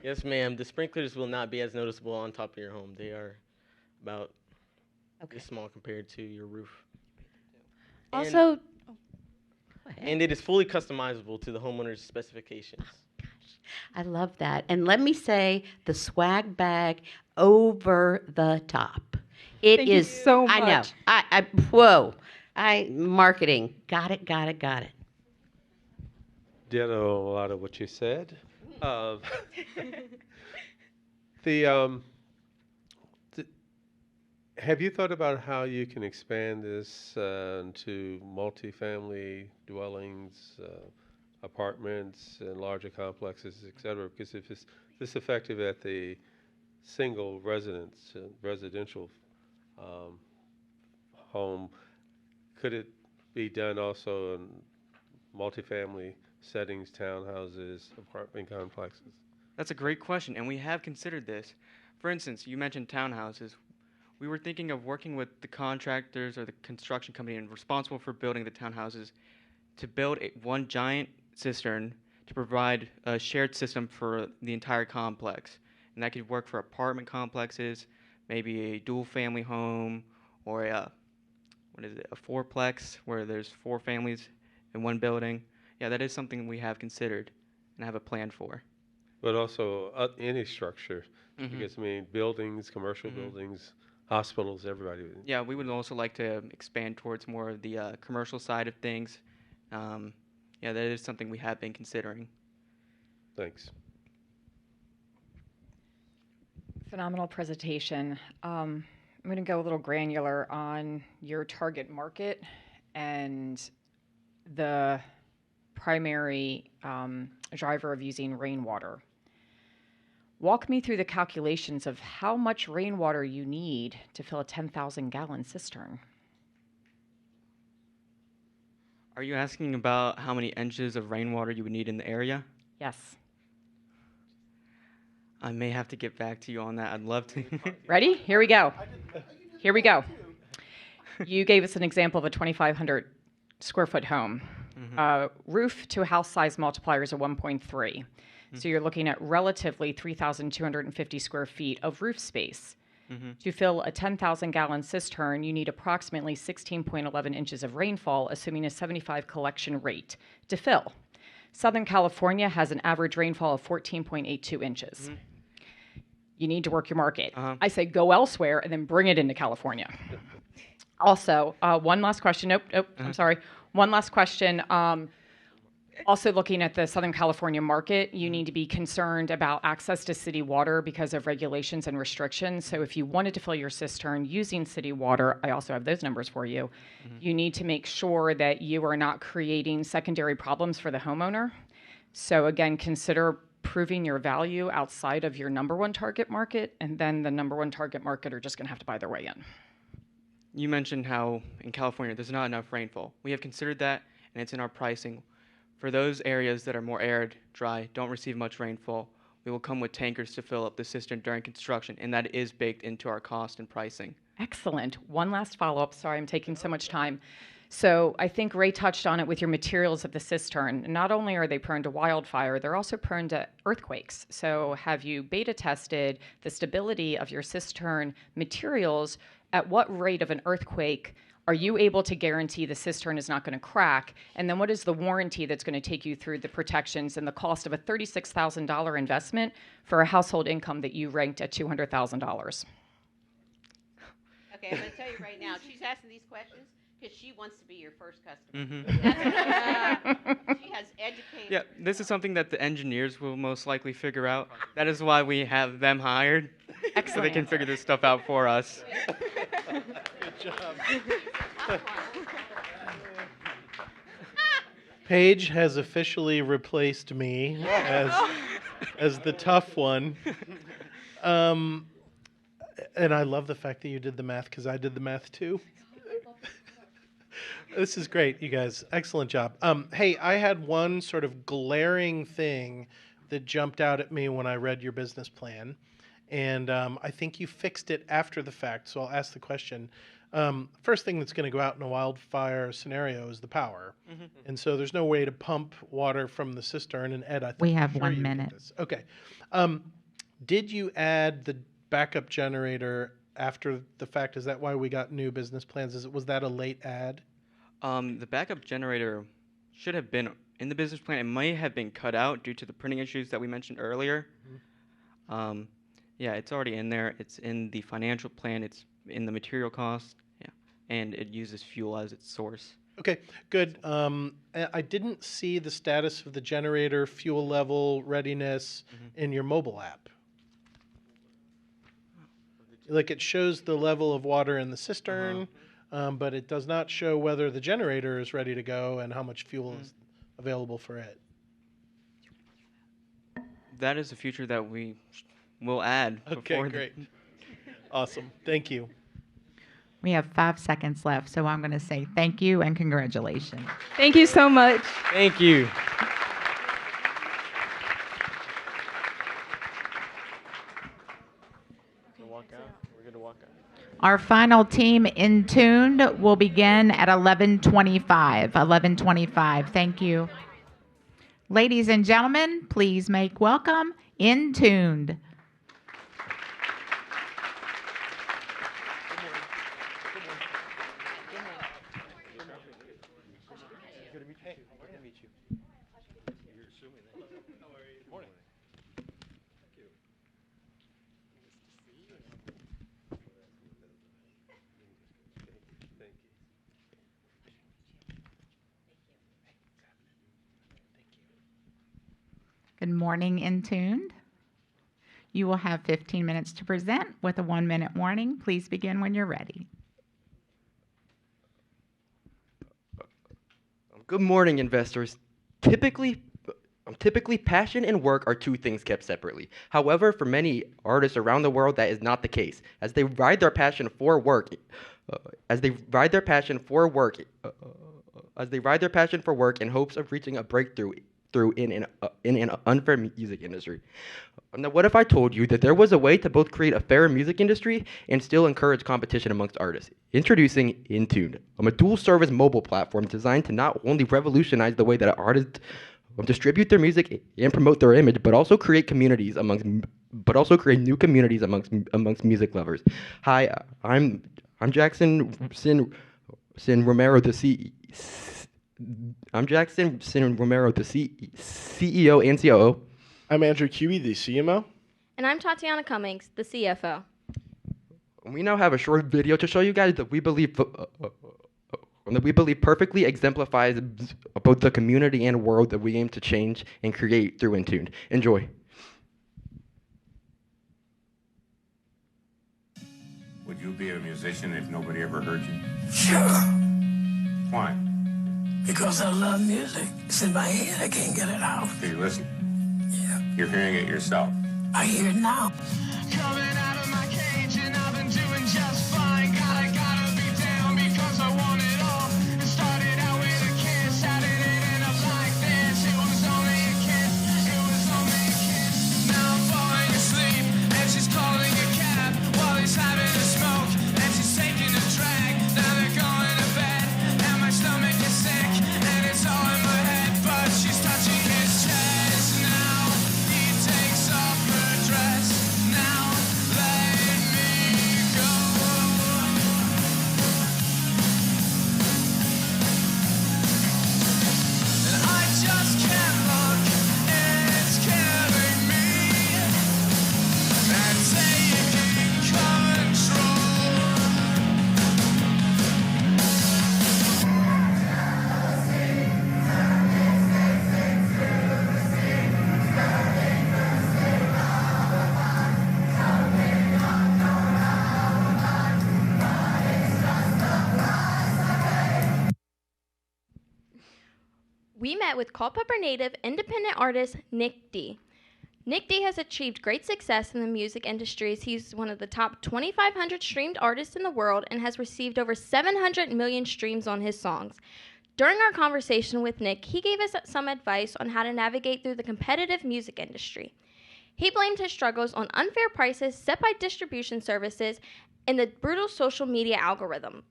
Yes, ma'am. The sprinklers will not be as noticeable on top of your home. They are about this small compared to your roof. Also, and it is fully customizable to the homeowner's specifications. Oh, gosh, I love that. And let me say, the swag bag over the top. Thank you so much. I know. Marketing. Got it. Ditto a lot of what you said. Have you thought about how you can expand this to multifamily dwellings, apartments, and larger complexes, et cetera? Because if it's this effective at the single residential home, could it be done also in multifamily settings, townhouses, apartment complexes? That's a great question, and we have considered this. For instance, you mentioned townhouses. We were thinking of working with the contractors or the construction company responsible for building the townhouses to build one giant cistern to provide a shared system for the entire complex. And that could work for apartment complexes, maybe a dual family home or a fourplex where there's 4 families in one building. Yeah, that is something we have considered and have a plan for. But also any structure, because I mean, buildings, commercial buildings, hospitals, everybody. Yeah, we would also like to expand towards more of the commercial side of things. Yeah, that is something we have been considering. Thanks. Phenomenal presentation. I'm going to go a little granular on your target market and the primary driver of using rainwater. Walk me through the calculations of how much rainwater you need to fill a 10,000-gallon cistern. Are you asking about how many inches of rainwater you would need in the area? Yes. I may have to get back to you on that. I'd love to. Ready? Here we go. Here we go. You gave us an example of a 2,500 square foot home. Roof to house size multiplier is a 1.3. So you're looking at relatively 3,250 square feet of roof space. To fill a 10,000 gallon cistern, you need approximately 16.11 inches of rainfall, assuming a 75 collection rate to fill. Southern California has an average rainfall of 14.82 inches. You need to work your market. I say go elsewhere and then bring it into California. Also, one last question. Nope, I'm sorry. One last question. Also looking at the Southern California market, you need to be concerned about access to city water because of regulations and restrictions. So if you wanted to fill your cistern using city water, I also have those numbers for you. You need to make sure that you are not creating secondary problems for the homeowner. So again, consider proving your value outside of your number one target market, and then the number one target market are just going to have to buy their way in. You mentioned how in California there's not enough rainfall. We have considered that, and it's in our pricing. For those areas that are more arid, dry, don't receive much rainfall, we will come with tankers to fill up the cistern during construction, and that is baked into our cost and pricing. Excellent. One last follow-up. Sorry, I'm taking so much time. So I think Ray touched on it with your materials of the cistern. Not only are they prone to wildfire, they're also prone to earthquakes. So have you beta tested the stability of your cistern materials? At what rate of an earthquake are you able to guarantee the cistern is not going to crack? And then what is the warranty that's going to take you through the protections and the cost of a $36,000 investment for a household income that you ranked at $200,000? Okay, I'm going to tell you right now, she's asking these questions because she wants to be your first customer. She has educated. Yeah, this is something that the engineers will most likely figure out. That is why we have them hired, so they can figure this stuff out for us. Good job. Paige has officially replaced me as the tough one. And I love the fact that you did the math because I did the math too. This is great, you guys. Excellent job. Hey, I had one sort of glaring thing that jumped out at me when I read your business plan. And I think you fixed it after the fact, so I'll ask the question. First thing that's going to go out in a wildfire scenario is the power. And so there's no way to pump water from the cistern. And Ed, I think we have 1 minute. Okay. Did you add the backup generator after the fact? Is that why we got new business plans? Was that a late add? The backup generator should have been in the business plan. It may have been cut out due to the printing issues that we mentioned earlier. Yeah, it's already in there. It's in the financial plan. It's in the material cost. Yeah, and it uses fuel as its source. Okay, good. I didn't see the status of the generator, fuel level, readiness in your mobile app. Like it shows the level of water in the cistern, but it does not show whether the generator is ready to go and how much fuel is available for it. That is a feature that we will add. Okay, great. Awesome. Thank you. We have 5 seconds left, so I'm going to say thank you and congratulations. Thank you so much. Thank you. Our final team in tuned will begin at 11:25. 11:25. Thank you. Ladies and gentlemen, please make welcome in tuned. Good morning, Intuned. You will have 15 minutes to present with a 1-minute warning. Please begin when you're ready. Good morning, investors. Typically, passion and work are two things kept separately. However, for many artists around the world, that is not the case. As they ride their passion for work in hopes of reaching a breakthrough in an unfair music industry. Now, what if I told you that there was a way to both create a fair music industry and still encourage competition amongst artists? Introducing Intune, a dual-service mobile platform designed to not only revolutionize the way that artists distribute their music and promote their image, but also create new communities amongst music lovers. Hi, I'm Jackson Sin Romero, the CEO and COO. I'm Andrew Cubey, the CMO. And I'm Tatiana Cummings, the CFO. We now have a short video to show you guys that we believe perfectly exemplifies both the community and world that we aim to change and create through Intune. Enjoy. Would you be a musician if nobody ever heard you? Sure. Why? Because I love music. It's in my head. I can't get it out. Okay, listen. Yeah. You're hearing it yourself. I hear it now. Coming out of my cage and I've been doing just fine. Gotta be down because I want it all. It started out with a kiss. How did it end up like this? It was only a kiss. It was only a kiss. Now I'm falling asleep and she's calling a cab while he's having a smoke and she's taking a drag. Now they're going to bed and my stomach is sick and it's all in my head, but she's touching his chest now. He takes off her dress. Now let me go. And I just can't look. It's killing me. And taking control. We met with Culpeper native independent artist Nick D. Nick D has achieved great success in the music industry. He's one of the top 2,500 streamed artists in the world and has received over 700 million streams on his songs. During our conversation with Nick, he gave us some advice on how to navigate through the competitive music industry. He blamed his struggles on unfair prices set by distribution services and the brutal social media algorithm.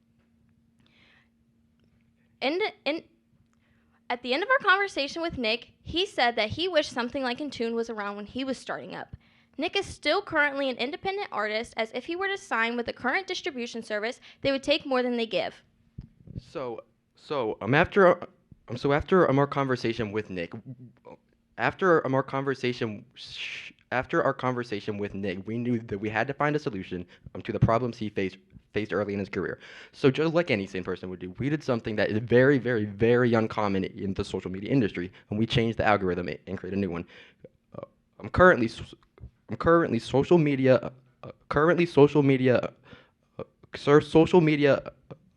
At the end of our conversation with Nick, he said that he wished something like Intune was around when he was starting up. Nick is still currently an independent artist, as if he were to sign with the current distribution service, they would take more than they give. After our conversation with Nick, we knew that we had to find a solution to the problems he faced early in his career. So just like any sane person would do, we did something that is very, very, very uncommon in the social media industry, and we changed the algorithm and created a new one. Currently social media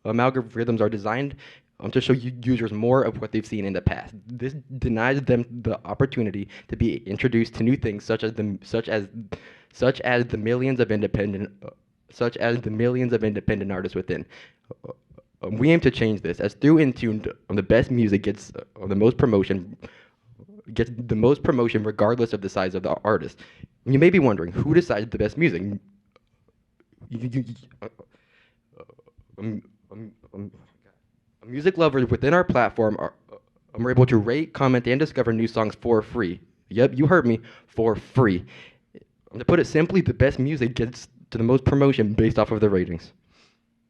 algorithms are designed to show users more of what they've seen in the past. This denies them the opportunity to be introduced to new things, such as the millions of independent artists within. We aim to change this, as through Intune, the best music gets the most promotion, regardless of the size of the artist. You may be wondering, who decides the best music? Music lovers within our platform are able to rate, comment, and discover new songs for free. Yep, you heard me, for free. To put it simply, the best music gets to the most promotion based off of the ratings.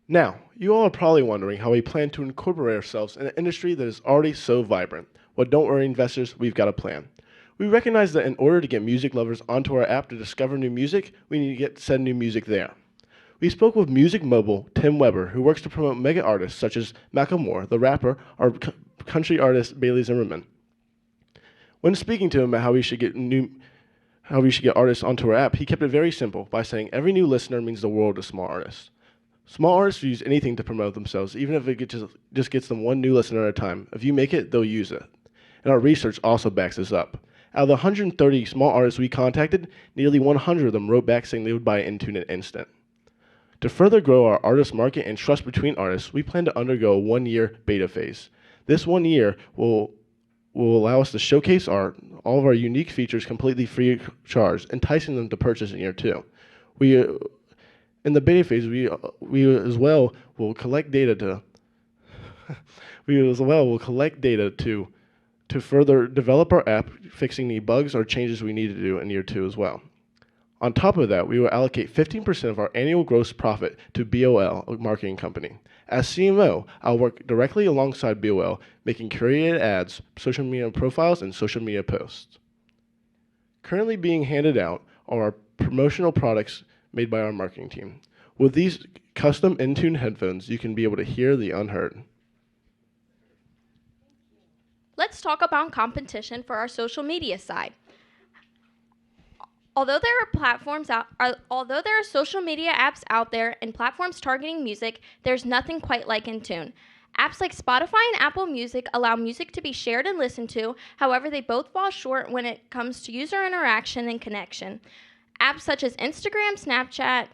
Now, you all are probably wondering how we plan to incorporate ourselves in an industry that is already so vibrant. Well, don't worry, investors, we've got a plan. We recognize that in order to get music lovers onto our app to discover new music, we need to get said new music there. We spoke with Music Mobile Tim Weber, who works to promote mega artists such as Macklemore, the rapper, or country artist Bailey Zimmerman. When speaking to him about how we should get artists onto our app, he kept it very simple by saying every new listener means the world to small artists. Small artists use anything to promote themselves, even if it just gets them one new listener at a time. If you make it, they'll use it. And our research also backs this up. Out of the 130 small artists we contacted, nearly 100 of them wrote back saying they would buy Intune at instant. To further grow our artist market and trust between artists, we plan to undergo a 1-year beta phase. This 1 year will allow us to showcase all of our unique features completely free of charge, enticing them to purchase in year 2. In the beta phase, we as well will collect data to further develop our app, fixing any bugs or changes we need to do in year 2 as well. On top of that, we will allocate 15% of our annual gross profit to BOL, a marketing company. As CMO, I'll work directly alongside BOL, making curated ads, social media profiles, and social media posts. Currently being handed out are our promotional products made by our marketing team. With these custom Intune headphones, you can be able to hear the unheard. Let's talk about competition for our social media side. Although there are social media apps out there and platforms targeting music, there's nothing quite like Intune. Apps like Spotify and Apple Music allow music to be shared and listened to. However, they both fall short when it comes to user interaction and connection. Apps such as Instagram, Snapchat,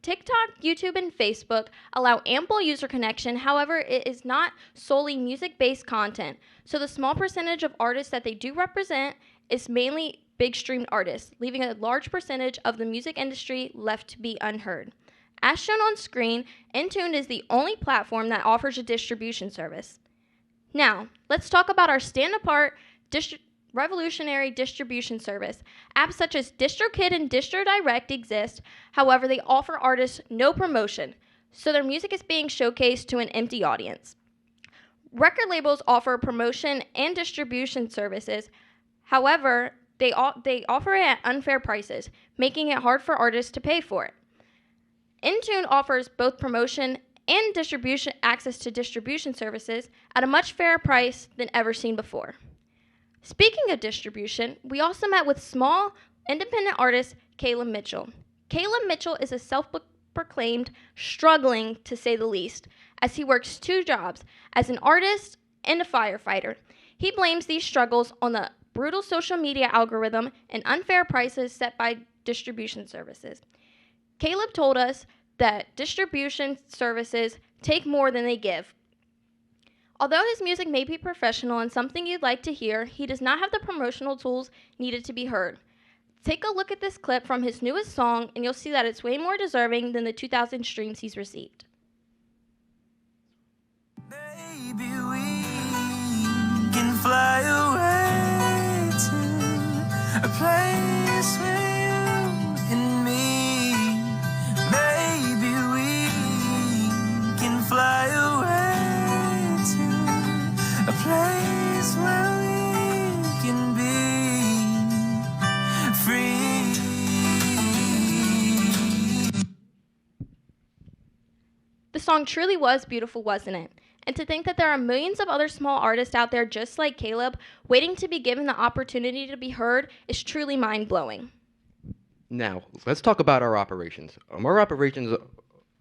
TikTok, YouTube, and Facebook allow ample user connection. However, it is not solely music-based content. So the small percentage of artists that they do represent is mainly big streamed artists, leaving a large percentage of the music industry left to be unheard. As shown on screen, Intune is the only platform that offers a distribution service. Now, let's talk about our stand-apart revolutionary distribution service. Apps such as DistroKid and DistroDirect exist. However, they offer artists no promotion, so their music is being showcased to an empty audience. Record labels offer promotion and distribution services. However, they offer it at unfair prices, making it hard for artists to pay for it. Intune offers both promotion and distribution access to distribution services at a much fairer price than ever seen before. Speaking of distribution, we also met with small, independent artist Caleb Mitchell. Caleb Mitchell is a self-proclaimed struggling, to say the least, as he works 2 jobs, as an artist and a firefighter. He blames these struggles on the brutal social media algorithm and unfair prices set by distribution services. Caleb told us that distribution services take more than they give. Although his music may be professional and something you'd like to hear, he does not have the promotional tools needed to be heard. Take a look at this clip from his newest song, and you'll see that it's way more deserving than the 2,000 streams he's received. Maybe we can fly away to a place with you and me. Maybe we can fly away a place where we can be free. The song truly was beautiful, wasn't it? And to think that there are millions of other small artists out there just like Caleb, waiting to be given the opportunity to be heard, is truly mind-blowing. Now, let's talk about our operations. Our operations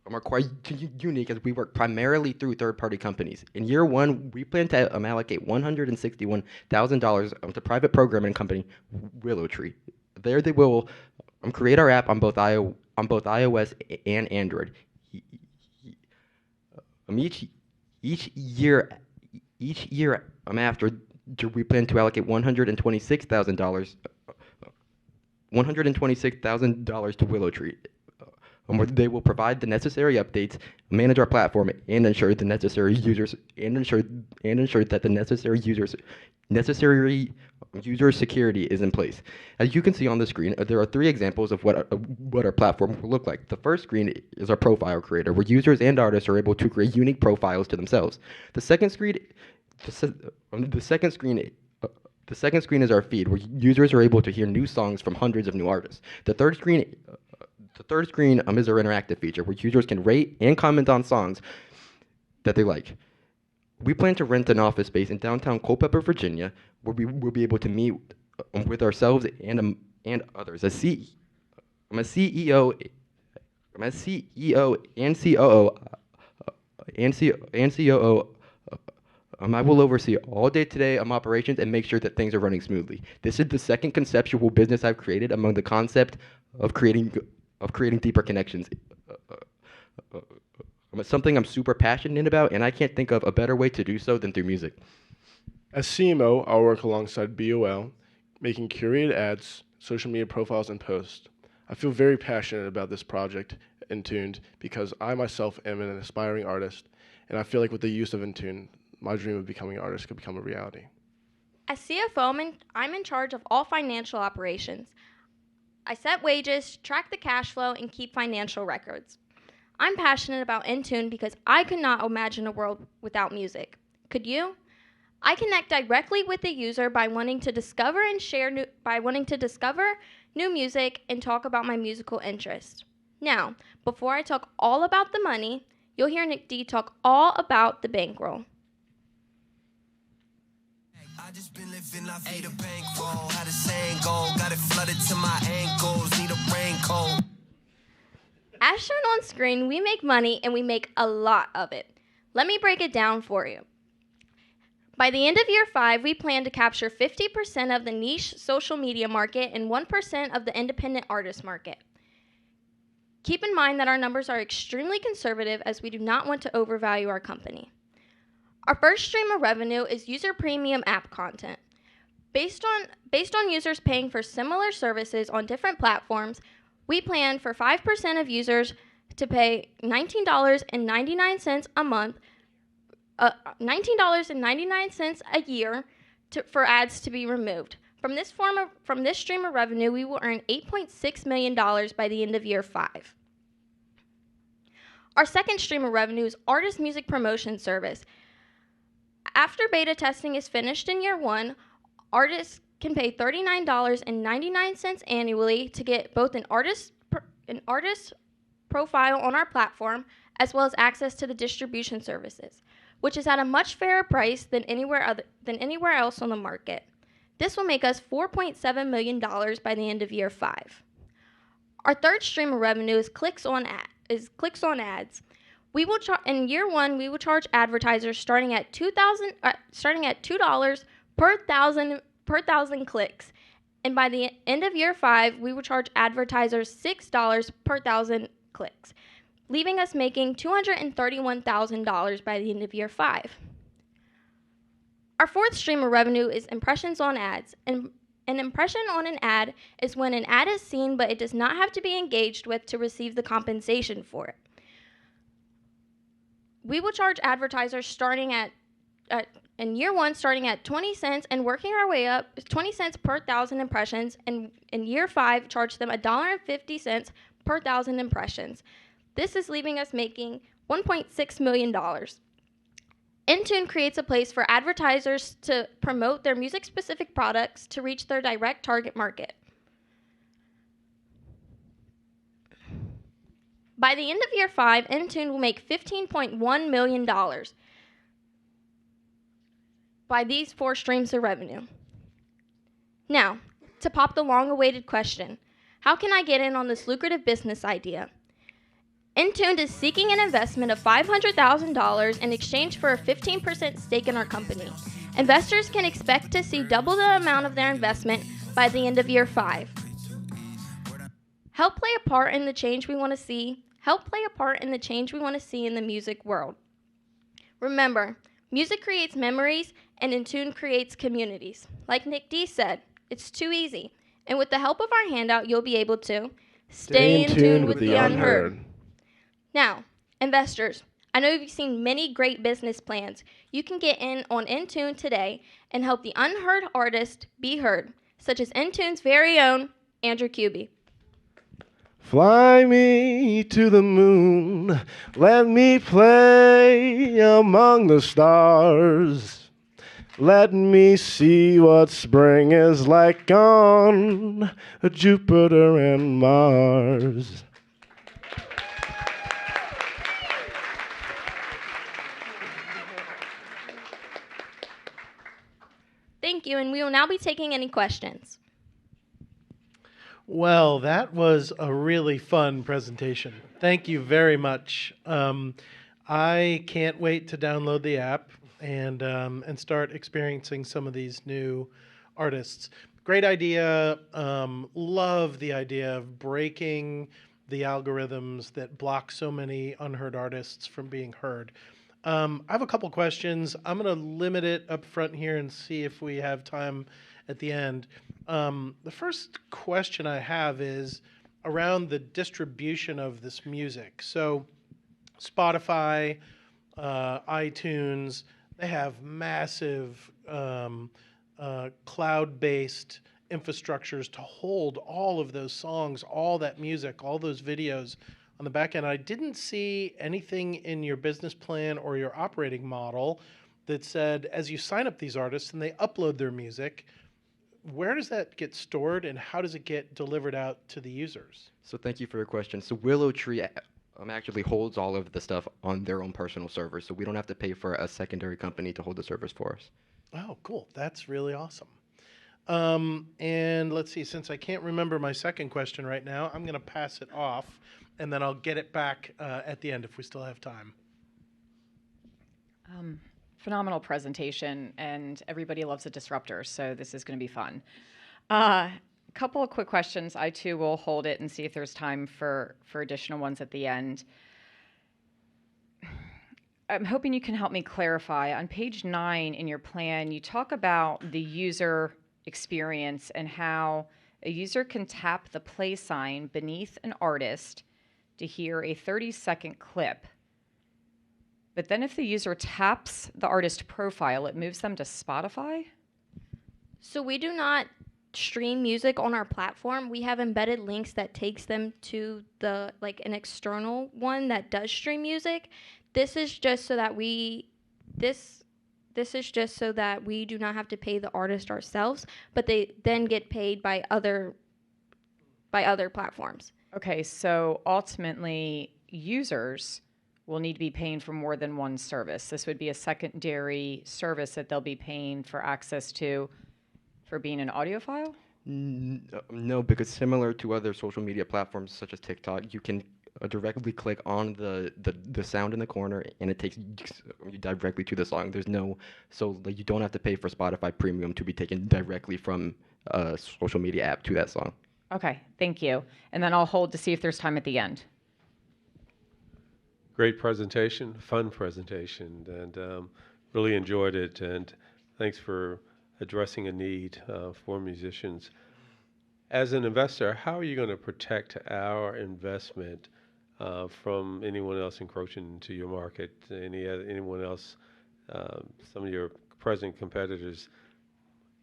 are quite unique as we work primarily through third-party companies. In year 1, we plan to allocate $161,000 to private programming company Willow Tree. There they will create our app on both iOS and Android. Each year after, we plan to allocate $126,000 to Willow Tree. Where they will provide the necessary updates, manage our platform, and ensure the necessary users that the necessary user security is in place. As you can see on the screen, there are 3 examples of what our platform will look like. The first screen is our profile creator, where users and artists are able to create unique profiles to themselves. The second screen is our feed, where users are able to hear new songs from hundreds of new artists. The third screen is our interactive feature, where users can rate and comment on songs that they like. We plan to rent an office space in downtown Culpeper, Virginia, where we will be able to meet with ourselves and others. I'm a CEO, and COO, and COO. I will oversee all day-to-day operations and make sure that things are running smoothly. This is the second conceptual business I've created among the concept of creating deeper connections. It's something I'm super passionate about, and I can't think of a better way to do so than through music. As CMO, I'll work alongside BOL, making curated ads, social media profiles, and posts. I feel very passionate about this project, Intuned, because I myself am an aspiring artist, and I feel like with the use of Intune, my dream of becoming an artist could become a reality. As CFO, I'm in charge of all financial operations. I set wages, track the cash flow, and keep financial records. I'm passionate about Intune because I could not imagine a world without music. Could you? I connect directly with the user by wanting to discover new music and talk about my musical interests. Now, before I talk all about the money, you'll hear Nick D talk all about the bankroll. I just been living life, need a bankroll. How the saying go, got it flooded to my ankles, need a raincoat. As shown on screen, we make money and we make a lot of it. Let me break it down for you. By the end of year 5, we plan to capture 50% of the niche social media market and 1% of the independent artist market. Keep in mind that our numbers are extremely conservative as we do not want to overvalue our company. Our first stream of revenue is user premium app content. Based on users paying for similar services on different platforms, we plan for 5% of users to pay $19.99 a month, $19.99 a year for ads to be removed. From this stream of revenue, we will earn $8.6 million by the end of year 5. Our second stream of revenue is artist music promotion service. After beta testing is finished in year 1, artists can pay $39.99 annually to get both an artist profile on our platform as well as access to the distribution services, which is at a much fairer price than anywhere else on the market. This will make us $4.7 million by the end of year 5. Our third stream of revenue is clicks on ads. In year 1, we will charge advertisers starting at $2 per thousand clicks, and by the end of year 5, we will charge advertisers $6 per thousand clicks, leaving us making $231,000 by the end of year 5. Our fourth stream of revenue is impressions on ads. And an impression on an ad is when an ad is seen, but it does not have to be engaged with to receive the compensation for it. We will charge advertisers in year 1 starting at 20 cents and working our way up 20 cents per thousand impressions, and in year 5 charge them $1.50 per thousand impressions. This is leaving us making $1.6 million. Intune creates a place for advertisers to promote their music-specific products to reach their direct target market. By the end of year 5, Intune will make $15.1 million by these 4 streams of revenue. Now, to pop the long-awaited question, how can I get in on this lucrative business idea? Intune is seeking an investment of $500,000 in exchange for a 15% stake in our company. Investors can expect to see double the amount of their investment by the end of year 5. Help play a part in the change we want to see. Help play a part in the change we want to see in the music world. Remember, music creates memories, and Intune creates communities. Like Nick D said, it's too easy. And with the help of our handout, you'll be able to stay in tune with the unheard. Now, investors, I know you've seen many great business plans. You can get in on Intune today and help the unheard artist be heard, such as Intune's very own Andrew Cuby. Fly me to the moon, let me play among the stars. Let me see what spring is like on Jupiter and Mars. Thank you, and we will now be taking any questions. Well, that was a really fun presentation. Thank you very much. I can't wait to download the app and start experiencing some of these new artists. Great idea. Love the idea of breaking the algorithms that block so many unheard artists from being heard. I have a couple questions. I'm going to limit it up front here and see if we have time at the end. The first question I have is around the distribution of this music. So Spotify, iTunes, they have massive cloud-based infrastructures to hold all of those songs, all that music, all those videos on the back end. I didn't see anything in your business plan or your operating model that said, as you sign up these artists and they upload their music, where does that get stored and how does it get delivered out to the users? So thank you for your question. So Willow Tree actually holds all of the stuff on their own personal servers, so we don't have to pay for a secondary company to hold the servers for us. Oh, cool. That's really awesome. And let's see, since I can't remember my second question right now, I'm going to pass it off, and then I'll get it back at the end if we still have time. Phenomenal presentation, and everybody loves a disruptor, so this is going to be fun. A couple of quick questions. I, too, will hold it and see if there's time for additional ones at the end. I'm hoping you can help me clarify. On page 9 in your plan, you talk about the user experience and how a user can tap the play sign beneath an artist to hear a 30-second clip. But then if the user taps the artist profile, it moves them to Spotify? So we do not stream music on our platform. We have embedded links that takes them to the an external one that does stream music. This is just so that we do not have to pay the artist ourselves, but they then get paid by other platforms. Okay, so ultimately users will need to be paying for more than one service. This would be a secondary service that they'll be paying for access to for being an audiophile? No, because similar to other social media platforms such as TikTok, you can directly click on the sound in the corner and it takes you directly to the song. There's no, so you don't have to pay for Spotify Premium to be taken directly from a social media app to that song. Okay, thank you. And then I'll hold to see if there's time at the end. Great presentation, fun presentation, and really enjoyed it. And thanks for addressing a need for musicians. As an investor, how are you going to protect our investment from anyone else encroaching into your market? Anyone else, some of your present competitors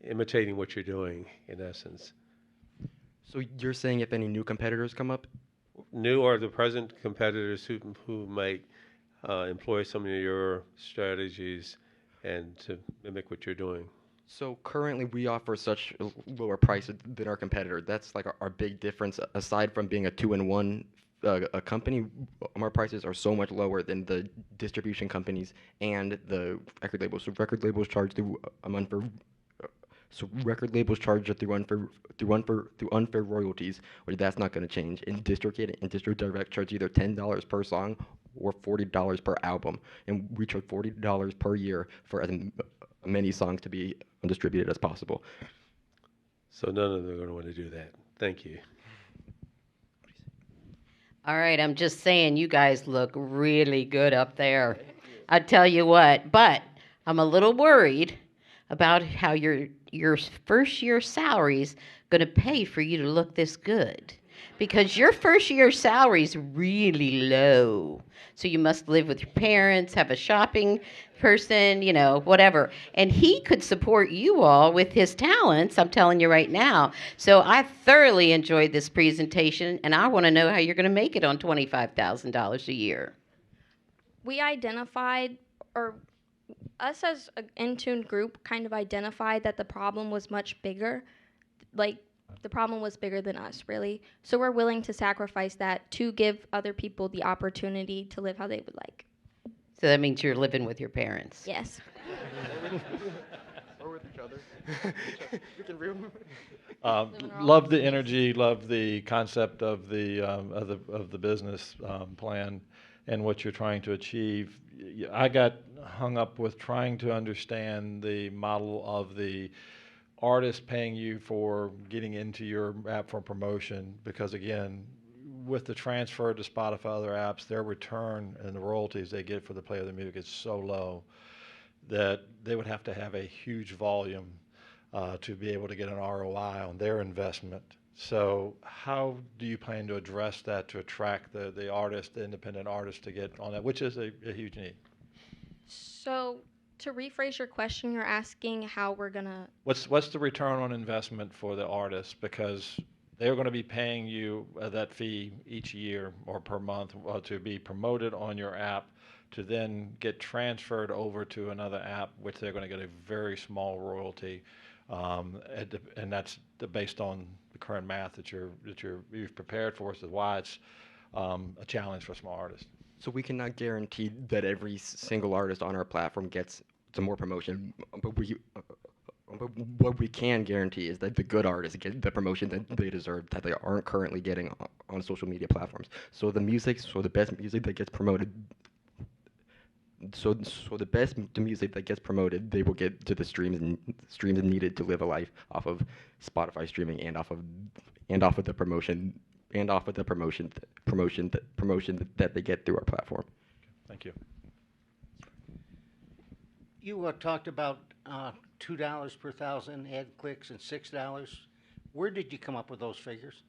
imitating what you're doing, in essence? So you're saying if any new competitors come up? New or the present competitors who might employ some of your strategies and to mimic what you're doing? So currently we offer such lower prices than our competitor. That's our big difference. Aside from being a 2-in-1 a company, our prices are so much lower than the distribution companies and the record labels. So record labels charge through unfair royalties, which that's not going to change. And DistroKid and DistroDirect charge either $10 per song or $40 per album, and we charge $40 per year for as many songs to be distributed as possible. So none of them are going to want to do that. Thank you. All right, I'm just saying you guys look really good up there. I tell you what, but I'm a little worried about how your first year salary's going to pay for you to look this good, because your first year salary's really low. So you must live with your parents, have a shopping person, whatever. And he could support you all with his talents, I'm telling you right now. So I thoroughly enjoyed this presentation, and I want to know how you're going to make it on $25,000 a year. We identified, or us as an Intune group kind of identified that the problem was much bigger. The problem was bigger than us, really. So we're willing to sacrifice that to give other people the opportunity to live how they would like. So that means you're living with your parents. Yes. with each other. We can room. Love the energy, love the concept of the business plan and what you're trying to achieve. I got hung up with trying to understand the model of the artist paying you for getting into your app for promotion, because again, with the transfer to Spotify, other apps, their return and the royalties they get for the play of the music is so low that they would have to have a huge volume to be able to get an ROI on their investment. So how do you plan to address that to attract the artist, the independent artist to get on that, which is a huge need? So to rephrase your question, you're asking how we're gonna. What's the return on investment for the artist? Because they're going to be paying you that fee each year or per month to be promoted on your app, to then get transferred over to another app, which they're going to get a very small royalty, and that's based on the current math that you've prepared for us. Is why it's a challenge for small artists. So we cannot guarantee that every single artist on our platform gets some more promotion, but what we can guarantee is that the good artists get the promotion that they deserve, that they aren't currently getting on social media platforms. So the best music that gets promoted. So the music that gets promoted, they will get to the streams needed to live a life off of Spotify streaming and off of the promotion that they get through our platform. Thank you. You talked about $2 per thousand ad clicks and $6. Where did you come up with those figures?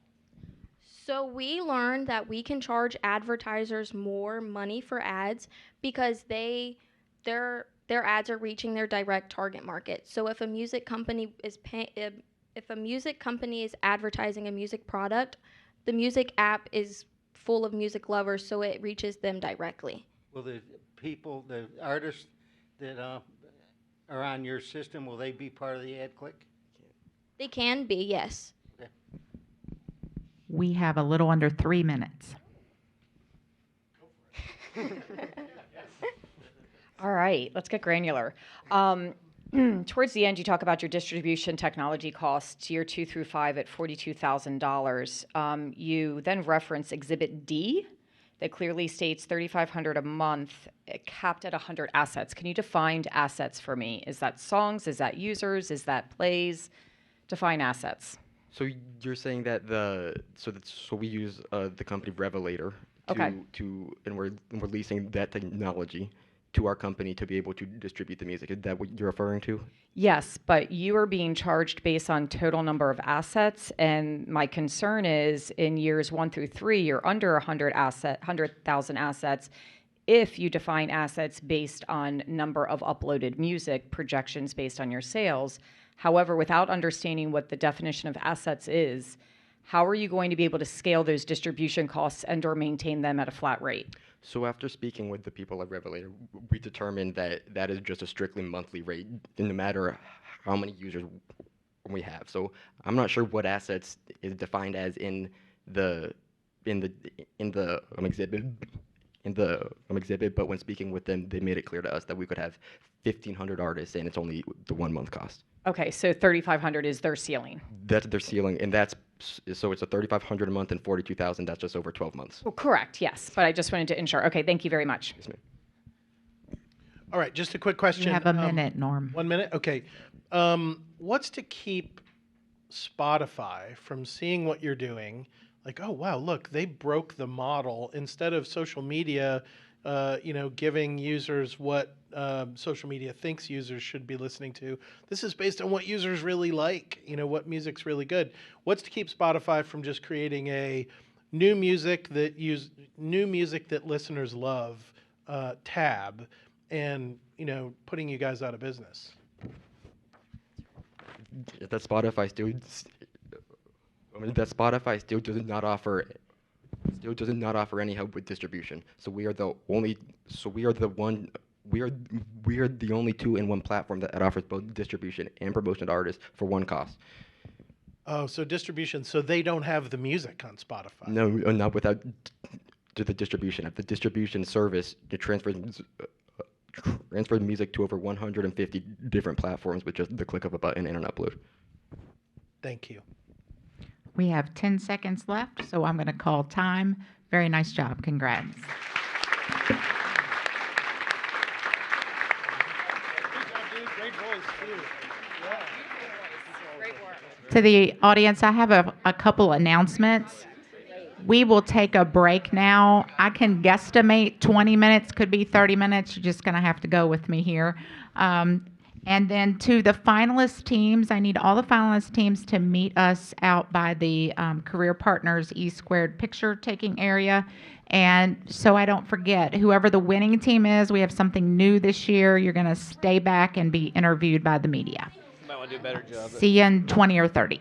So we learned that we can charge advertisers more money for ads because their ads are reaching their direct target market. So if a music company is advertising a music product, the music app is full of music lovers, so it reaches them directly. Will the artists that are on your system, will they be part of the ad click? They can be, yes. Okay. We have a little under 3 minutes. All right, let's get granular. Towards the end, you talk about your distribution technology costs, year 2 through 5 at $42,000. You then reference Exhibit D that clearly states $3,500 a month, capped at 100 assets. Can you define assets for me? Is that songs? Is that users? Is that plays? Define assets. So you're saying that we use the company Revelator and we're leasing that technology to our company to be able to distribute the music. Is that what you're referring to? Yes, but you are being charged based on total number of assets, and my concern is in years 1 through 3, you're under 100,000 assets if you define assets based on number of uploaded music, projections based on your sales. However, without understanding what the definition of assets is, how are you going to be able to scale those distribution costs and or maintain them at a flat rate? So after speaking with the people at Revelator, we determined that is just a strictly monthly rate, no matter how many users we have. So I'm not sure what assets is defined as in the exhibit, but when speaking with them, they made it clear to us that we could have 1,500 artists, and it's only the 1 month cost. Okay, so $3,500 is their ceiling. That's their ceiling, and so it's a $3,500 a month and $42,000. That's just over 12 months. Well, correct, yes, but I just wanted to ensure. Okay, thank you very much. Yes, ma'am. All right, just a quick question. You have a minute, Norm. 1 minute? Okay. What's to keep Spotify from seeing what you're doing? Like, oh, wow, look, they broke the model. Instead of social media, giving users what social media thinks users should be listening to, this is based on what users really like, what music's really good. What's to keep Spotify from just creating a new music that listeners love tab and, putting you guys out of business? That Spotify still does not offer any help with distribution. So we are the only 2-in-1 platform that offers both distribution and promotion to artists for one cost. Oh, so distribution. So they don't have the music on Spotify. No, not without the distribution. If the distribution service, it transfers transfer music to over 150 different platforms with just the click of a button and an upload. Thank you. We have 10 seconds left, so I'm going to call time. Very nice job. Congrats. To the audience, I have a couple announcements. We will take a break now. I can guesstimate 20 minutes, could be 30 minutes. You're just going to have to go with me here. And then to the finalist teams, I need all the finalist teams to meet us out by the Career Partners E² picture taking area. And so I don't forget, whoever the winning team is, we have something new this year. You're going to stay back and be interviewed by the media. Might want to do a better job. See you in 20 or 30.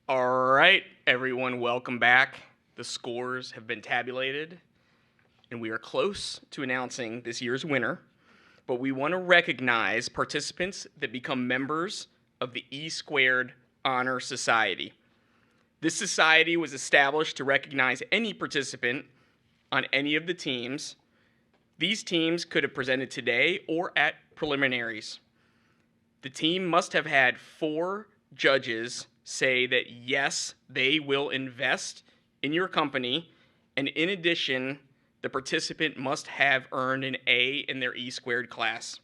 All right, everyone, welcome back. The scores have been tabulated, and we are close to announcing this year's winner. But we want to recognize participants that become members of the E² Honor Society. This society was established to recognize any participant on any of the teams. These teams could have presented today or at preliminaries. The team must have had 4 judges say that yes, they will invest in your company, and in addition, the participant must have earned an A in their E² class.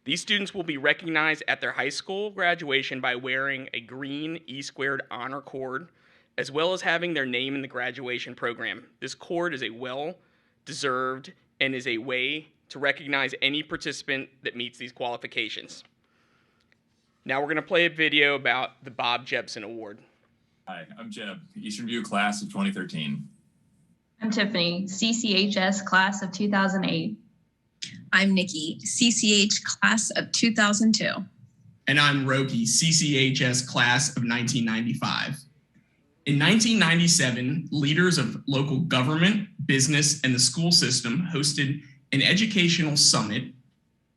These students will be recognized at their high school graduation by wearing a green E² honor cord, as well as having their name in the graduation program. This cord is a well-deserved and is a way to recognize any participant that meets these qualifications. Now we're going to play a video about the Bob Jepson Award. Hi, I'm Jeb, Eastern View class of 2013. I'm Tiffany, CCHS class of 2008. I'm Nikki, CCH class of 2002. And I'm Roki, CCHS class of 1995. In 1997, leaders of local government, business, and the school system hosted an educational summit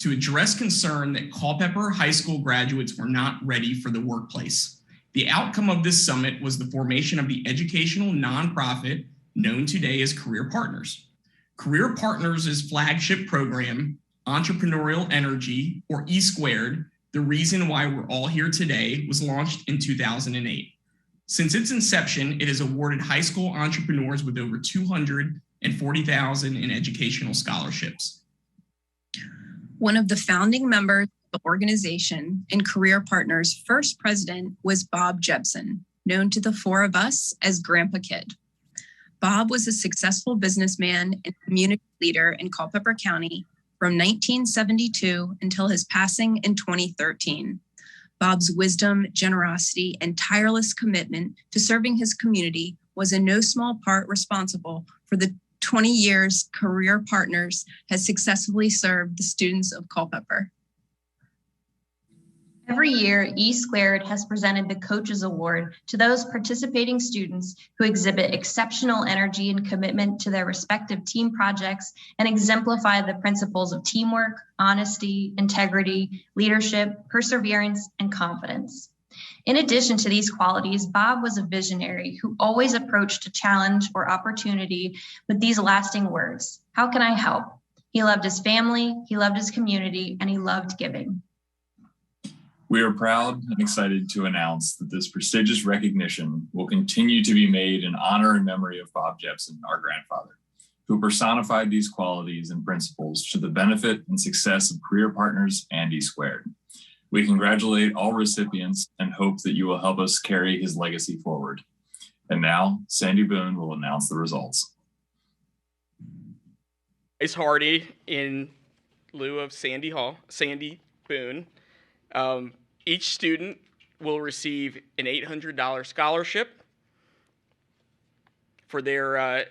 to address concern that Culpeper High School graduates were not ready for the workplace. The outcome of this summit was the formation of the educational nonprofit known today as Career Partners. Career Partners' flagship program, Entrepreneurial Energy, or E², the reason why we're all here today, was launched in 2008. Since its inception, it has awarded high school entrepreneurs with over $240,000 in educational scholarships. One of the founding members of the organization and Career Partners' first president was Bob Jepson, known to the 4 of us as Grandpa Kid. Bob was a successful businessman and community leader in Culpeper County from 1972 until his passing in 2013. Bob's wisdom, generosity, and tireless commitment to serving his community was in no small part responsible for the 20 years Career Partners has successfully served the students of Culpeper. Every year, E² has presented the Coaches Award to those participating students who exhibit exceptional energy and commitment to their respective team projects and exemplify the principles of teamwork, honesty, integrity, leadership, perseverance, and confidence. In addition to these qualities, Bob was a visionary who always approached a challenge or opportunity with these lasting words: "How can I help?" He loved his family, he loved his community, and he loved giving. We are proud and excited to announce that this prestigious recognition will continue to be made in honor and memory of Bob Jepson, our grandfather, who personified these qualities and principles to the benefit and success of Career Partners and E². We congratulate all recipients and hope that you will help us carry his legacy forward. And now, Sandy Boone will announce the results. Bryce Hardy in lieu of Sandy Boone. Each student will receive an $800 scholarship for their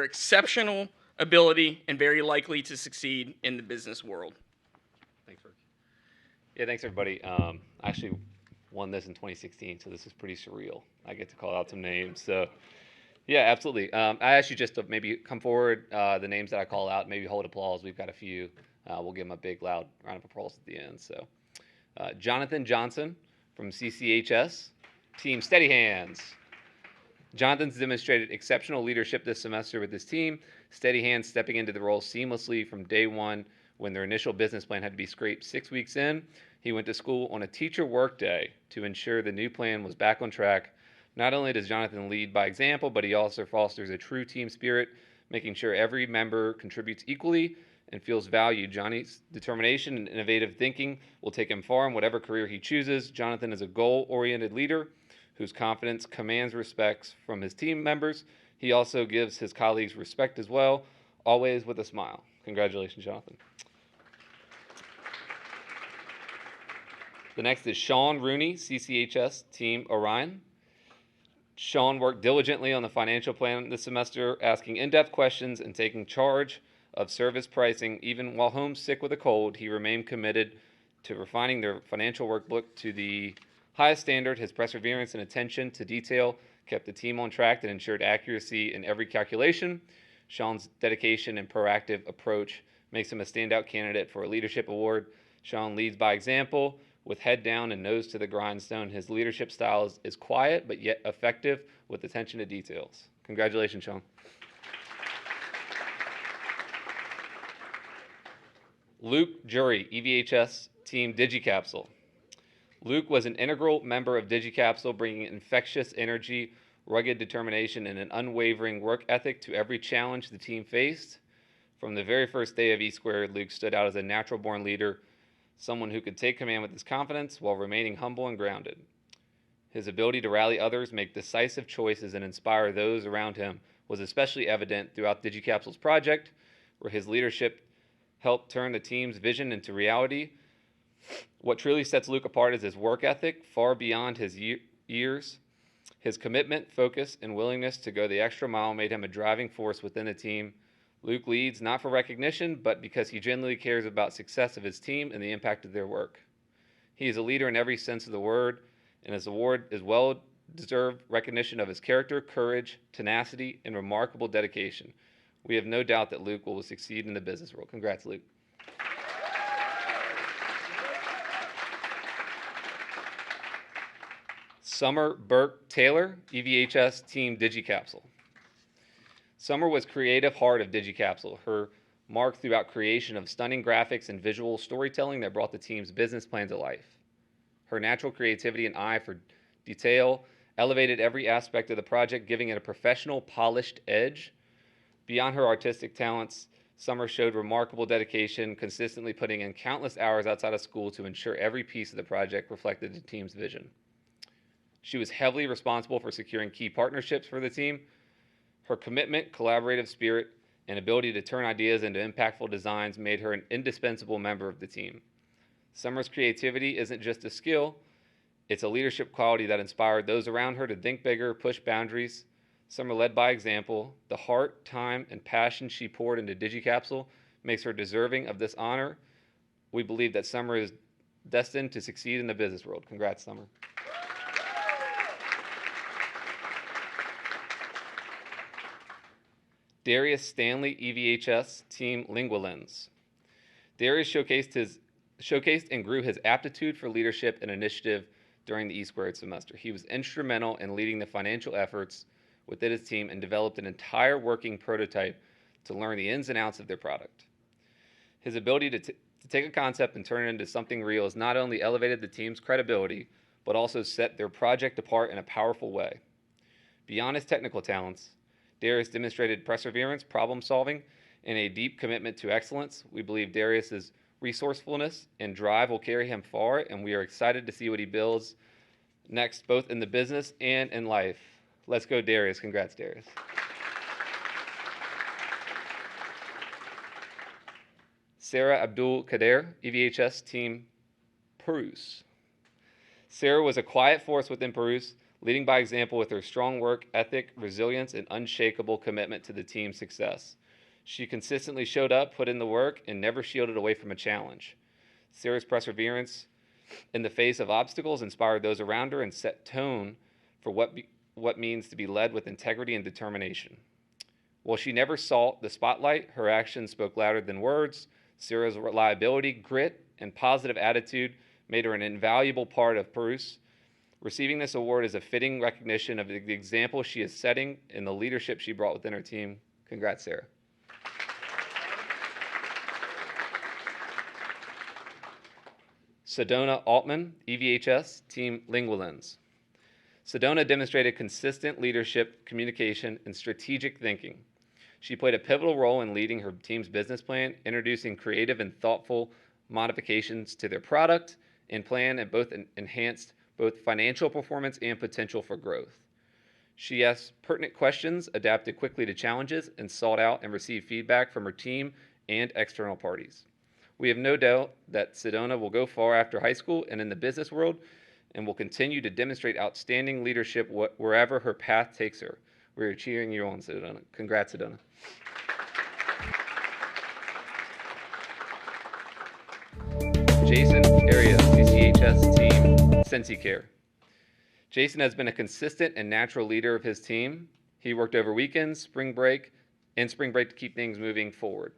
exceptional ability and very likely to succeed in the business world. Thanks, Rick. Yeah, thanks everybody. I actually won this in 2016, so this is pretty surreal. I get to call out some names. So, yeah, absolutely. I asked you just to maybe come forward, the names that I call out, maybe hold applause. We've got a few. We'll give them a big, loud round of applause at the end. So, Jonathan Johnson from CCHS, Team Steady Hands. Jonathan's demonstrated exceptional leadership this semester with his team, steady hands stepping into the role seamlessly from day one when their initial business plan had to be scraped 6 weeks in. He went to school on a teacher work day to ensure the new plan was back on track. Not only does Jonathan lead by example, but he also fosters a true team spirit, making sure every member contributes equally and feels valued. Johnny's determination and innovative thinking will take him far in whatever career he chooses. Jonathan is a goal-oriented leader whose confidence commands respect from his team members. He also gives his colleagues respect as well, always with a smile. Congratulations, Jonathan. The next is Sean Rooney, CCHS, Team Orion. Sean worked diligently on the financial plan this semester, asking in-depth questions and taking charge of service pricing. Even while home sick with a cold, he remained committed to refining their financial workbook to the highest standard. His perseverance and attention to detail kept the team on track and ensured accuracy in every calculation. Sean's dedication and proactive approach makes him a standout candidate for a leadership award. Sean leads by example, with head down and nose to the grindstone. His leadership style is quiet but yet effective with attention to details. Congratulations, Sean. Luke Jury, EVHS Team DigiCapsule. Luke was an integral member of DigiCapsule, bringing infectious energy, rugged determination, and an unwavering work ethic to every challenge the team faced. From the very first day of E-Squared, Luke stood out as a natural-born leader, someone who could take command with his confidence while remaining humble and grounded. His ability to rally others, make decisive choices, and inspire those around him was especially evident throughout DigiCapsule's project, where his leadership helped turn the team's vision into reality. What truly sets Luke apart is his work ethic, far beyond his years. His commitment, focus, and willingness to go the extra mile made him a driving force within the team. Luke leads not for recognition, but because he genuinely cares about success of his team and the impact of their work. He is a leader in every sense of the word, and his award is well-deserved recognition of his character, courage, tenacity, and remarkable dedication. We have no doubt that Luke will succeed in the business world. Congrats, Luke. Summer Burke Taylor, EVHS Team DigiCapsule. Summer was creative heart of DigiCapsule. Her mark throughout creation of stunning graphics and visual storytelling that brought the team's business plan to life. Her natural creativity and eye for detail elevated every aspect of the project, giving it a professional, polished edge. Beyond her artistic talents, Summer showed remarkable dedication, consistently putting in countless hours outside of school to ensure every piece of the project reflected the team's vision. She was heavily responsible for securing key partnerships for the team. Her commitment, collaborative spirit, and ability to turn ideas into impactful designs made her an indispensable member of the team. Summer's creativity isn't just a skill, it's a leadership quality that inspired those around her to think bigger, push boundaries. Summer led by example. The heart, time, and passion she poured into DigiCapsule makes her deserving of this honor. We believe that Summer is destined to succeed in the business world. Congrats, Summer. Darius Stanley, EVHS Team LinguaLens. Darius showcased and grew his aptitude for leadership and initiative during the E-Squared semester. He was instrumental in leading the financial efforts within his team and developed an entire working prototype to learn the ins and outs of their product. His ability to take a concept and turn it into something real has not only elevated the team's credibility, but also set their project apart in a powerful way. Beyond his technical talents, Darius demonstrated perseverance, problem solving, and a deep commitment to excellence. We believe Darius's resourcefulness and drive will carry him far, and we are excited to see what he builds next, both in the business and in life. Let's go, Darius. Congrats, Darius. Sarah Abdul Kader, EVHS Team Peruse. Sarah was a quiet force within Peruse, leading by example with her strong work ethic, resilience, and unshakable commitment to the team's success. She consistently showed up, put in the work, and never shielded away from a challenge. Sarah's perseverance in the face of obstacles inspired those around her and set tone for what means to be led with integrity and determination. While she never sought the spotlight, her actions spoke louder than words. Sarah's reliability, grit, and positive attitude made her an invaluable part of Peruse. Receiving this award is a fitting recognition of the example she is setting and the leadership she brought within her team. Congrats, Sarah. Sedona Altman, EVHS, Team Lingualens. Sedona demonstrated consistent leadership, communication, and strategic thinking. She played a pivotal role in leading her team's business plan, introducing creative and thoughtful modifications to their product and plan, and both enhanced both financial performance and potential for growth. She asked pertinent questions, adapted quickly to challenges, and sought out and received feedback from her team and external parties. We have no doubt that Sedona will go far after high school and in the business world, and will continue to demonstrate outstanding leadership wherever her path takes her. We are cheering you on, Sedona. Congrats, Sedona. Jason Arias, CCHS Team CTEC. Jason has been a consistent and natural leader of his team. He worked over weekends, spring break to keep things moving forward.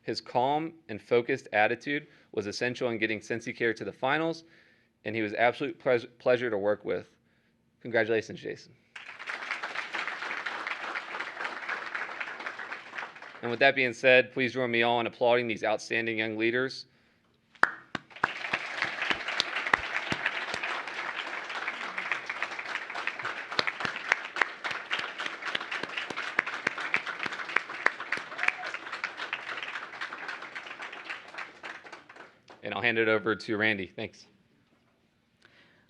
His calm and focused attitude was essential in getting CTEC to the finals, and he was absolute pleasure to work with. Congratulations, Jason. And with that being said, please join me all in applauding these outstanding young leaders. And I'll hand it over to Randy. Thanks.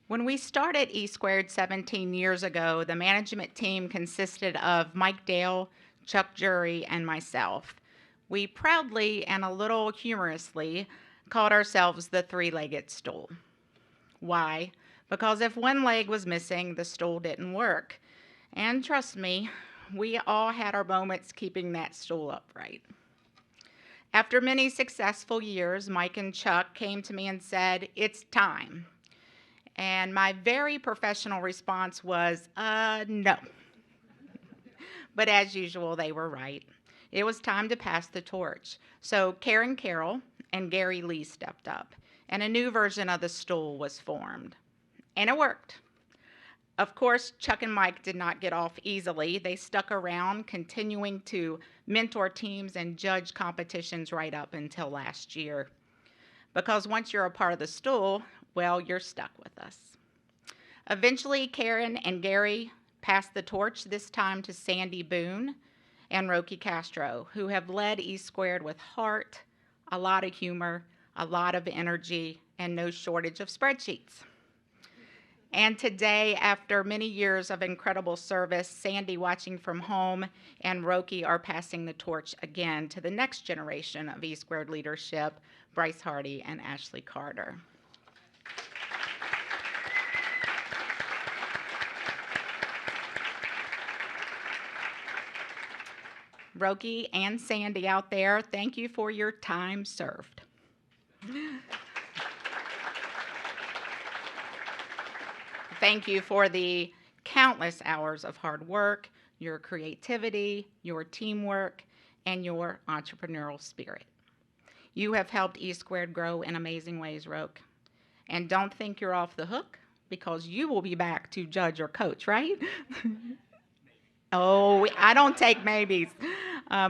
When we started E Squared 17 years ago, the management team consisted of Mike Dale, Chuck Jury, and myself. We proudly and a little humorously called ourselves the three-legged stool. Why? Because if one leg was missing, the stool didn't work. And trust me, we all had our moments keeping that stool upright. After many successful years, Mike and Chuck came to me and said, "It's time." And my very professional response was, no. But as usual, they were right. It was time to pass the torch. So Karen Carroll and Gary Lee stepped up, and a new version of the stool was formed. And it worked. Of course, Chuck and Mike did not get off easily. They stuck around, continuing to mentor teams and judge competitions right up until last year. Because once you're a part of the stool, well, you're stuck with us. Eventually, Karen and Gary passed the torch, this time to Sandy Boone and Roki Castro, who have led E Squared with heart, a lot of humor, a lot of energy, and no shortage of spreadsheets. And today, after many years of incredible service, Sandy watching from home and Roki are passing the torch again to the next generation of E Squared leadership, Bryce Hardy and Ashley Carter. Roki and Sandy out there, thank you for your time served. Thank you for the countless hours of hard work, your creativity, your teamwork, and your entrepreneurial spirit. You have helped E Squared grow in amazing ways, Roke. And don't think you're off the hook, because you will be back to judge or coach, right? Oh, I don't take maybes.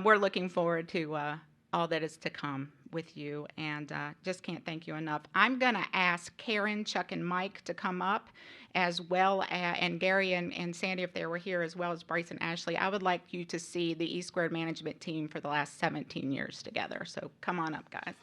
We're looking forward to all that is to come with you, and just can't thank you enough. I'm going to ask Karen, Chuck, and Mike to come up, as well as, and Gary and Sandy, if they were here, as well as Bryce and Ashley. I would like you to see the E Squared management team for the last 17 years together. So come on up, guys.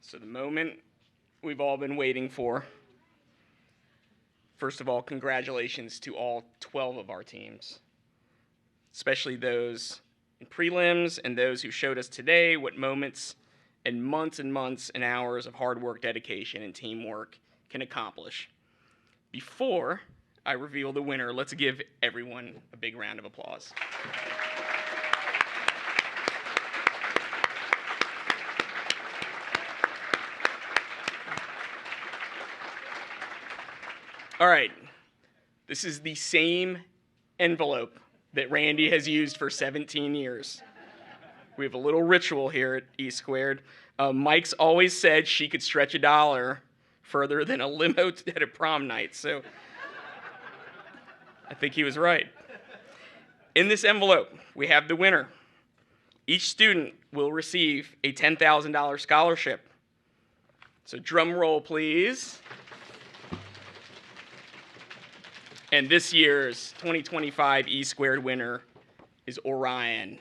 So the moment we've all been waiting for. First of all, congratulations to all 12 of our teams, especially those in prelims and those who showed us today what moments and months and hours of hard work, dedication, and teamwork can accomplish. Before I reveal the winner, let's give everyone a big round of applause. All right, this is the same envelope that Randy has used for 17 years. We have a little ritual here at E Squared. Mike's always said she could stretch $1 further than a limo at a prom night, so I think he was right. In this envelope, we have the winner. Each student will receive a $10,000 scholarship. So drum roll, please. And this year's 2025 E Squared winner is Orion.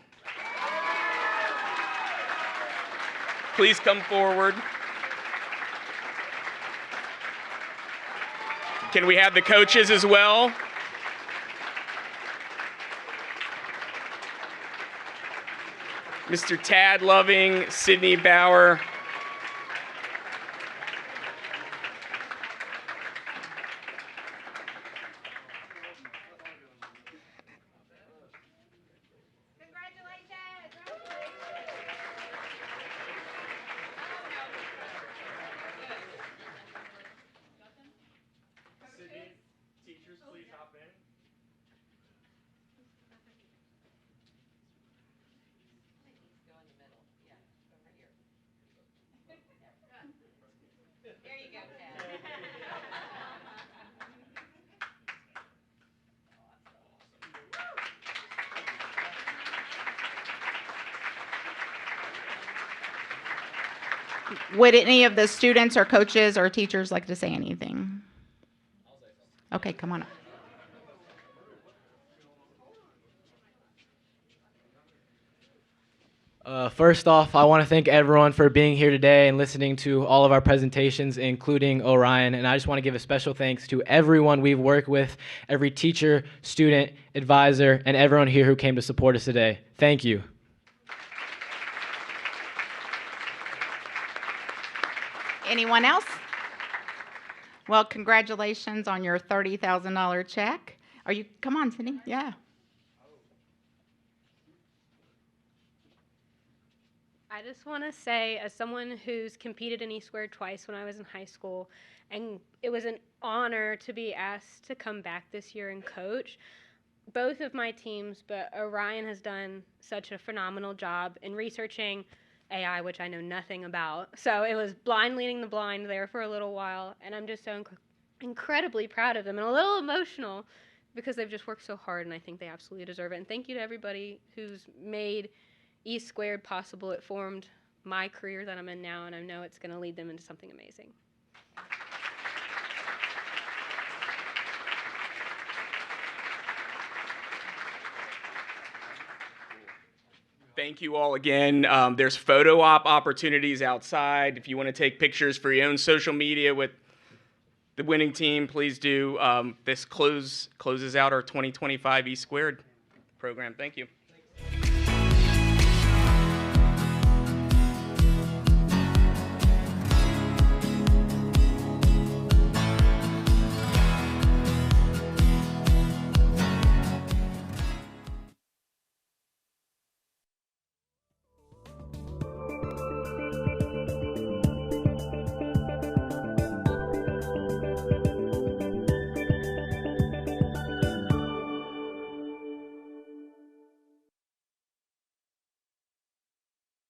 Please come forward. Can we have the coaches as well? Mr. Tad Loving, Sydney Bauer. Would any of the students or coaches or teachers like to say anything? Okay, come on up. First off, I want to thank everyone for being here today and listening to all of our presentations, including Orion. And I just want to give a special thanks to everyone we've worked with, every teacher, student, advisor, and everyone here who came to support us today. Thank you. Anyone else? Well, congratulations on your $30,000 check. Come on, Sydney. Yeah. I just want to say, as someone who's competed in E Squared twice when I was in high school, and it was an honor to be asked to come back this year and coach both of my teams, but Orion has done such a phenomenal job in researching AI, which I know nothing about. So it was blind leading the blind there for a little while, and I'm just so incredibly proud of them and a little emotional because they've just worked so hard, and I think they absolutely deserve it. And thank you to everybody who's made E Squared possible. It formed my career that I'm in now, and I know it's going to lead them into something amazing. Thank you all again. There's photo op opportunities outside. If you want to take pictures for your own social media with the winning team, please do. This closes out our 2025 E Squared program. Thank you.